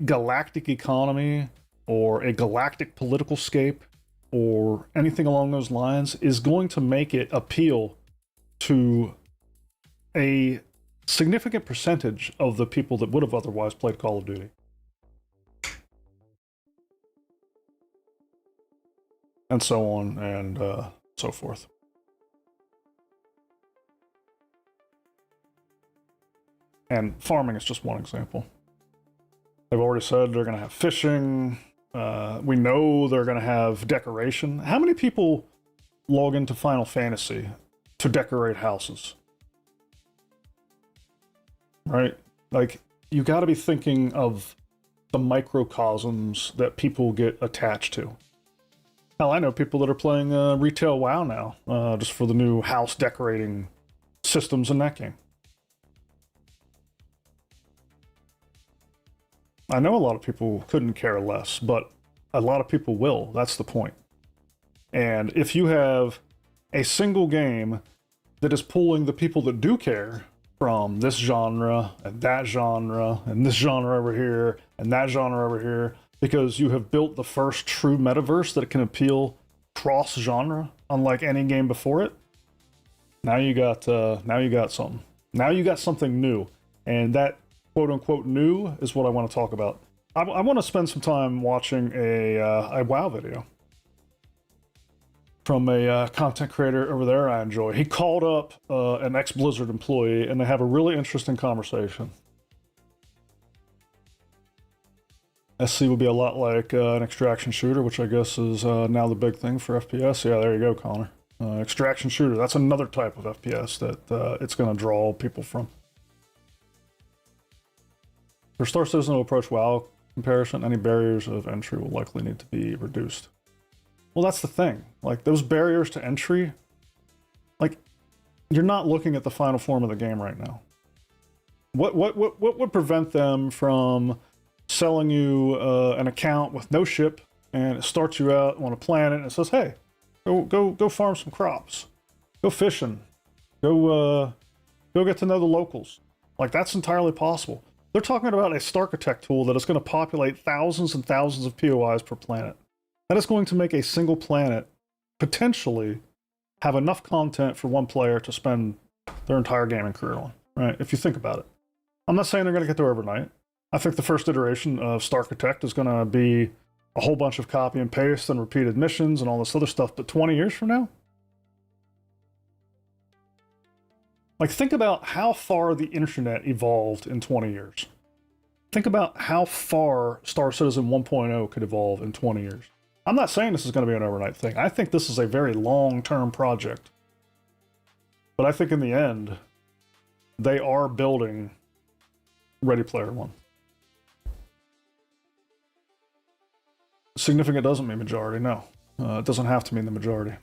galactic economy or a galactic political scape or anything along those lines is going to make it appeal to a significant percentage of the people that would have otherwise played Call of Duty. And so on and so forth. And farming is just one example. They've already said they're going to have fishing. We know they're going to have decoration. How many people log into Final Fantasy to decorate houses? Right? Like, you got to be thinking of the microcosms that people get attached to. Hell, I know people that are playing retail WoW now, just for the new house decorating systems in that game. I know a lot of people couldn't care less, but a lot of people will. That's the point. And if you have a single game that is pulling the people that do care from this genre and this genre over here and that genre over here, because you have built the first true metaverse that can appeal cross-genre, unlike any game before it. Now you got something. Now you got something new, and that quote-unquote new is what I want to talk about. I want to spend some time watching a WoW video from a content creator over there I enjoy. He called up an ex-Blizzard employee, and they have a really interesting conversation. SC would be a lot like an extraction shooter, which I guess is now the big thing for FPS. Yeah, there you go, Connor. Extraction shooter, that's another type of FPS that it's going to draw people from. For Star Citizen to approach WoW comparison, any barriers of entry will likely need to be reduced. Well, that's the thing. Like, those barriers to entry, like, you're not looking at the final form of the game right now. What would prevent them from selling you an account with no ship, and it starts you out on a planet and it says, hey, go farm some crops, go fishing, go get to know the locals. Like, that's entirely possible. They're talking about a Starchitect tool that is going to populate thousands and thousands of POIs per planet. That is going to make a single planet potentially have enough content for one player to spend their entire gaming career on, right? If you think about it. I'm not saying they're going to get there overnight. I think the first iteration of Starchitect is going to be a whole bunch of copy and paste and repeated missions and all this other stuff, but 20 years from now? Like, think about how far the internet evolved in 20 years. Think about how far Star Citizen 1.0 could evolve in 20 years. I'm not saying this is going to be an overnight thing. I think this is a very long-term project. But I think in the end, they are building Ready Player One. Significant doesn't mean majority, no. It doesn't have to mean the majority.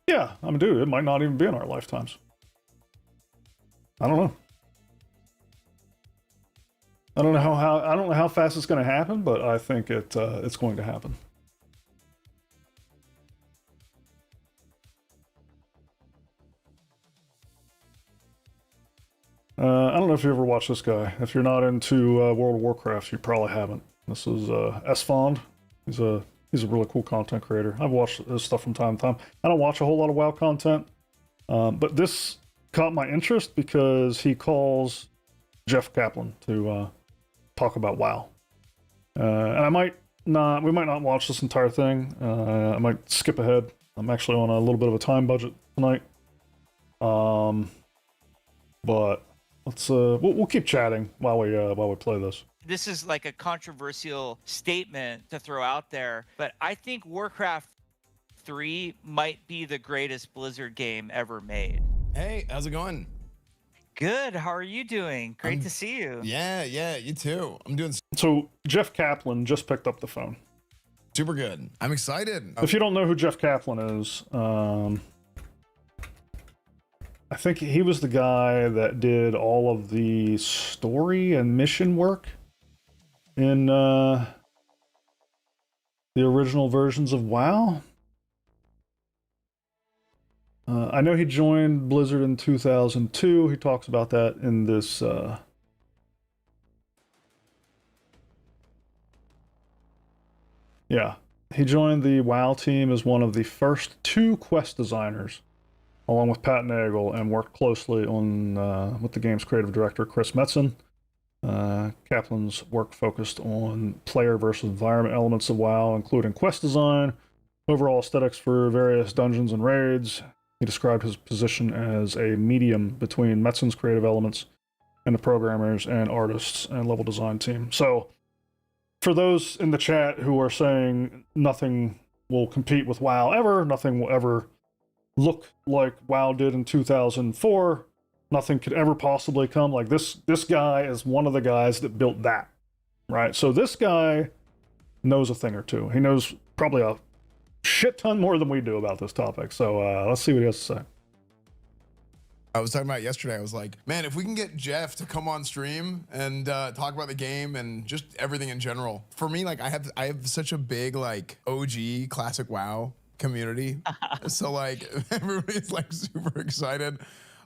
Yeah, I mean, dude, it might not even be in our lifetimes. I don't know. I don't know how fast it's going to happen, but I think it's going to happen. I don't know if you ever watched this guy. If you're not into World of Warcraft, you probably haven't. This is Esfand. He's a really cool content creator. I've watched his stuff from time to time. I don't watch a whole lot of WoW content, but this caught my interest because he calls Jeff Kaplan to talk about WoW. And we might not watch this entire thing. I might skip ahead. I'm actually on a little bit of a time budget tonight. But we'll keep chatting while we play this. This is like a controversial statement to throw out there, but I think Warcraft 3 might be the greatest Blizzard game ever made. Hey, how's it going? Good. How are you doing? Great to see you. Yeah, you too. I'm doing So Jeff Kaplan just picked up the phone. super good. I'm excited. If you don't know who Jeff Kaplan is, I think he was the guy that did all of the story and mission work in the original versions of WoW. I know he joined Blizzard in 2002. He talks about that in this. Yeah, he joined the WoW team as one of the first 2 quest designers, along with Pat Nagel, and worked closely on with the game's creative director, Chris Metzen. Kaplan's work focused on player versus environment elements of WoW, including quest design, overall aesthetics for various dungeons and raids. He described his position as a medium between Metzen's creative elements and the programmers and artists and level design team. So, for those in the chat who are saying nothing will compete with WoW ever, nothing will ever look like WoW did in 2004, nothing could ever possibly come like this guy is one of the guys that built that, right? So this guy knows a thing or two. He knows probably a shit ton more than we do about this topic. So let's see what he has to say. I was talking about yesterday. I was like, man, if we can get Jeff to come on stream and talk about the game and just everything in general. For me, like I have such a big like OG classic WoW community. So like everybody's like super excited,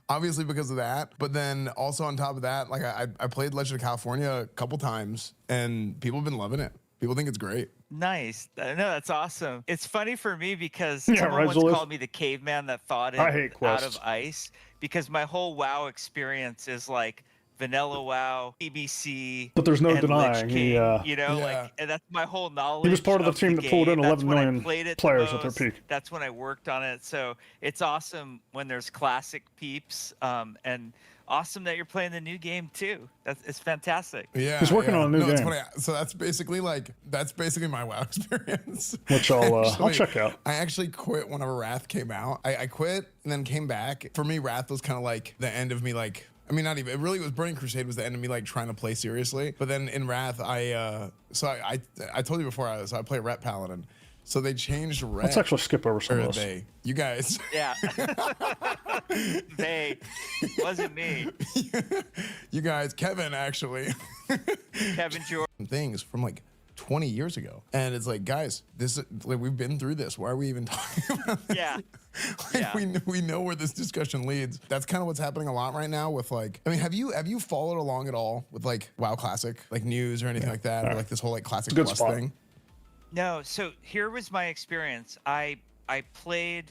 obviously because of that. But then also on top of that, like I played Legend of California a couple times and people have been loving it. People think it's great. Nice. No, that's awesome. It's funny for me because Yeah, someone right, once Zulus? called me the caveman that thawed I it hate out quests. of ice because my whole WoW experience is like vanilla WoW, PBC, But there's no and denying Lich he, King, you know, Yeah. like, and that's my whole knowledge. He was part of the team that pulled in game. 11 That's when I million played it the players at their most. peak. That's when I worked on it. So it's awesome when there's classic peeps. And awesome that you're playing the new game too. It's fantastic. Yeah, He's working on a new no, it's game. funny. So that's basically my WoW experience. Which I'll Actually, check out. I actually quit whenever Wrath came out. I quit and then came back. For me, Wrath was kind of like the end of me, like, I mean, not even, it really was, Burning Crusade was the end of me like trying to play seriously. But then in Wrath, I told you before, I play Ret Paladin. So they changed Ret. Let's actually skip over some Or of this. you guys. Yeah. They wasn't me. You guys, Kevin actually. Kevin George. Things from like 20 years ago. And it's like, guys, this like we've been through this. Why are we even talking about this? Yeah. Like, Yeah. we know where this discussion leads. That's kind of what's happening a lot right now with like, I mean, have you followed along at all with like WoW Classic, like news or anything like that, or like this whole like Classic It's a good Plus spot. thing? No, so here was my experience. I played,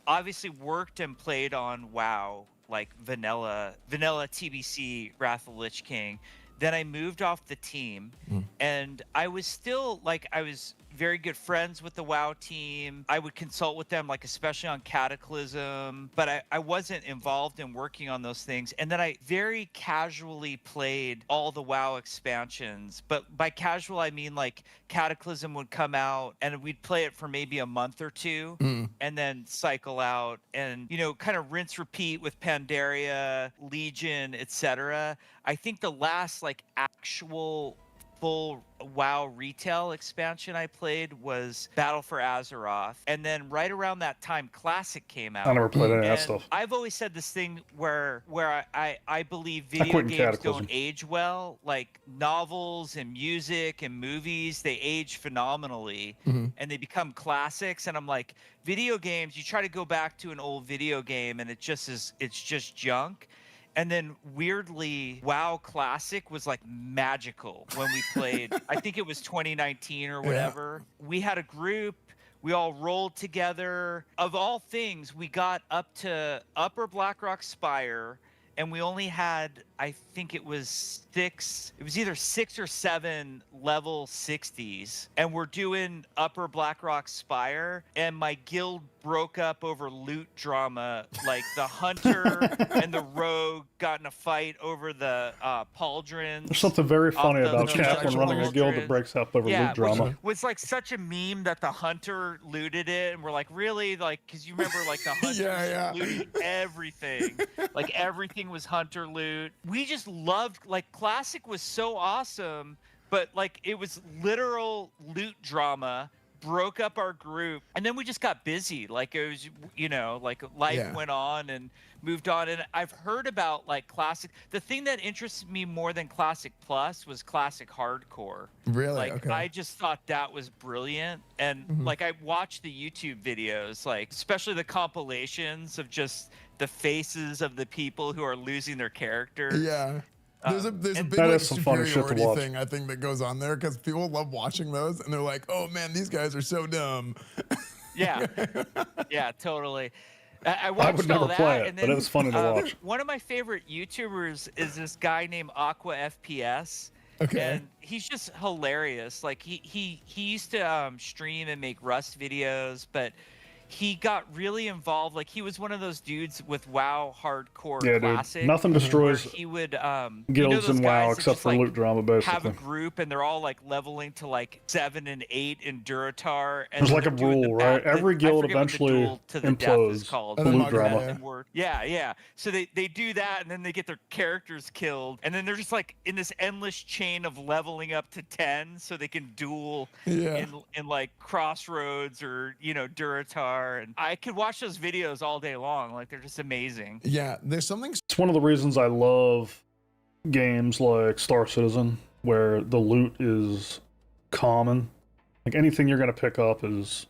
obviously worked and played on WoW, like vanilla TBC, Wrath of the Lich King. Then I moved off the team, and I was still like, I was very good friends with the WoW team. I would consult with them, like especially on Cataclysm, but I wasn't involved in working on those things. And then I very casually played all the WoW expansions. But by casual, I mean like Cataclysm would come out and we'd play it for maybe a month or two and then cycle out and, you know, kind of rinse repeat with Pandaria, Legion, etc. I think the last like actual full WoW retail expansion I played was Battle for Azeroth. And then right around that time, Classic came out. I never played any of that And stuff. I've always said this thing where I believe I video quit in games Cataclysm. don't age well. Like novels and music and movies, they age phenomenally and they become classics. And I'm like, video games, you try to go back to an old video game and it's just junk. And then weirdly, WoW Classic was like magical when we played. I think it was 2019 or whatever. We had a group. We all rolled together. Of all things, we got up to Upper Blackrock Spire, and we only had, I think it was either 6 or 7 level 60s. And we're doing Upper Blackrock Spire, and my guild broke up over loot drama. Like the hunter and the rogue got in a fight over the pauldrons. There's something very funny the about Noble Kaplan running a guild that Pauldrons. breaks up over Yeah, loot drama. was like such a meme that the hunter looted it, and we're like, really? Like, because you remember, like, the hunter looted everything. Like, everything was hunter loot. We just loved, like, Classic was so awesome, but, like, it was literal loot drama, broke up our group, and then we just got busy. Like, it was, you know, like, life went on and moved on. And I've heard about, like, Classic. The thing that interests me more than Classic Plus was Classic Hardcore. Really? Like, Okay. I just thought that was brilliant. And, like, I watched the YouTube videos, like, especially the compilations of just the faces of the people who are losing their characters. Yeah. There's a big That like, is some funny shit to superiority watch. thing I think that goes on there because people love watching those and they're like, oh man, these guys are so dumb. Yeah. Yeah, totally. I watched would all never that, play it, and but then, it was funny to watch. One of my favorite YouTubers is this guy named Aqua FPS. Okay. And he's just hilarious. Like he used to stream and make Rust videos, but he got really involved. Like he was one of those dudes with WoW Hardcore Yeah, Classic. dude. Nothing where destroys he would guilds those in WoW guys that except just, for like, loot drama, have a basically. group and they're all like leveling to like 7 and 8 in Duratar. And There's then like a they're doing the rule, right? Every I guild forget what the eventually duel to the death is implodes called. And then loot Mugger, drama. Yeah. So they do that and then they get their characters killed. And then they're just like in this endless chain of leveling up to 10 so they can duel in like Crossroads or, you know, Duratar. And I could watch those videos all day long. Like they're just amazing. Yeah, there's something It's one of the reasons I love games like Star Citizen, where the loot is common. Like anything you're going to pick up is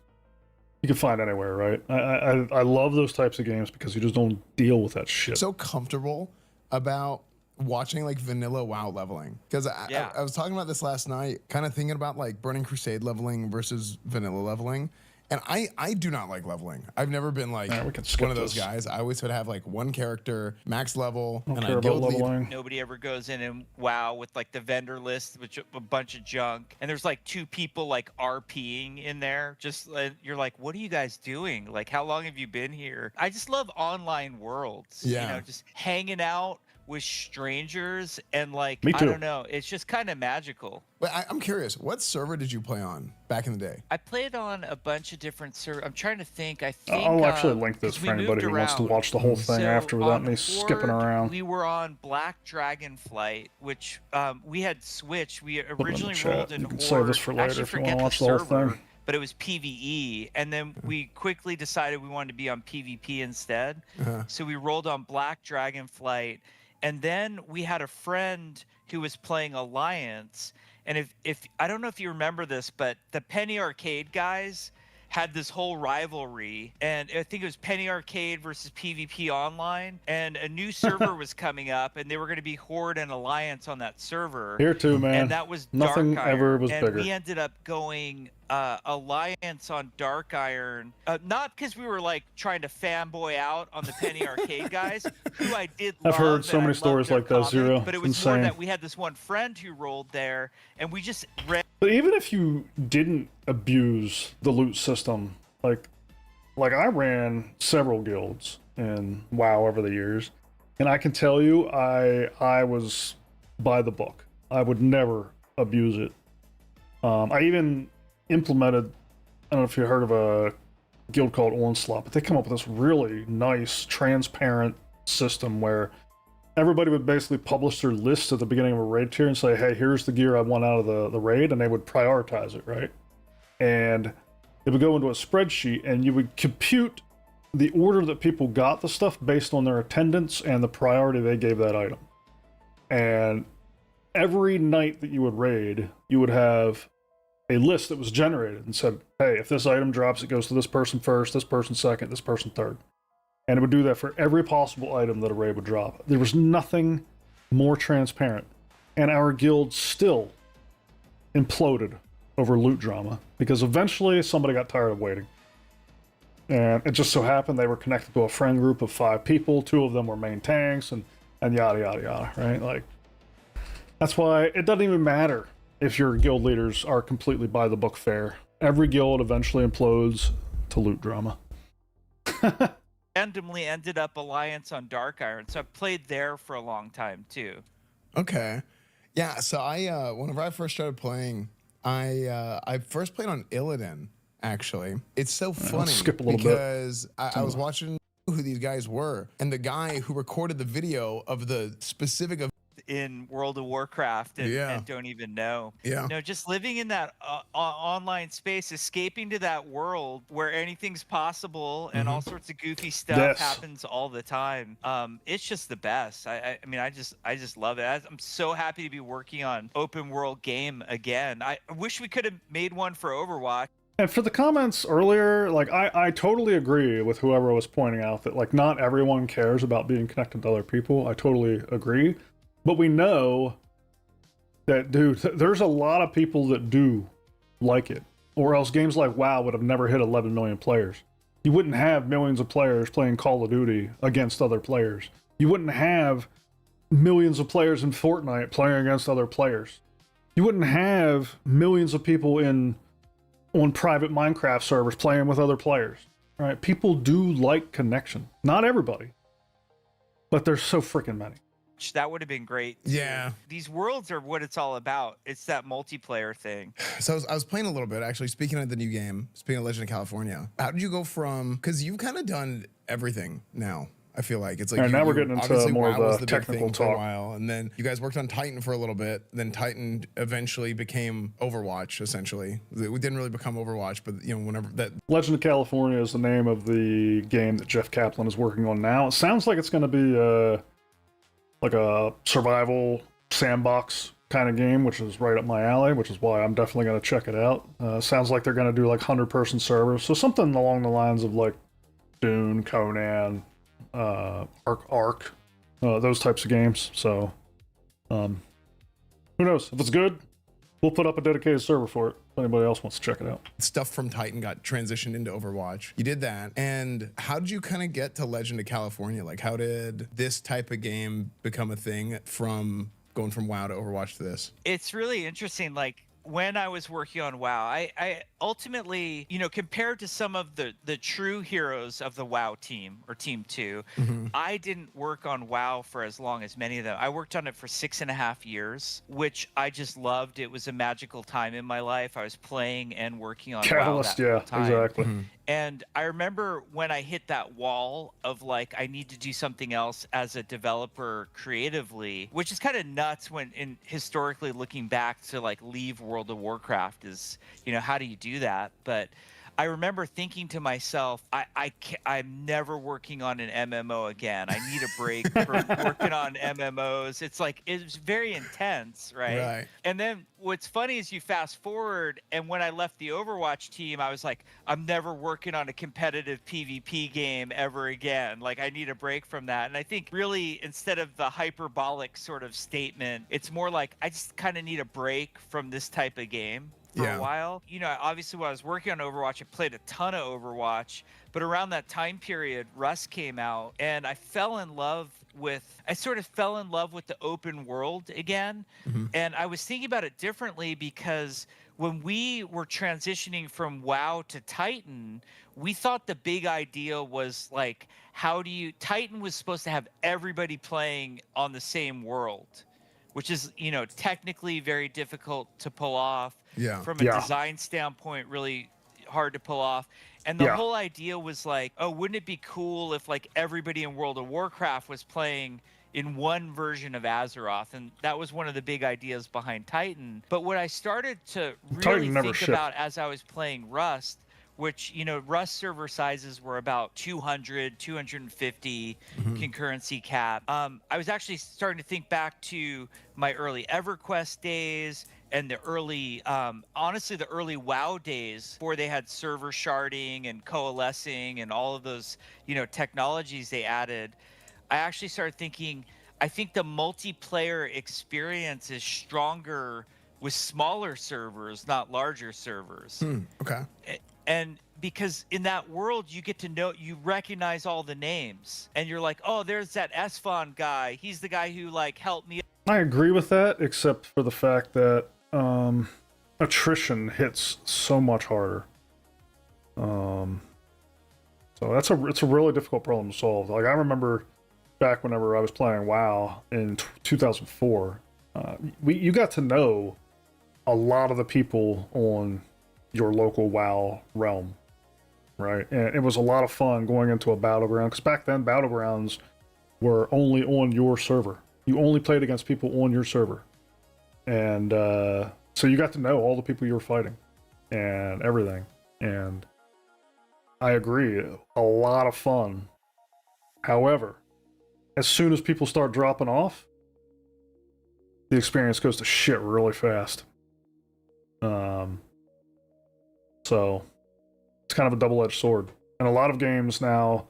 you can find anywhere, right? I love those types of games because you just don't deal with that shit. so comfortable about watching like vanilla WoW leveling because I was talking about this last night, kind of thinking about like Burning Crusade leveling versus vanilla leveling. And I do not like leveling. I've never been like Yeah, we can skip one of those this. guys. I always would have like one character, max level, I don't and care I about guild lead. leveling. Nobody ever goes in and WoW with like the vendor list, which a bunch of junk, and there's like 2 people like RPing in there. Just you're like, what are you guys doing? Like, how long have you been here? I just love online worlds. Yeah. You know, just hanging out, with strangers, and like Me I too. don't know, it's just kind of magical. But I'm curious, what server did you play on back in the day? I played on a bunch of different servers. I'm trying to think. I think I'll actually link this 'cause for we anybody moved who wants to around. watch the whole thing So after without on me skipping Horde, around. We were on Black Dragon Flight, which we had switched. We in the originally chat. rolled in You can Horde. save this for later Actually, if you wanna forget watch the the whole server, thing. but it was PVE, and then we quickly decided we wanted to be on PvP instead. So we rolled on Black Dragon Flight, and then we had a friend who was playing Alliance. And if I don't know if you remember this, but the Penny Arcade guys had this whole rivalry, and I think it was Penny Arcade versus PvP Online, and a new server was coming up, and they were going to be Horde and Alliance on that server. Here too, man. And that was Nothing Dark Iron. ever was and bigger. we ended up going Alliance on Dark Iron, not because we were like trying to fanboy out on the Penny Arcade guys, who I did love. I've heard so and I many loved stories their like that, comic, Zero. But it It's was more insane. that we had this one friend who rolled there, and we just read. But even if you didn't abuse the loot system, like I ran several guilds in WoW over the years, and I can tell you, I was by the book. I would never abuse it. I even implemented, I don't know if you heard of a guild called Onslaught, but they come up with this really nice, transparent system where everybody would basically publish their list at the beginning of a raid tier and say, hey, here's the gear I want out of the raid, and they would prioritize it, right? And it would go into a spreadsheet, and you would compute the order that people got the stuff based on their attendance and the priority they gave that item. And every night that you would raid, you would have a list that was generated and said, hey, if this item drops, it goes to this person first, this person second, this person third. And it would do that for every possible item that a raid would drop. There was nothing more transparent. And our guild still imploded over loot drama because eventually somebody got tired of waiting. And it just so happened they were connected to a friend group of 5 people. 2 of them were main tanks and yada, yada, yada, right? Like, that's why it doesn't even matter if your guild leaders are completely by the book fair. Every guild eventually implodes to loot drama. Randomly ended up Alliance on Dark Iron, so I played there for a long time too. Okay. Yeah, so I whenever I first started playing, I first played on Illidan, actually. It's so funny skip a little bit. because I was watching who these guys were, and the guy who recorded the video of the specific of In World of Warcraft and, Yeah. and don't even know. Yeah. No, just living in that online space, escaping to that world where anything's possible and all sorts of goofy stuff Yes. happens all the time. It's just the best. I mean, I just love it. I'm so happy to be working on open world game again. I wish we could have made one for Overwatch. And for the comments earlier, like, I totally agree with whoever was pointing out that, like, not everyone cares about being connected to other people. I totally agree. But we know that, dude, there's a lot of people that do like it. Or else games like WoW would have never hit 11 million players. You wouldn't have millions of players playing Call of Duty against other players. You wouldn't have millions of players in Fortnite playing against other players. You wouldn't have millions of people on private Minecraft servers playing with other players. Right? People do like connection. Not everybody. But there's so freaking many. That would have been great. too. Yeah. These worlds are what it's all about. It's that multiplayer thing. So I was playing a little bit, actually. Speaking of the new game, speaking of Legend of California, how did you go from? Because you've kind of done everything now. I feel like it's like All right, now you- we're getting into obviously more of WoW was the the big technical thing for a talk. while, and then you guys worked on Titan for a little bit. Then Titan eventually became Overwatch. Essentially, we didn't really become Overwatch, but you know, whenever that Legend of California is the name of the game that Jeff Kaplan is working on now. It sounds like it's going to be like a survival sandbox kind of game, which is right up my alley, which is why I'm definitely going to check it out. Sounds like they're going to do like 100-person servers, so something along the lines of like Dune, Conan, Ark, those types of games. So, who knows? If it's good, we'll put up a dedicated server for it. If anybody else wants to check it out. stuff from Titan got transitioned into Overwatch. You did that. And how did you kind of get to Legend of California? Like, how did this type of game become a thing from going from WoW to Overwatch to this? It's really interesting. Like when I was working on WoW, I ultimately, you know, compared to some of the true heroes of the WoW team or Team 2, I didn't work on WoW for as long as many of them. I worked on it for 6.5 years, which I just loved. It was a magical time in my life. I was playing and working on Catalyst, WoW that yeah, whole time. exactly. And I remember when I hit that wall of like, I need to do something else as a developer creatively, which is kind of nuts when historically looking back to like leave World of Warcraft is, you know, how do you do that? But I remember thinking to myself, I'm never working on an MMO again. I need a break from working on MMOs. It's like, it's very intense, right? And then what's funny is you fast forward, and when I left the Overwatch team, I was like, I'm never working on a competitive PvP game ever again. Like, I need a break from that. And I think really, instead of the hyperbolic sort of statement, it's more like, I just kind of need a break from this type of game for a while. You know, obviously when I was working on Overwatch, I played a ton of Overwatch, but around that time period, Rust came out, and I sort of fell in love with the open world again. And I was thinking about it differently because when we were transitioning from WoW to Titan, we thought the big idea was like, Titan was supposed to have everybody playing on the same world, which is, you know, technically very difficult to pull off. From a design standpoint, really hard to pull off. And the whole idea was like, oh, wouldn't it be cool if like everybody in World of Warcraft was playing in one version of Azeroth? And that was one of the big ideas behind Titan. But what I started to really think about as I was playing Rust, which, you know, Rust server sizes were about 200, 250 concurrency cap. I was actually starting to think back to my early EverQuest days and the early, honestly, the early WoW days before they had server sharding and coalescing and all of those, you know, technologies they added. I actually started thinking, I think the multiplayer experience is stronger with smaller servers, not larger servers. And because in that world, you get to know, you recognize all the names, and you're like, oh, there's that Esfand guy. He's the guy who like helped me. I agree with that, except for the fact that attrition hits so much harder. So it's a really difficult problem to solve. Like, I remember back whenever I was playing WoW in 2004, you got to know a lot of the people on your local WoW realm, right? And it was a lot of fun going into a battleground, because back then battlegrounds were only on your server. You only played against people on your server. And so you got to know all the people you were fighting and everything. And I agree, a lot of fun. However, as soon as people start dropping off, the experience goes to shit really fast. So it's kind of a double-edged sword. And a lot of games now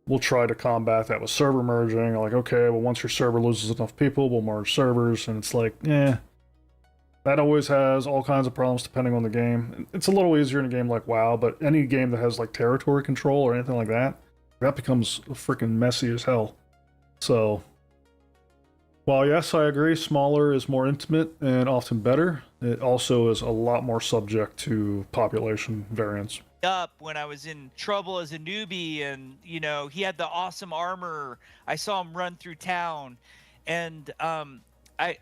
will try to combat that with server merging. Like, okay, well, once your server loses enough people, we'll merge servers. And it's like, that always has all kinds of problems depending on the game. It's a little easier in a game like WoW, but any game that has like territory control or anything like that becomes freaking messy as hell. So, while yes, I agree, smaller is more intimate and often better, it also is a lot more subject to population variance. Up when I was in trouble as a newbie, and you know, he had the awesome armor. I saw him run through town, and I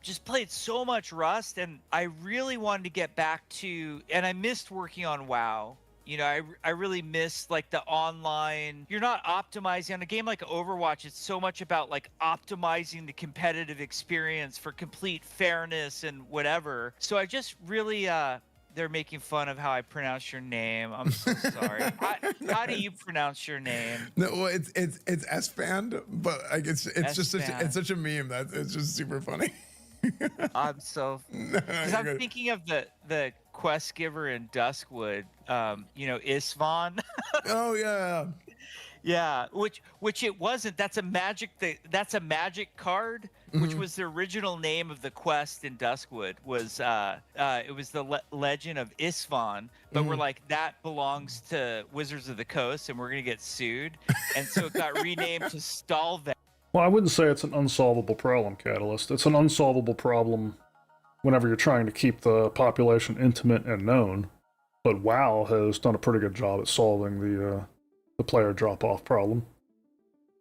just played so much Rust, and I really wanted to get back to, and I missed working on WoW. You know, I really miss like the online, you're not optimizing on a game like Overwatch. It's so much about like optimizing the competitive experience for complete fairness and whatever. So I just really, they're making fun of how I pronounce your name. I'm so sorry. How do you pronounce your name? No, well, it's Esfand, but like it's just such a meme that it's just super funny. I'm so, because I'm thinking of the quest giver in Duskwood, you know, Isvan. Oh yeah. Yeah, which it wasn't. That's a magic card, which was the original name of the quest in Duskwood. It was the Legend of Isvan, but we're like, that belongs to Wizards of the Coast, and we're gonna get sued, and so it got renamed to Stalvet. Well, I wouldn't say it's an unsolvable problem, Catalyst. It's an unsolvable problem whenever you're trying to keep the population intimate and known. But WoW has done a pretty good job at solving the player drop-off problem.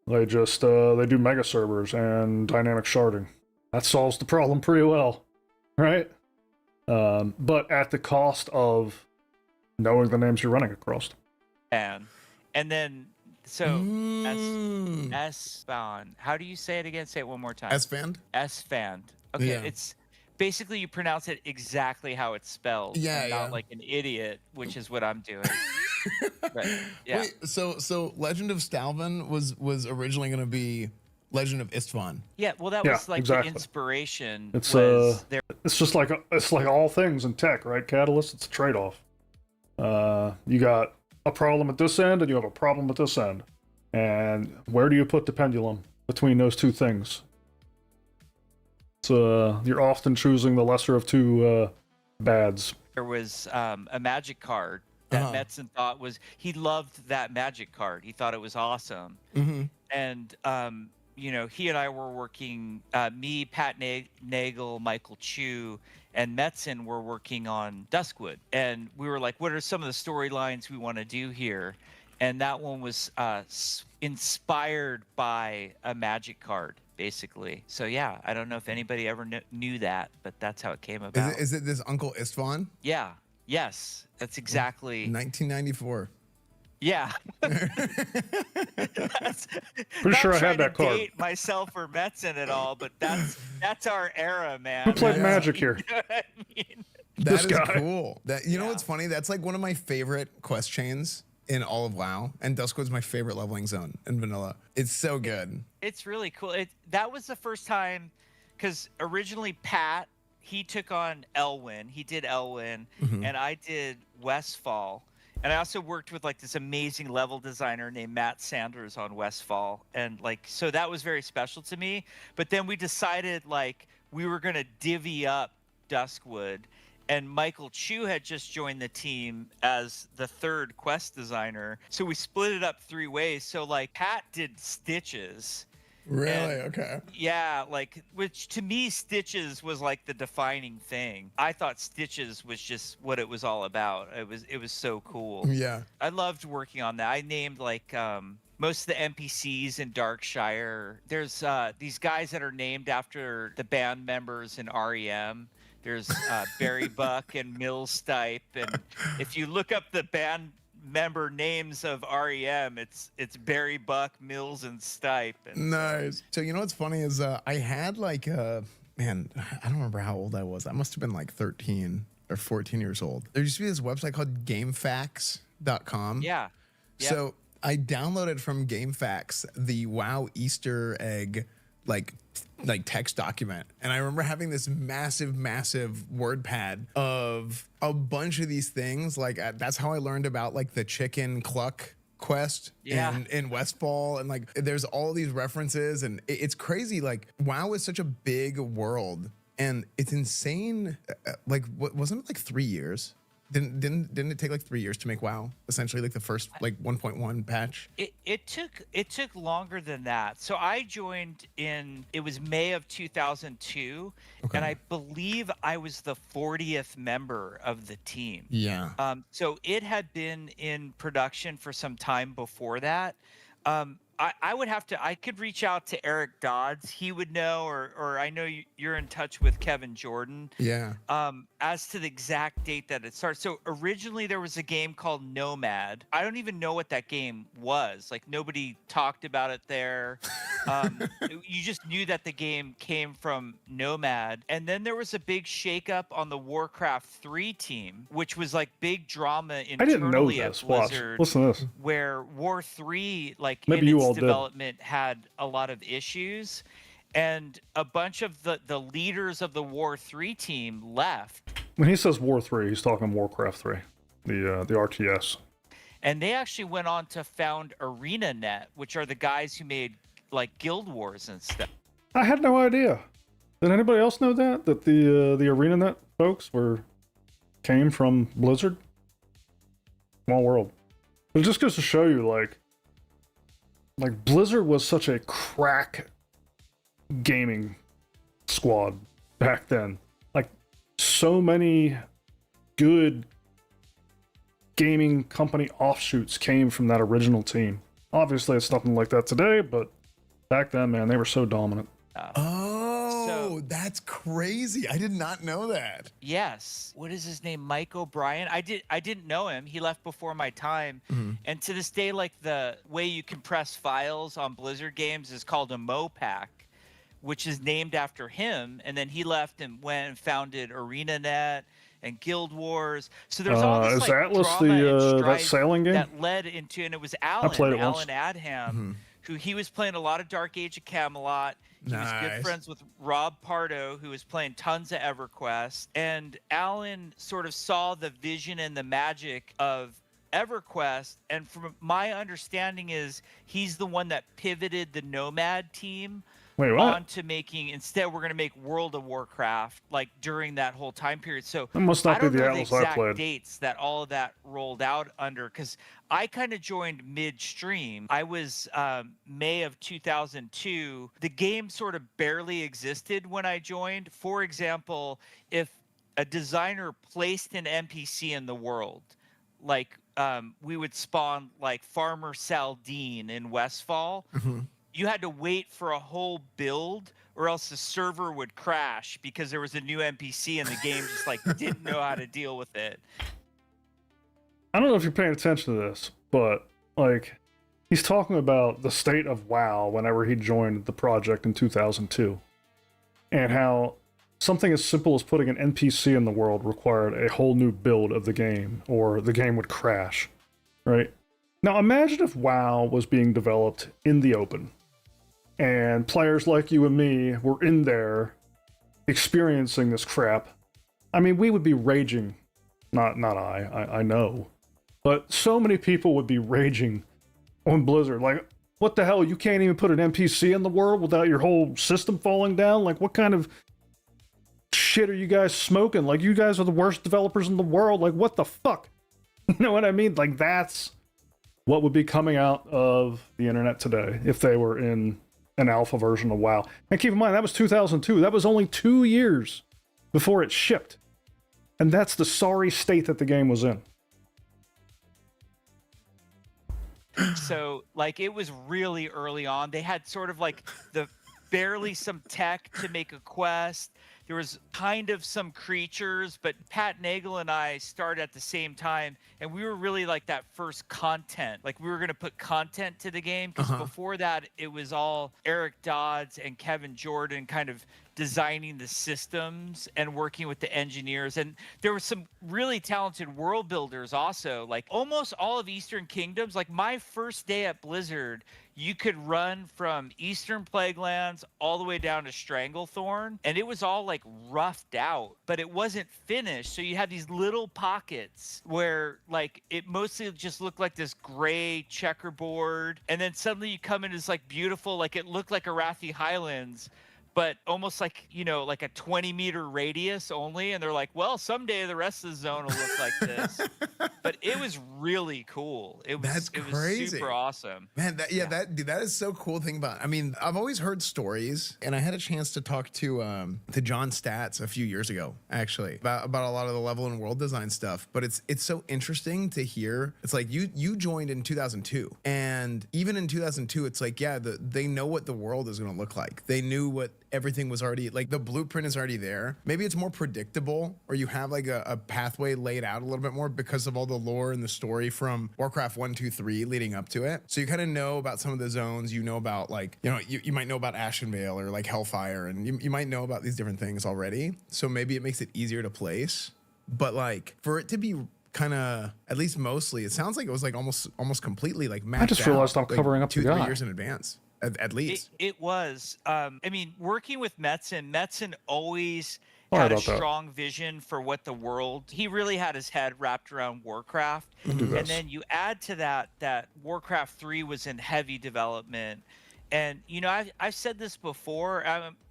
They just they do mega servers and dynamic sharding. That solves the problem pretty well, right? But at the cost of knowing the names you're running across. And then so S-Fan. How do you say it again? Say it one more time. S-Fan? S-Fan. Okay, Yeah. it's basically you pronounce it exactly how it's spelled. Yeah, and not yeah. like an idiot, which is what I'm doing. But, yeah. Wait, so Legend of Stalvin was originally going to be Legend of Istvan. Yeah, well, that Yeah, was like exactly. the inspiration. It's was there. it's just like all things in tech, right? Catalyst, it's a trade-off. You got a problem at this end, and you have a problem at this end, and where do you put the pendulum between those two things? So you're often choosing the lesser of two bads. There was a magic card that Uh-huh. Metzen thought he loved that magic card. He thought it was awesome. Mm-hmm. And he and I were working. Me, Pat Nagel, Michael Chu, and Metzen were working on Duskwood, and we were like, "What are some of the storylines we want to do here?" And that one was inspired by a magic card, basically. So yeah, I don't know if anybody ever knew that, but that's how it came about. Is it this Uncle Istvan? Yeah. Yes, that's exactly. 1994. Yeah. Pretty sure I had that card. Date myself or Metzen at all, but that's our era, man. Who played Magic here? You know what I mean? This That is guy. cool. That you know what's funny? That's like one of my favorite quest chains in all of WoW, and Duskwood's my favorite leveling zone in vanilla. It's so good. It's really cool. That was the first time, because originally Pat, he took on Elwyn. He did Elwyn, and I did Westfall. And I also worked with like this amazing level designer named Matt Sanders on Westfall. And like, so that was very special to me. But then we decided like we were going to divvy up Duskwood. And Michael Chu had just joined the team as the third quest designer. So we split it up 3 ways. So like Pat did Stitches. Really? And- Okay. Yeah, like, which to me, Stitches was like the defining thing. I thought Stitches was just what it was all about. It was so cool. Yeah. I loved working on that. I named like most of the NPCs in Darkshire. There's these guys that are named after the band members in REM. There's Barry Buck and Mills Stipe, and if you look up the band member names of REM, it's Barry Buck, Mills, and Stipe. And Nice. So you know what's funny is I had like man, I don't remember how old I was. I must have been like 13 or 14 years old. There used to be this website called GameFAQs.com. yeah. Yep. So I downloaded from GameFAQs the WoW Easter egg like text document, and I remember having this massive word pad of a bunch of these things. Like that's how I learned about like the chicken cluck quest in Westfall, and like there's all these references, and it's crazy. Like WoW is such a big world, and it's insane. Like what wasn't it like 3 years? Didn't it take like 3 years to make WoW? Essentially, like the first like 1.1 patch. It took longer than that. So I joined it was May of 2002, and I believe I was the 40th member of the team. Yeah. So it had been in production for some time before that. I could reach out to Eric Dodds. He would know, or I know you're in touch with Kevin Jordan. Yeah. As to the exact date that it started. So originally there was a game called Nomad. I don't even know what that game was. Like nobody talked about it there. You just knew that the game came from Nomad. And then there was a big shakeup on the Warcraft 3 team, which was like big drama I didn't know internally at this. Watch. Blizzard. Listen to this. Where War 3, like Maybe in you its all did. development, had a lot of issues. And a bunch of the leaders of the War 3 team left. When he says War 3, he's talking Warcraft 3, the RTS. And they actually went on to found ArenaNet, which are the guys who made like Guild Wars and stuff. I had no idea. Did anybody else know that the ArenaNet folks came from Blizzard? Small world. But it just goes to show you, like Blizzard was such a crack gaming squad back then. Like so many good gaming company offshoots came from that original team. Obviously, it's nothing like that today, but back then, man, they were so dominant. Oh, that's crazy. I did not know that. Yes. What is his name? Mike O'Brien. I didn't know him. He left before my time. And to this day, like the way you compress files on Blizzard games is called a Mopac, which is named after him. And then he left and went and founded ArenaNet and Guild Wars. So there's all this Is like Atlas drama and that strife sailing game? that led into, and it was played it Alan once. Adham, who he was playing a lot of Dark Age of Camelot. He was good Nice. friends with Rob Pardo, who was playing tons of EverQuest. And Alan sort of saw the vision and the magic of EverQuest. And from my understanding is he's the one that pivoted the Nomad team Wait, what? onto making, instead we're going to make World of Warcraft like during that whole time period. So That must not I be don't the know Atlas the I exact played. dates that all of that rolled out under, because I kind of joined midstream. I was May of 2002. The game sort of barely existed when I joined. For example, if a designer placed an NPC in the world, like we would spawn like Farmer Saldine in Westfall, you had to wait for a whole build or else the server would crash because there was a new NPC and the game just like didn't know how to deal with it. I don't know if you're paying attention to this, but like he's talking about the state of WoW whenever he joined the project in 2002, and how something as simple as putting an NPC in the world required a whole new build of the game, or the game would crash. Right? Now imagine if WoW was being developed in the open, and players like you and me were in there experiencing this crap. I mean, we would be raging. Not I know. But so many people would be raging on Blizzard. Like, what the hell? You can't even put an NPC in the world without your whole system falling down? Like, what kind of shit are you guys smoking? Like, you guys are the worst developers in the world. Like, what the fuck? You know what I mean? Like, that's what would be coming out of the internet today if they were in an alpha version of WoW. And keep in mind, that was 2002. That was only 2 years before it shipped. And that's the sorry state that the game was in. So like it was really early on. They had sort of like the barely some tech to make a quest. There was kind of some creatures, but Pat Nagel and I started at the same time, and we were really like that first content. Like we were going to put content to the game, because before that it was all Eric Dodds and Kevin Jordan kind of designing the systems and working with the engineers. And there were some really talented world builders also. Like almost all of Eastern Kingdoms, like my first day at Blizzard, you could run from Eastern Plaguelands all the way down to Stranglethorn, and it was all like roughed out, but it wasn't finished. So you had these little pockets where like it mostly just looked like this gray checkerboard, and then suddenly you come in, it's like beautiful, like it looked like Arathi Highlands, but almost like, you know, like a 20-meter radius only. And they're like, well, someday the rest of the zone will look like this. But it was really cool. It was, That's it crazy. was super awesome. Man, that is so cool thing about. I mean, I've always heard stories, and I had a chance to talk to John Stats a few years ago, actually, about a lot of the level and world design stuff. But it's so interesting to hear. It's like you joined in 2002, and even in 2002, it's like they know what the world is going to look like. They knew what everything was already, like the blueprint is already there. Maybe it's more predictable, or you have like a pathway laid out a little bit more because of all the lore and the story from Warcraft 1, 2, 3 leading up to it. So you kind of know about some of the zones, you know about like, you might know about Ashenvale or like Hellfire, and you might know about these different things already. So maybe it makes it easier to place. But like for it to be kind of, at least mostly, it sounds like it was like almost completely like mapped out. I just realized I'm like covering up 2, the 3 guy. years in advance. At least. It was. I mean, working with Metzen always Sorry had a about that. strong vision for what the world. He really had his head wrapped around Warcraft. do And this. then you add to that Warcraft 3 was in heavy development. And, you know, I've said this before.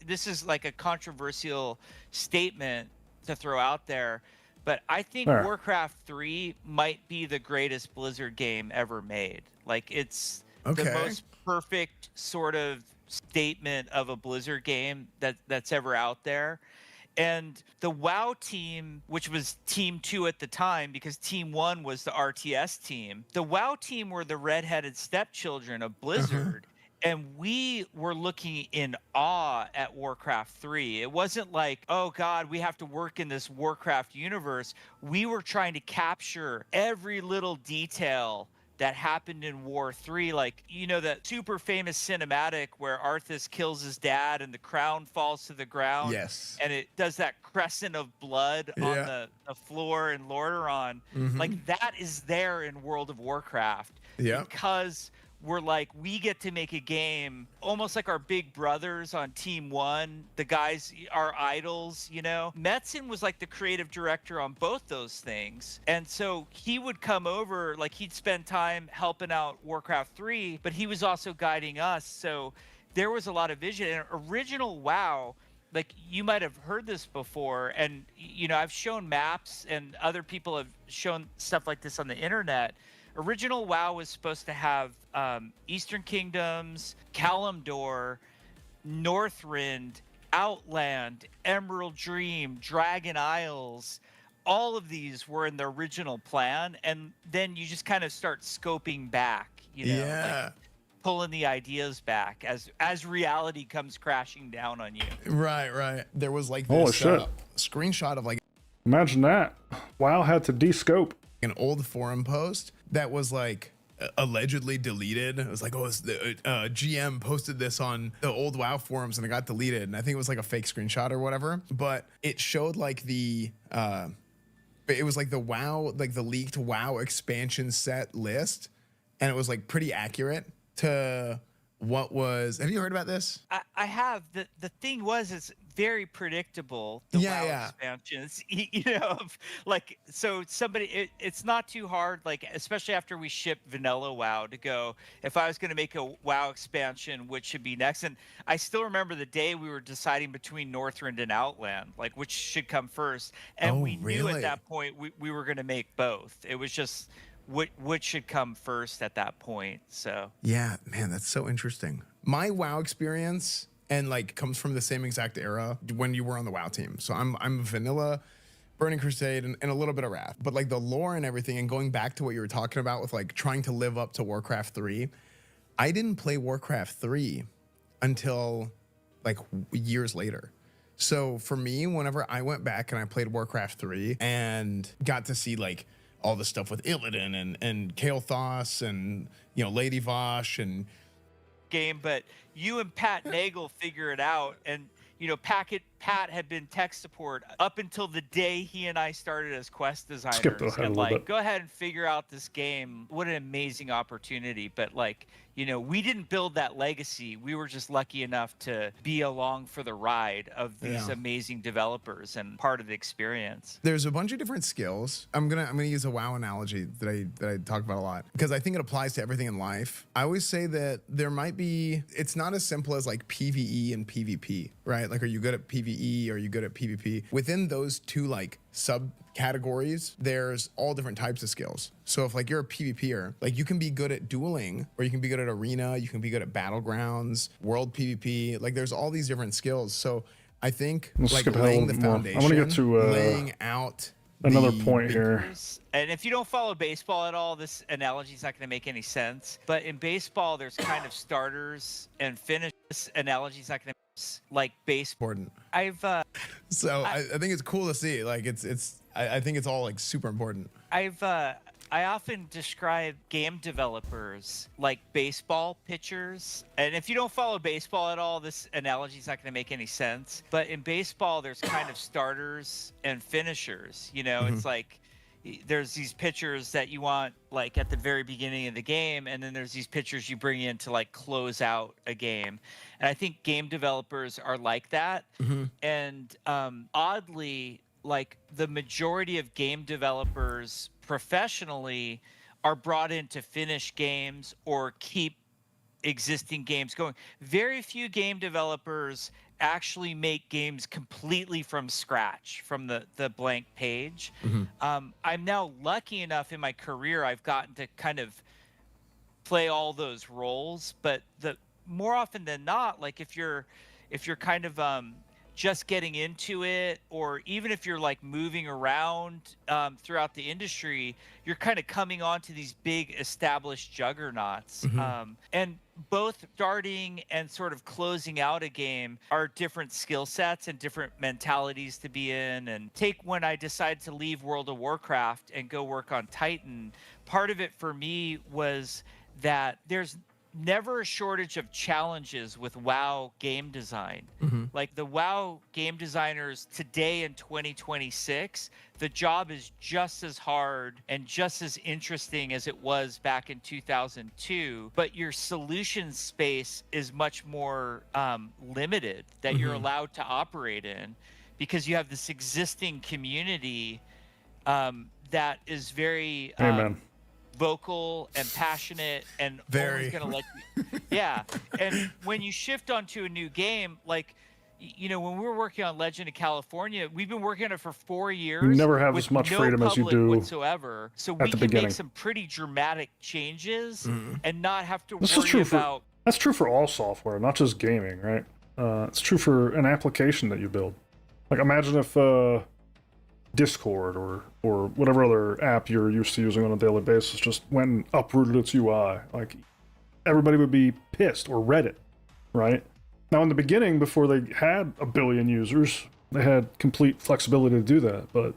This is like a controversial statement to throw out there. But I think Sure. Warcraft 3 might be the greatest Blizzard game ever made. Like, it's the Okay. most perfect sort of statement of a Blizzard game that's ever out there. And the WoW team, which was Team 2 at the time, because Team 1 was the RTS team, the WoW team were the redheaded stepchildren of Blizzard. And we were looking in awe at Warcraft 3. It wasn't like, oh God, we have to work in this Warcraft universe. We were trying to capture every little detail that happened in War 3, like, you know, that super famous cinematic where Arthas kills his dad and the crown falls to the ground. Yes. And it does that crescent of blood on the floor in Lordaeron. Like, that is there in World of Warcraft. Yeah. Because we're like, we get to make a game almost like our big brothers on Team 1. The guys, our idols, you know. Metzen was like the creative director on both those things. And so he would come over, like he'd spend time helping out Warcraft 3, but he was also guiding us. So there was a lot of vision. And original WoW, like, you might have heard this before, and, you know, I've shown maps and other people have shown stuff like this on the internet. Original WoW was supposed to have Eastern Kingdoms, Kalimdor, Northrend, Outland, Emerald Dream, Dragon Isles. All of these were in the original plan, and then you just kind of start scoping back, you know, like pulling the ideas back as reality comes crashing down on you. Right. There was like Holy this shit. screenshot of like Imagine that. WoW had to descope. an old forum post that was like allegedly deleted. It was like, oh, the GM posted this on the old WoW forums and it got deleted. And I think it was like a fake screenshot or whatever. But it showed like it was like the WoW, like the leaked WoW expansion set list, and it was like pretty accurate to what was. Have you heard about this? I have. The thing was, it's very predictable. The WoW expansions, you know, like, so it's not too hard, like, especially after we shipped vanilla WoW, to go, if I was going to make a WoW expansion, which should be next. And I still remember the day we were deciding between Northrend and Outland, like which should come first. And we knew at that point we were going to make both. It was just which should come first at that point. So yeah, man, that's so interesting. My WoW experience and like comes from the same exact era when you were on the WoW team. So I'm vanilla, Burning Crusade, and a little bit of Wrath. But like the lore and everything, and going back to what you were talking about with like trying to live up to Warcraft 3, I didn't play Warcraft 3 until like years later. So for me, whenever I went back and I played Warcraft 3 and got to see like all the stuff with Illidan and Kael'thas and, you know, Lady Vosh and game, but you and Pat Nagel figure it out. And, you know, Pat had been tech support up until the day he and I started as quest designers. And like, go ahead and figure out this game. What an amazing opportunity. But like, you know, we didn't build that legacy. We were just lucky enough to be along for the ride of these amazing developers and part of the experience. There's a bunch of different skills. I'm gonna use a WoW analogy that I talk about a lot because I think it applies to everything in life. I always say that there might be, it's not as simple as like PvE and PvP, right? Like, are you good at PvE? Are you good at PvP? Within those two like subcategories, there's all different types of skills. So if like you're a PvPer, like you can be good at dueling, or you can be good at arena, you can be good at battlegrounds, world PvP. Like there's all these different skills. So I think like laying the foundation, I want to get to laying out another point here. And if you don't follow baseball at all, this analogy is not going to make any sense. But in baseball, there's kind of starters and finishes. This analogy is not going to like baseball. Important. I think it's cool to see. Like I think it's all like super important. I often describe game developers like baseball pitchers. And if you don't follow baseball at all, this analogy is not going to make any sense. But in baseball, there's kind of starters and finishers. You know, it's like there's these pitchers that you want like at the very beginning of the game, and then there's these pitchers you bring in to like close out a game. And I think game developers are like that. And oddly, like the majority of game developers professionally are brought in to finish games or keep existing games going. Very few game developers actually make games completely from scratch, from the blank page. I'm now lucky enough in my career, I've gotten to kind of play all those roles, but more often than not, like if you're kind of just getting into it, or even if you're like moving around throughout the industry, you're kind of coming onto these big established juggernauts. And both starting and sort of closing out a game are different skill sets and different mentalities to be in. And take when I decided to leave World of Warcraft and go work on Titan, part of it for me was that there's never a shortage of challenges with WoW game design. Like the WoW game designers today in 2026, the job is just as hard and just as interesting as it was back in 2002, but your solution space is much more limited that you're allowed to operate in, because you have this existing community that is very Amen. vocal and passionate and Very. always gonna let you. Yeah. And when you shift onto a new game, like, you know, when we were working on Legend of California, we've been working on it for 4 years. You never have with as much no freedom as you public do whatsoever. So we the can beginning. make some pretty dramatic changes and not have to This is worry true about. that's true for all software, not just gaming, right? It's true for an application that you build. Like imagine if Discord or whatever other app you're used to using on a daily basis just went and uprooted its UI. Like everybody would be pissed, or Reddit, right? Now in the beginning, before they had 1 billion users, they had complete flexibility to do that. But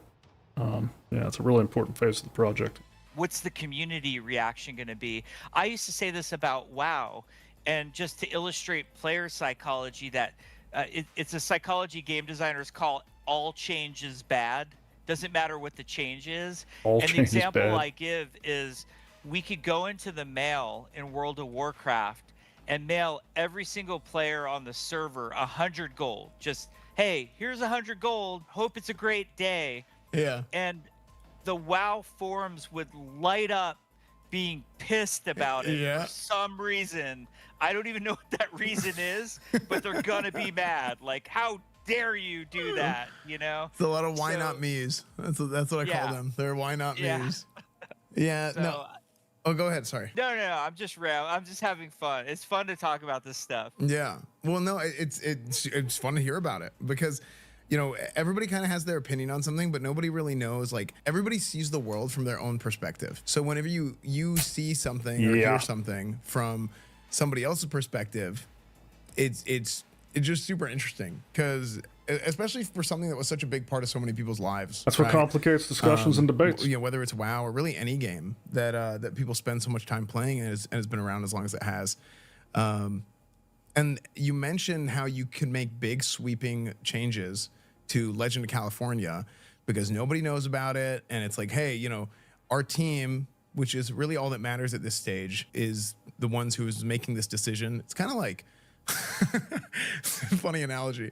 yeah, it's a really important phase of the project. What's the community reaction going to be? I used to say this about WoW, and just to illustrate player psychology, that it's a psychology game designers call all change is bad. Doesn't matter what the change is. All and the change is example bad. I give is we could go into the mail in World of Warcraft and mail every single player on the server 100 gold. Just, hey, here's 100 gold. Hope it's a great day. Yeah. And the WoW forums would light up being pissed about it Yeah. for some reason. I don't even know what that reason is, but they're gonna be mad. Like, how dare you do that, you know? It's a lot of why So- not me's. That's what I Yeah. call them. They're why not Yeah. me's. Yeah. So, No. Oh, go ahead. Sorry. no, I'm just having fun. It's fun to talk about this stuff. Yeah. Well, no, it's fun to hear about it, because, you know, everybody kind of has their opinion on something, but nobody really knows. Like, everybody sees the world from their own perspective. So whenever you see something or Yeah. hear something from somebody else's perspective, it's just super interesting, because especially for something that was such a big part of so many people's lives. That's what right? complicates discussions and debates. You know, whether it's WoW or really any game that people spend so much time playing and has been around as long as it has. And you mentioned how you can make big sweeping changes to Legend of California because nobody knows about it, and it's like, hey, you know, our team, which is really all that matters at this stage, is the ones who's making this decision. It's kind of like funny analogy.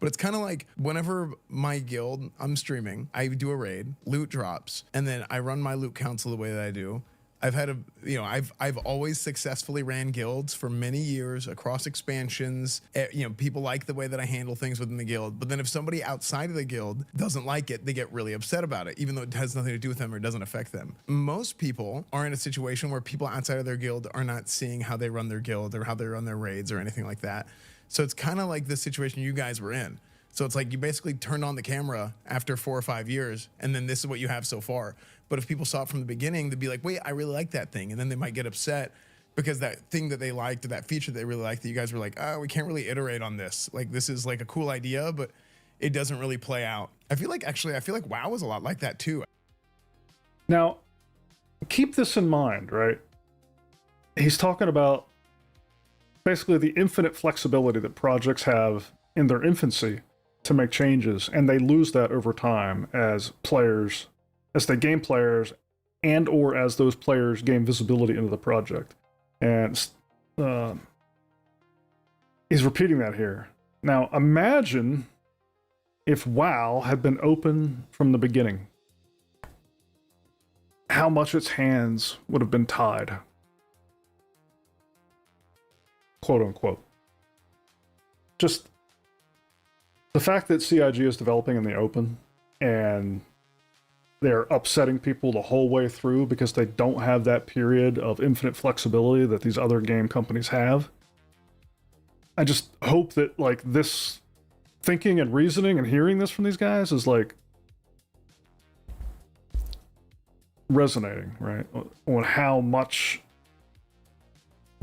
But it's kind of like whenever my guild, I'm streaming, I do a raid, loot drops, and then I run my loot council the way that I do. I've always successfully ran guilds for many years across expansions. You know, people like the way that I handle things within the guild. But then if somebody outside of the guild doesn't like it, they get really upset about it, even though it has nothing to do with them or doesn't affect them. Most people are in a situation where people outside of their guild are not seeing how they run their guild or how they run their raids or anything like that. So it's kind of like the situation you guys were in. So it's like you basically turned on the camera after 4 or 5 years, and then this is what you have so far. But if people saw it from the beginning, they'd be like, wait, I really like that thing. And then they might get upset because that thing that they liked, or that feature they really liked, that you guys were like, oh, we can't really iterate on this. Like, this is like a cool idea, but it doesn't really play out. I feel like WoW was a lot like that too. Now, keep this in mind, right? He's talking about basically the infinite flexibility that projects have in their infancy to make changes, and they lose that over time as players, as they gain players, and or as those players gain visibility into the project. And he's repeating that here. Now, imagine if WoW had been open from the beginning. How much its hands would have been tied. Quote unquote. Just the fact that CIG is developing in the open and they're upsetting people the whole way through because they don't have that period of infinite flexibility that these other game companies have. I just hope that like this thinking and reasoning and hearing this from these guys is like resonating, right? On how much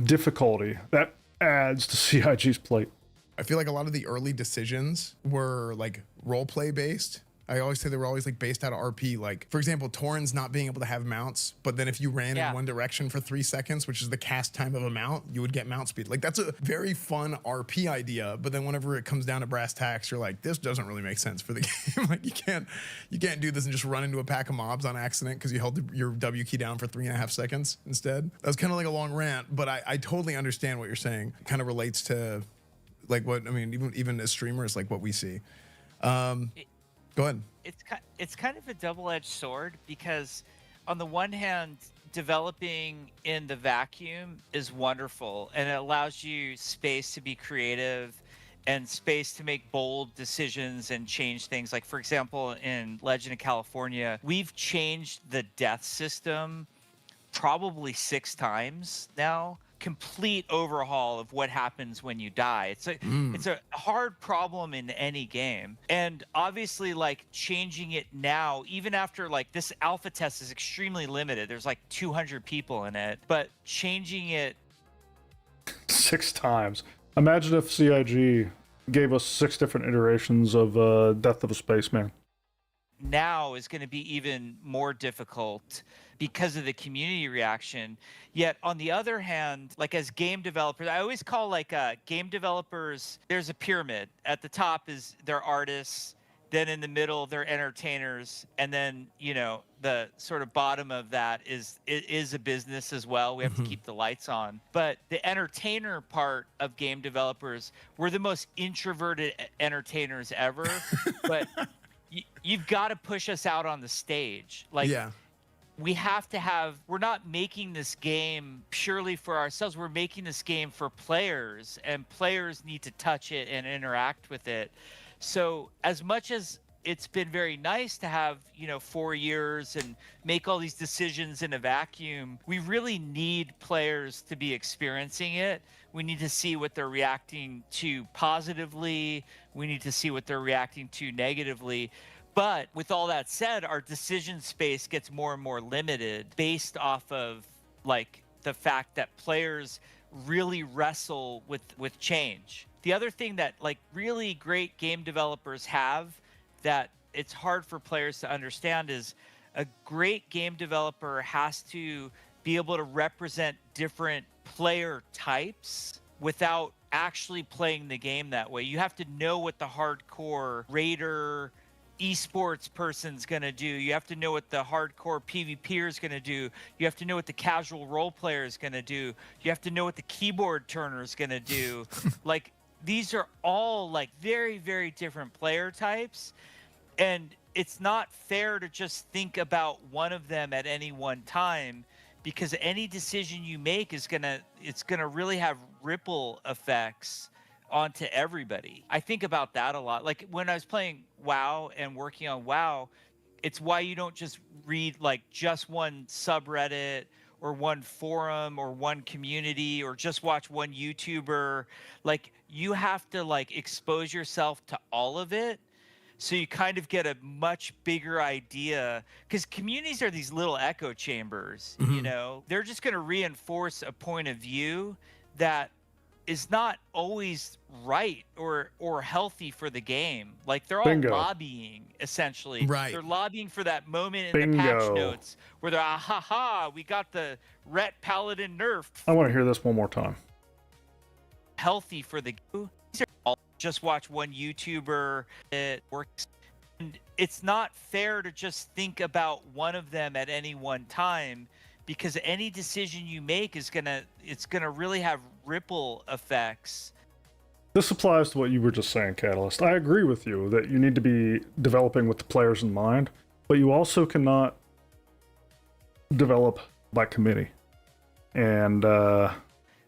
difficulty that adds to CIG's plate. I feel like a lot of the early decisions were like role play based. I always say they were always like based out of RP. Like, for example, Torrens not being able to have mounts, but then if you ran in one direction for 3 seconds, which is the cast time of a mount, you would get mount speed. Like, that's a very fun RP idea. But then whenever it comes down to brass tacks, you're like, this doesn't really make sense for the game. Like, you can't do this and just run into a pack of mobs on accident because you held your W key down for 3.5 seconds instead. That was kind of like a long rant, but I totally understand what you're saying. It kind of relates to like what, I mean, even as streamers, like what we see. Go ahead. It's kind of a double-edged sword because on the one hand, developing in the vacuum is wonderful and it allows you space to be creative and space to make bold decisions and change things. Like, for example, in Legend of California, we've changed the death system probably 6 times now. Complete overhaul of what happens when you die. It's a hard problem in any game, and obviously like changing it now, even after like this alpha test is extremely limited, there's like 200 people in it, but changing it 6 times. Imagine if CIG gave us 6 different iterations of Death of a Spaceman. now is going to be even more difficult because of the community reaction. Yet on the other hand, like as game developers, I always call like game developers, there's a pyramid. At the top is their artists, then in the middle they're entertainers, and then, you know, the sort of bottom of that is a business as well. We have to keep the lights on. But the entertainer part of game developers, we're the most introverted entertainers ever. But you've got to push us out on the stage. Like, yeah. We have to have, we're not making this game purely for ourselves. We're making this game for players, and players need to touch it and interact with it. So as much as it's been very nice to have, you know, 4 years and make all these decisions in a vacuum, we really need players to be experiencing it. We need to see what they're reacting to positively. We need to see what they're reacting to negatively. But with all that said, our decision space gets more and more limited based off of like the fact that players really wrestle with change. The other thing that like really great game developers have that it's hard for players to understand is a great game developer has to be able to represent different player types without actually playing the game that way. You have to know what the hardcore raider esports person's going to do. You have to know what the hardcore PvPer is going to do. You have to know what the casual role player is going to do. You have to know what the keyboard turner is going to do. Like, these are all like very, very different player types. And it's not fair to just think about one of them at any one time, because any decision you make is it's gonna really have ripple effects onto everybody. I think about that a lot. Like when I was playing WoW and working on WoW, it's why you don't just read like just one subreddit or one forum or one community or just watch one YouTuber. Like you have to like expose yourself to all of it, so you kind of get a much bigger idea, because communities are these little echo chambers. You know, they're just going to reinforce a point of view that is not always right or healthy for the game. Like they're all lobbying essentially. Right. They're lobbying for that moment in the patch notes where they're, ah ha ha, we got the Ret Paladin nerfed. I want to hear this one more time. Healthy for the game. These are all just watch one YouTuber. It works. And it's not fair to just think about one of them at any one time, because any decision you make is it's gonna really have ripple effects. This applies to what you were just saying, Catalyst. I agree with you that you need to be developing with the players in mind, but you also cannot develop by committee. And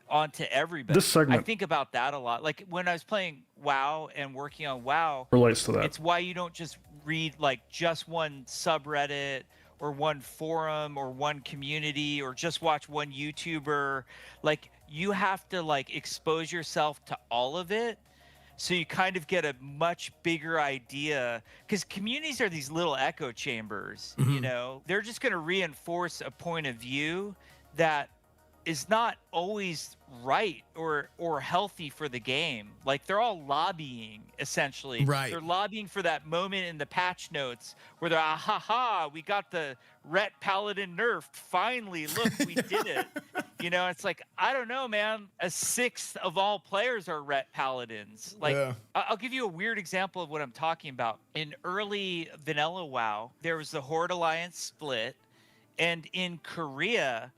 onto everybody. This segment, I think about that a lot. Like when I was playing WoW and working on WoW, relates to that. It's why you don't just read like just one subreddit or one forum or one community or just watch one YouTuber. Like you have to like expose yourself to all of it, So you kind of get a much bigger idea, because communities are these little echo chambers, you know, they're just going to reinforce a point of view that is not always right or healthy for the game. Like, they're all lobbying, essentially. Right. They're lobbying for that moment in the patch notes where they're, ah, ha, ha, we got the Ret Paladin nerfed. Finally, look, we did it. You know, it's like, I don't know, man. A sixth of all players are Ret Paladins. Like, Yeah. I'll give you a weird example of what I'm talking about. In early vanilla WoW, there was the Horde Alliance split. And in Korea,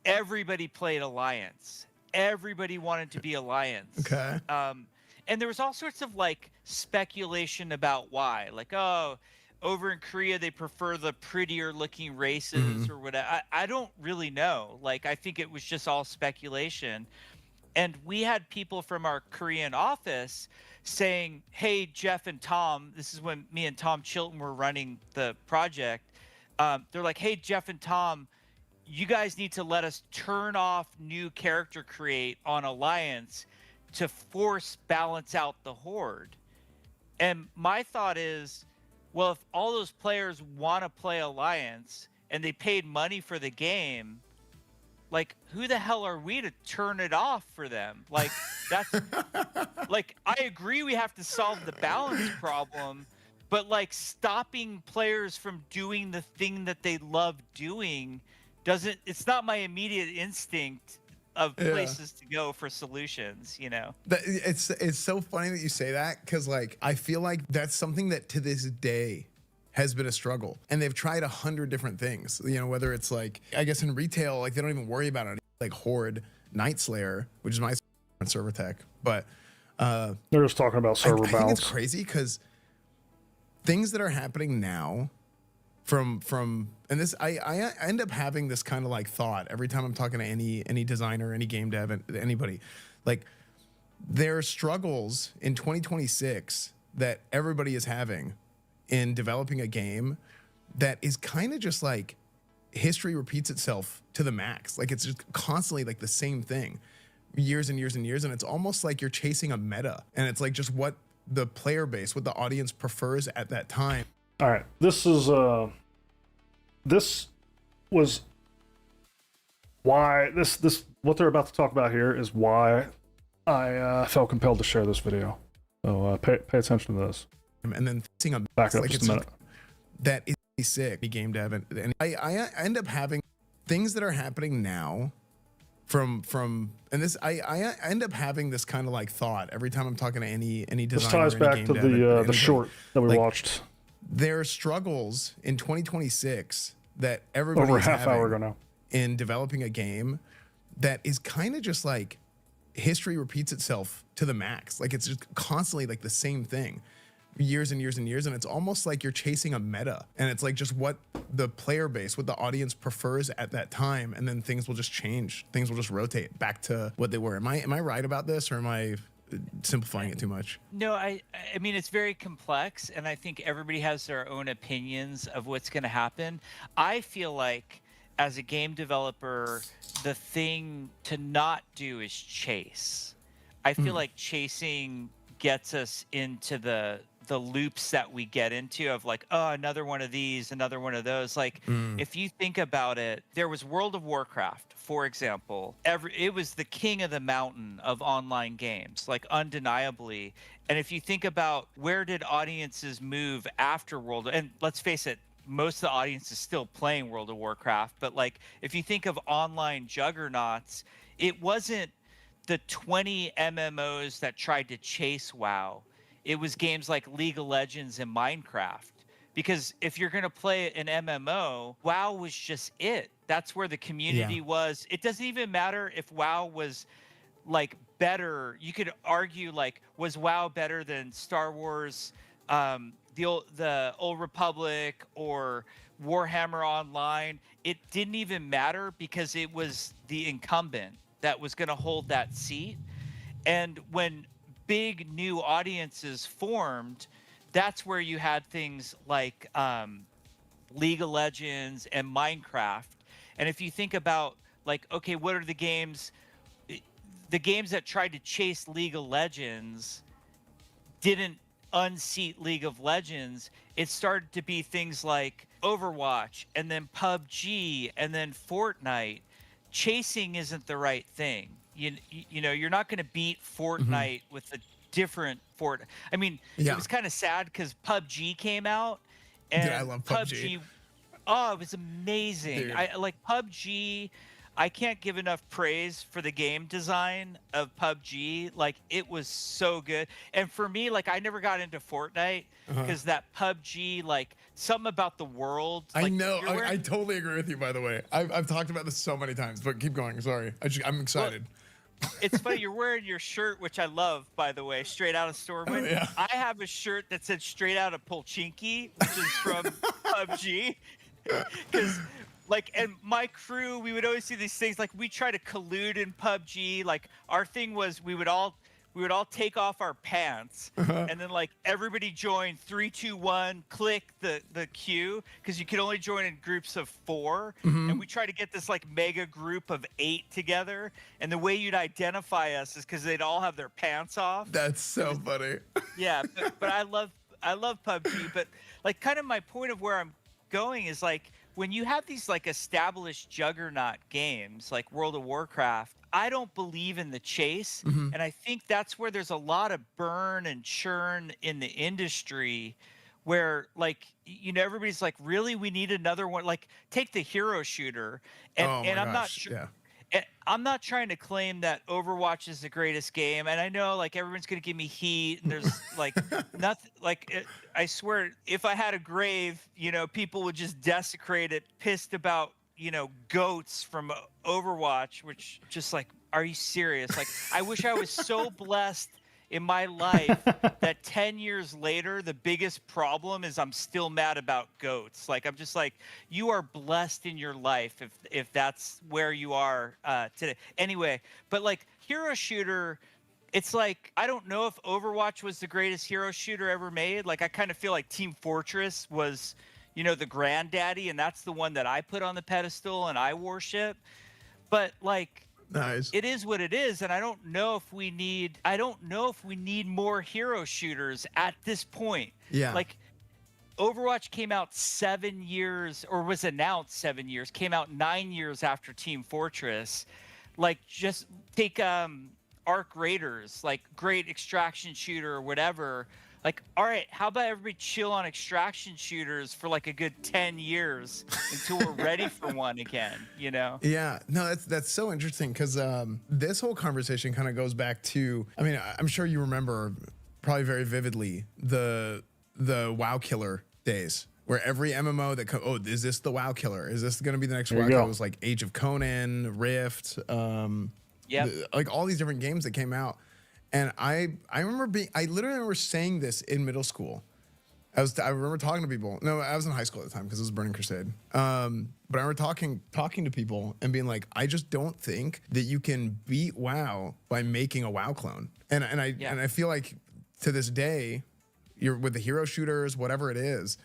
everybody played Alliance. Everybody wanted to be Alliance. Okay. And there was all sorts of like speculation about why. Like, oh, over in Korea they prefer the prettier looking races or whatever. I don't really know. Like, I think it was just all speculation. And we had people from our Korean office saying, hey, Jeff and Tom, this is when me and Tom Chilton were running the project. They're like, hey, Jeff and Tom, you guys need to let us turn off new character create on Alliance to force balance out the Horde. And my thought is, well, if all those players want to play Alliance and they paid money for the game, like, who the hell are we to turn it off for them? Like, that's like, I agree we have to solve the balance problem, but like, stopping players from doing the thing that they love doing doesn't, it's not my immediate instinct of places to go for solutions, you know? It's so funny that you say that, because like, I feel like that's something that to this day has been a struggle, and they've tried 100 different things, you know, whether it's like, I guess in retail, like they don't even worry about it, like Horde Night Slayer, which is my server tech, but They're just talking about server I think balance. it's crazy because things that are happening now from and this I end up having this kind of like thought every time I'm talking to any designer, any game dev, anybody, like, there are struggles in 2026 that everybody is having in developing a game that is kind of just like history repeats itself to the max. Like, it's just constantly like the same thing years and years and years, and it's almost like you're chasing a meta, and it's like just what the player base, what the audience prefers at that time. All right, this was why this what they're about to talk about here is why I felt compelled to share this video. So pay attention to this. And then seeing a Back up like, just it's a minute. that is sick game dev, and I end up having things that are happening now from and this I end up having this kind of like thought every time I'm talking to any designer. This ties any back game to dev, the anybody. short that we Like, watched there are struggles in 2026 that everybody over a is half having hour ago now. in developing a game that is kind of just like history repeats itself to the max. Like, it's just constantly like the same thing years and years and years, and it's almost like you're chasing a meta, and it's like just what the player base, what the audience prefers at that time, and then things will just change, things will just rotate back to what they were. Am I right about this, or am I simplifying it too much? No, I mean, it's very complex, and I think everybody has their own opinions of what's going to happen. I feel like as a game developer, the thing to not do is chase. I feel like chasing gets us into the loops that we get into of like, oh, another one of these, another one of those. Like, if you think about it, there was World of Warcraft, for example. It was the king of the mountain of online games, like, undeniably. And if you think about where did audiences move after World, and let's face it, most of the audience is still playing World of Warcraft, but like, if you think of online juggernauts, it wasn't the 20 MMOs that tried to chase WoW. It was games like League of Legends and Minecraft. Because if you're going to play an MMO, WoW was just it. That's where the community was. It doesn't even matter if WoW was like better. You could argue, like, was WoW better than Star Wars, the Old Republic, or Warhammer Online? It didn't even matter because it was the incumbent that was going to hold that seat. And when big new audiences formed, that's where you had things like League of Legends and Minecraft. And if you think about, like, okay, what are the games that tried to chase League of Legends? didn't unseat League of Legends, it started to be things like Overwatch and then PUBG and then Fortnite. Chasing isn't the right thing. You know, you're not going to beat Fortnite with a different Fortnite. I mean, Yeah. it was kind of sad because PUBG came out, and Dude, I love PUBG. Oh, it was amazing. Dude. I like PUBG. I can't give enough praise for the game design of PUBG. Like, it was so good. And for me, like, I never got into Fortnite because that PUBG, like, something about the world. I like, know. you're wearing- I totally agree with you, by the way. I've talked about this so many times, but keep going. Sorry. I'm excited. It's funny, you're wearing your shirt, which I love, by the way, straight out of Stormwind. yeah. I have a shirt that said straight out of Polchinki, which is from PUBG. Because, like, and my crew, we would always see these things. Like, we try to collude in PUBG. Like, our thing was we would all take off our pants, and then, like, everybody join 3, 2, 1, click the queue, because you can only join in groups of 4. And we try to get this, like, mega group of 8 together. And the way you'd identify us is because they'd all have their pants off. That's so funny. Yeah, but I love PUBG. But, like, kind of my point of where I'm going is, like, when you have these, like, established juggernaut games like World of Warcraft, I don't believe in the chase. And I think that's where there's a lot of burn and churn in the industry where, like, you know, everybody's like, really, we need another one. Like, take the hero shooter. And, Oh my and I'm not gosh, sure. yeah. And I'm not trying to claim that Overwatch is the greatest game, and I know, like, everyone's gonna give me heat, and there's like nothing. Like, I swear, if I had a grave, you know, people would just desecrate it, pissed about, you know, goats from Overwatch. Which, just like, are you serious? Like, I wish I was so blessed in my life that 10 years later, the biggest problem is I'm still mad about goats. Like, I'm just like, you are blessed in your life if that's where you are today. Anyway, but, like, hero shooter, it's like, I don't know if Overwatch was the greatest hero shooter ever made. Like, I kind of feel like Team Fortress was, you know, the granddaddy, and that's the one that I put on the pedestal and I worship. But, like, Nice. it is what it is, and I don't know if we need more hero shooters at this point. Yeah. Like, Overwatch came out 7 years, or was announced 7 years, came out 9 years after Team Fortress. Like, just take Arc Raiders, like, great extraction shooter or whatever. Like, all right, how about everybody chill on extraction shooters for, like, a good 10 years until we're ready for one again, you know? Yeah, no, that's so interesting because this whole conversation kind of goes back to, I mean, I'm sure you remember probably very vividly the WoW Killer days where every MMO that is this the WoW Killer? Is this going to be the next There WoW you Killer? go. It was like Age of Conan, Rift, Yep. like all these different games that came out. And I literally remember saying this in middle school. I remember talking to people. No, I was in high school at the time because it was Burning Crusade. But I remember talking to people and being like, I just don't think that you can beat WoW by making a WoW clone. And I feel like to this day, you're with the hero shooters, whatever it is,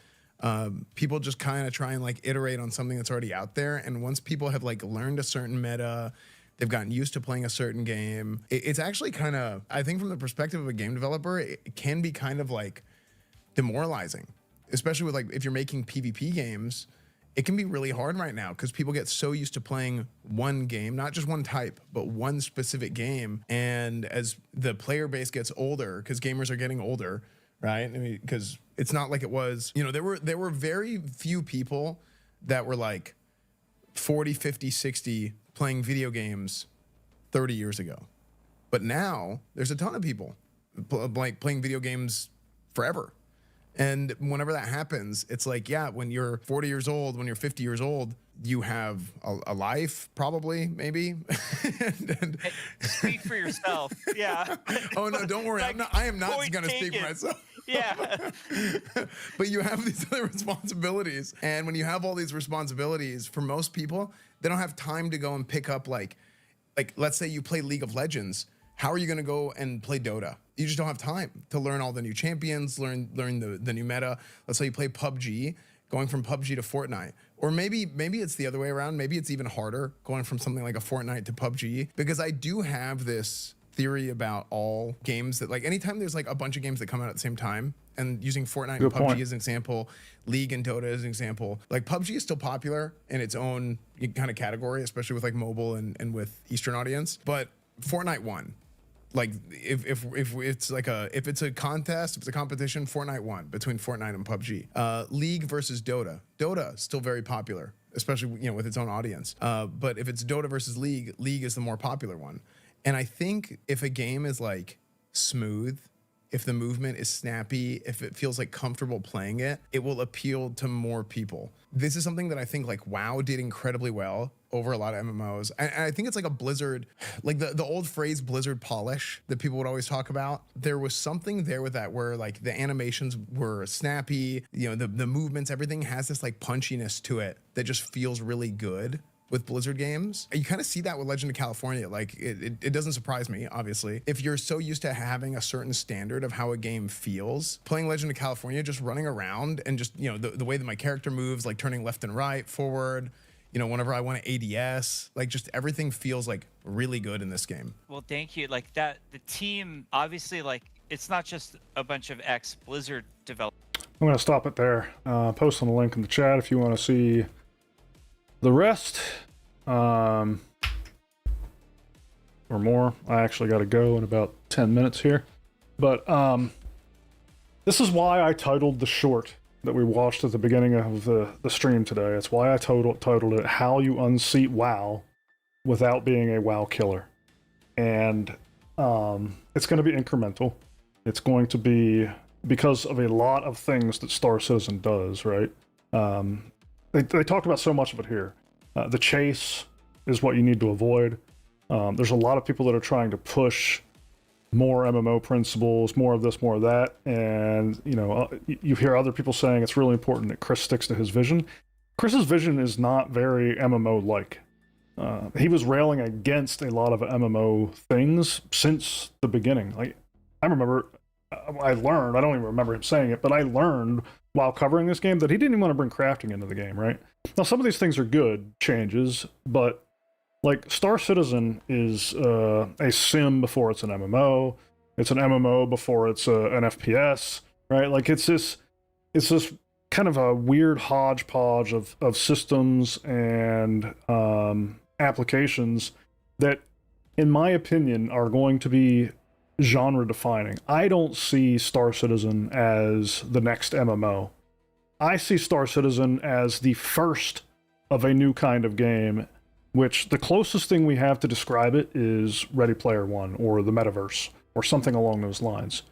people just kind of try and, like, iterate on something that's already out there. And once people have, like, learned a certain meta, they've gotten used to playing a certain game. It's actually kind of, I think from the perspective of a game developer, it can be kind of, like, demoralizing, especially with, like, if you're making PvP games. It can be really hard right now because people get so used to playing one game, not just one type, but one specific game. And as the player base gets older, because gamers are getting older, right? I mean, because it's not like it was, you know, there were very few people that were like 40, 50, 60 playing video games 30 years ago. But now there's a ton of people like playing video games forever. And whenever that happens, it's like, yeah, when you're 40 years old, when you're 50 years old, you have a life, probably, maybe. and, Speak for yourself. Yeah. oh no, don't worry. Like, I am not point going to speak for taken. myself. Yeah. But you have these other responsibilities. And when you have all these responsibilities, for most people, they don't have time to go and pick up, like let's say you play League of Legends. How are you going to go and play Dota? You just don't have time to learn all the new champions, learn the new meta. Let's say you play PUBG, going from PUBG to Fortnite. Or maybe it's the other way around. Maybe it's even harder going from something like a Fortnite to PUBG, because I do have this theory about all games that, like, anytime there's like a bunch of games that come out at the same time, and using Fortnite Good and PUBG point. as an example, League and Dota as an example, like PUBG is still popular in its own kind of category, especially with like mobile and with Eastern audience. But Fortnite won. Like if it's like if it's a contest, if it's a competition, Fortnite won between Fortnite and PUBG. League versus Dota. Dota still very popular, especially with its own audience. But if it's Dota versus League, League is the more popular one. And I think if a game is like smooth, if the movement is snappy, if it feels like comfortable playing it, it will appeal to more people. This is something that I think like WoW did incredibly well over a lot of MMOs. And I think it's like a Blizzard, like the old phrase Blizzard polish that people would always talk about. There was something there with that where like the animations were snappy, the movements, everything has this like punchiness to it that just feels really good. With Blizzard games, you kind of see that with Legend of California. Like it doesn't surprise me, obviously. If you're so used to having a certain standard of how a game feels, playing Legend of California, just running around and just, the way that my character moves, like turning left and right, forward, whenever I want to ADS, like just everything feels like really good in this game. Well, thank you. Like that, the team, obviously, like it's not just a bunch of ex-Blizzard developers. I'm going to stop it there. Post on the link in the chat if you want to see the rest, or more. I actually got to go in about 10 minutes here. But this is why I titled the short that we watched at the beginning of the stream today. It's why I titled it How You Unseat WoW Without Being a WoW Killer. And it's going to be incremental. It's going to be because of a lot of things that Star Citizen does, right? They talked about so much of it here. The chase is what you need to avoid. There's a lot of people that are trying to push more MMO principles, more of this, more of that. And, you hear other people saying it's really important that Chris sticks to his vision. Chris's vision is not very MMO-like. He was railing against a lot of MMO things since the beginning. Like, I remember, I don't even remember him saying it, but I learned while covering this game that he didn't even want to bring crafting into the game, right? Now, some of these things are good changes, but like Star Citizen is a sim before it's an MMO. It's an MMO before it's an FPS, right? Like it's this kind of a weird hodgepodge of systems and applications that, in my opinion, are going to be genre defining. I don't see Star Citizen as the next MMO. I see Star Citizen as the first of a new kind of game, which the closest thing we have to describe it is Ready Player One or the Metaverse or something along those lines.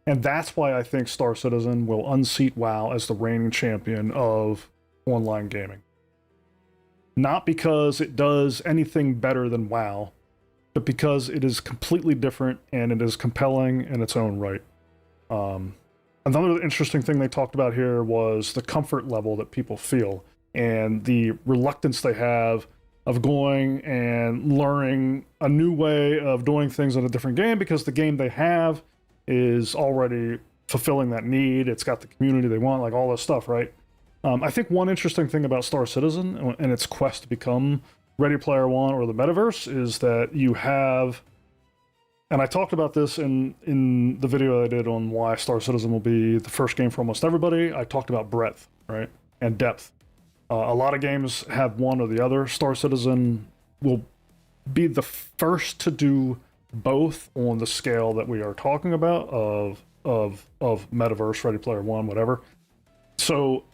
And that's why I think Star Citizen will unseat WoW as the reigning champion of online gaming. Not because it does anything better than WoW, but because it is completely different and it is compelling in its own right. Another interesting thing they talked about here was the comfort level that people feel and the reluctance they have of going and learning a new way of doing things in a different game because the game they have is already fulfilling that need. It's got the community they want, like all this stuff, right? I think one interesting thing about Star Citizen and its quest to become Ready Player One or the Metaverse is that you have, and I talked about this in the video I did on why Star Citizen will be the first game for almost everybody. I talked about breadth, right, and depth. A lot of games have one or the other. Star Citizen will be the first to do both on the scale that we are talking about of Metaverse, Ready Player One, whatever. So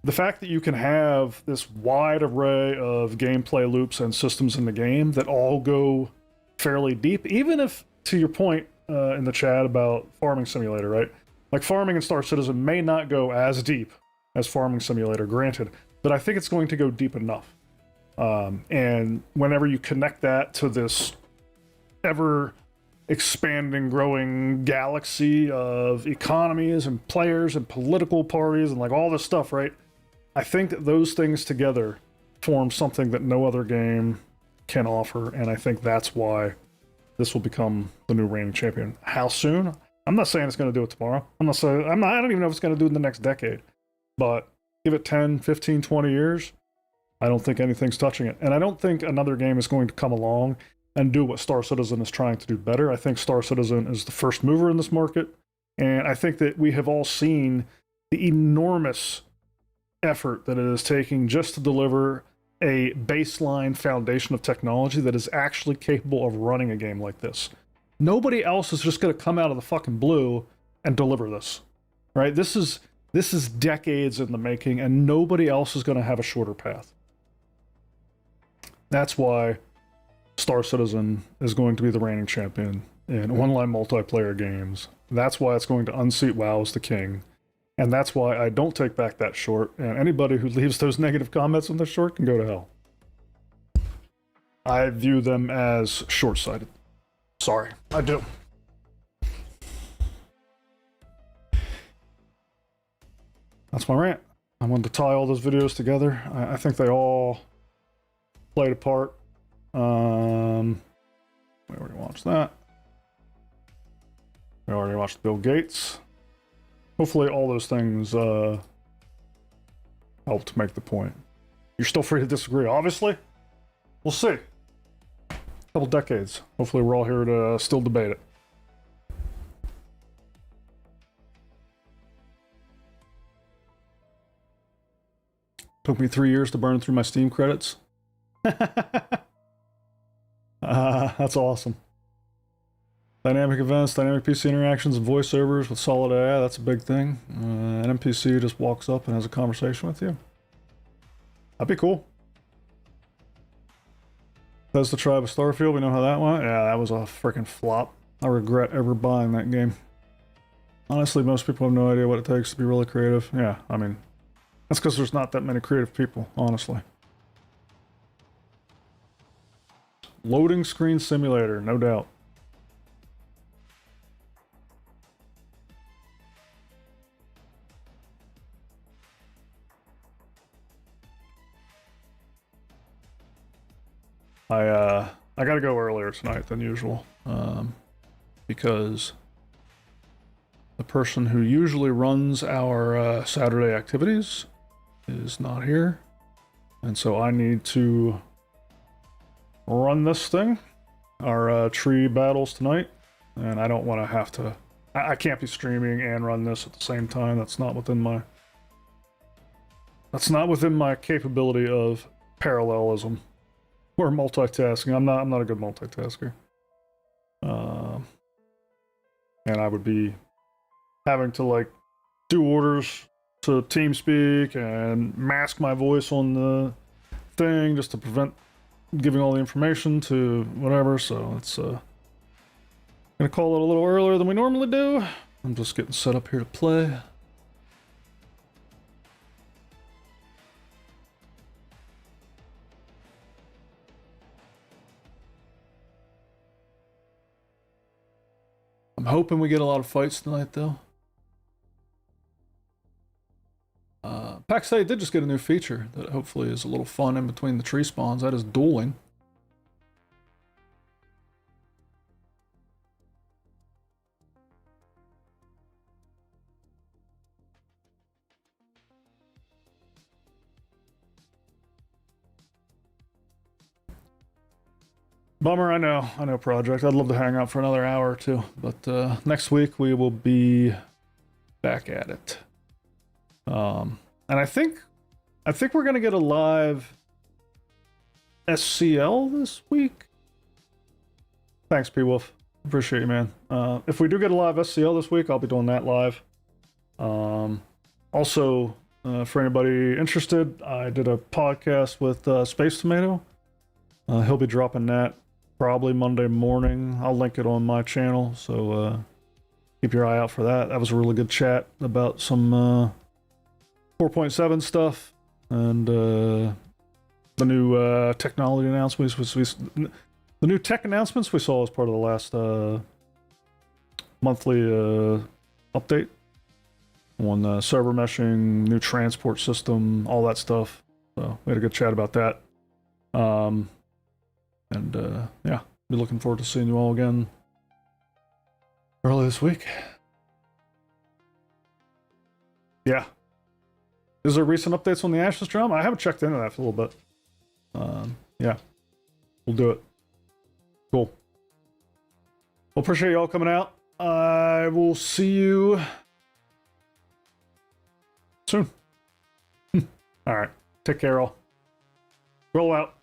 the fact that you can have this wide array of gameplay loops and systems in the game that all go fairly deep, even if, to your point in the chat about Farming Simulator, right? Like Farming in Star Citizen may not go as deep as Farming Simulator, granted, but I think it's going to go deep enough. And whenever you connect that to this ever expanding, growing galaxy of economies and players and political parties and like all this stuff, right? I think that those things together form something that no other game can offer, and I think that's why this will become the new reigning champion. How soon? I'm not saying it's going to do it tomorrow. I don't even know if it's going to do it in the next decade. But give it 10, 15, 20 years, I don't think anything's touching it. And I don't think another game is going to come along and do what Star Citizen is trying to do better. I think Star Citizen is the first mover in this market, and I think that we have all seen the enormous effort that it is taking just to deliver a baseline foundation of technology that is actually capable of running a game like this. Nobody else is just going to come out of the fucking blue and deliver this, right? This is decades in the making, and nobody else is going to have a shorter path. That's why Star Citizen is going to be the reigning champion in online multiplayer games. That's why it's going to unseat WoW as the king. And that's why I don't take back that short, and anybody who leaves those negative comments on the short can go to hell. I view them as short-sighted. Sorry, I do. That's my rant. I wanted to tie all those videos together. I think they all played a part. We already watched that. We already watched Bill Gates. Hopefully all those things helped make the point. You're still free to disagree, obviously. We'll see. A couple decades. Hopefully we're all here to still debate it. Took me 3 years to burn through my Steam credits. That's awesome. Dynamic events, dynamic PC interactions, and voiceovers with solid AI, that's a big thing. An NPC just walks up and has a conversation with you. That'd be cool. That's the Tribe of Starfield, we know how that went. Yeah, that was a freaking flop. I regret ever buying that game. Honestly, most people have no idea what it takes to be really creative. Yeah, I mean, that's because there's not that many creative people, honestly. Loading screen simulator, no doubt. I gotta go earlier tonight than usual, because the person who usually runs our Saturday activities is not here, and so I need to run this thing, our tree battles tonight, and I don't want to have to. I can't be streaming and run this at the same time. That's not within my. That's not within my capability of parallelism. Or multitasking. I'm not a good multitasker. And I would be having to like do orders to TeamSpeak and mask my voice on the thing just to prevent giving all the information to whatever. So it's gonna call it a little earlier than we normally do. I'm just getting set up here to play. I'm hoping we get a lot of fights tonight, though. PAX A did just get a new feature that hopefully is a little fun in between the tree spawns. That is dueling. Bummer, I know, Project. I'd love to hang out for another hour or two, but next week we will be back at it. And I think we're gonna get a live SCL this week. Thanks, P Wolf. Appreciate you, man. If we do get a live SCL this week, I'll be doing that live. Also, for anybody interested, I did a podcast with Space Tomato. He'll be dropping that probably Monday morning. I'll link it on my channel, so keep your eye out for that. That was a really good chat about some 4.7 stuff and the new technology announcements. The new tech announcements we saw as part of the last monthly update on server meshing, new transport system, all that stuff. So we had a good chat about that. Yeah, be looking forward to seeing you all again early this week. Yeah. Is there recent updates on the Ashes drama? I haven't checked into that for a little bit. Yeah, we'll do it. Cool. Well, appreciate y'all coming out. I will see you soon. All right. Take care, all. Roll out.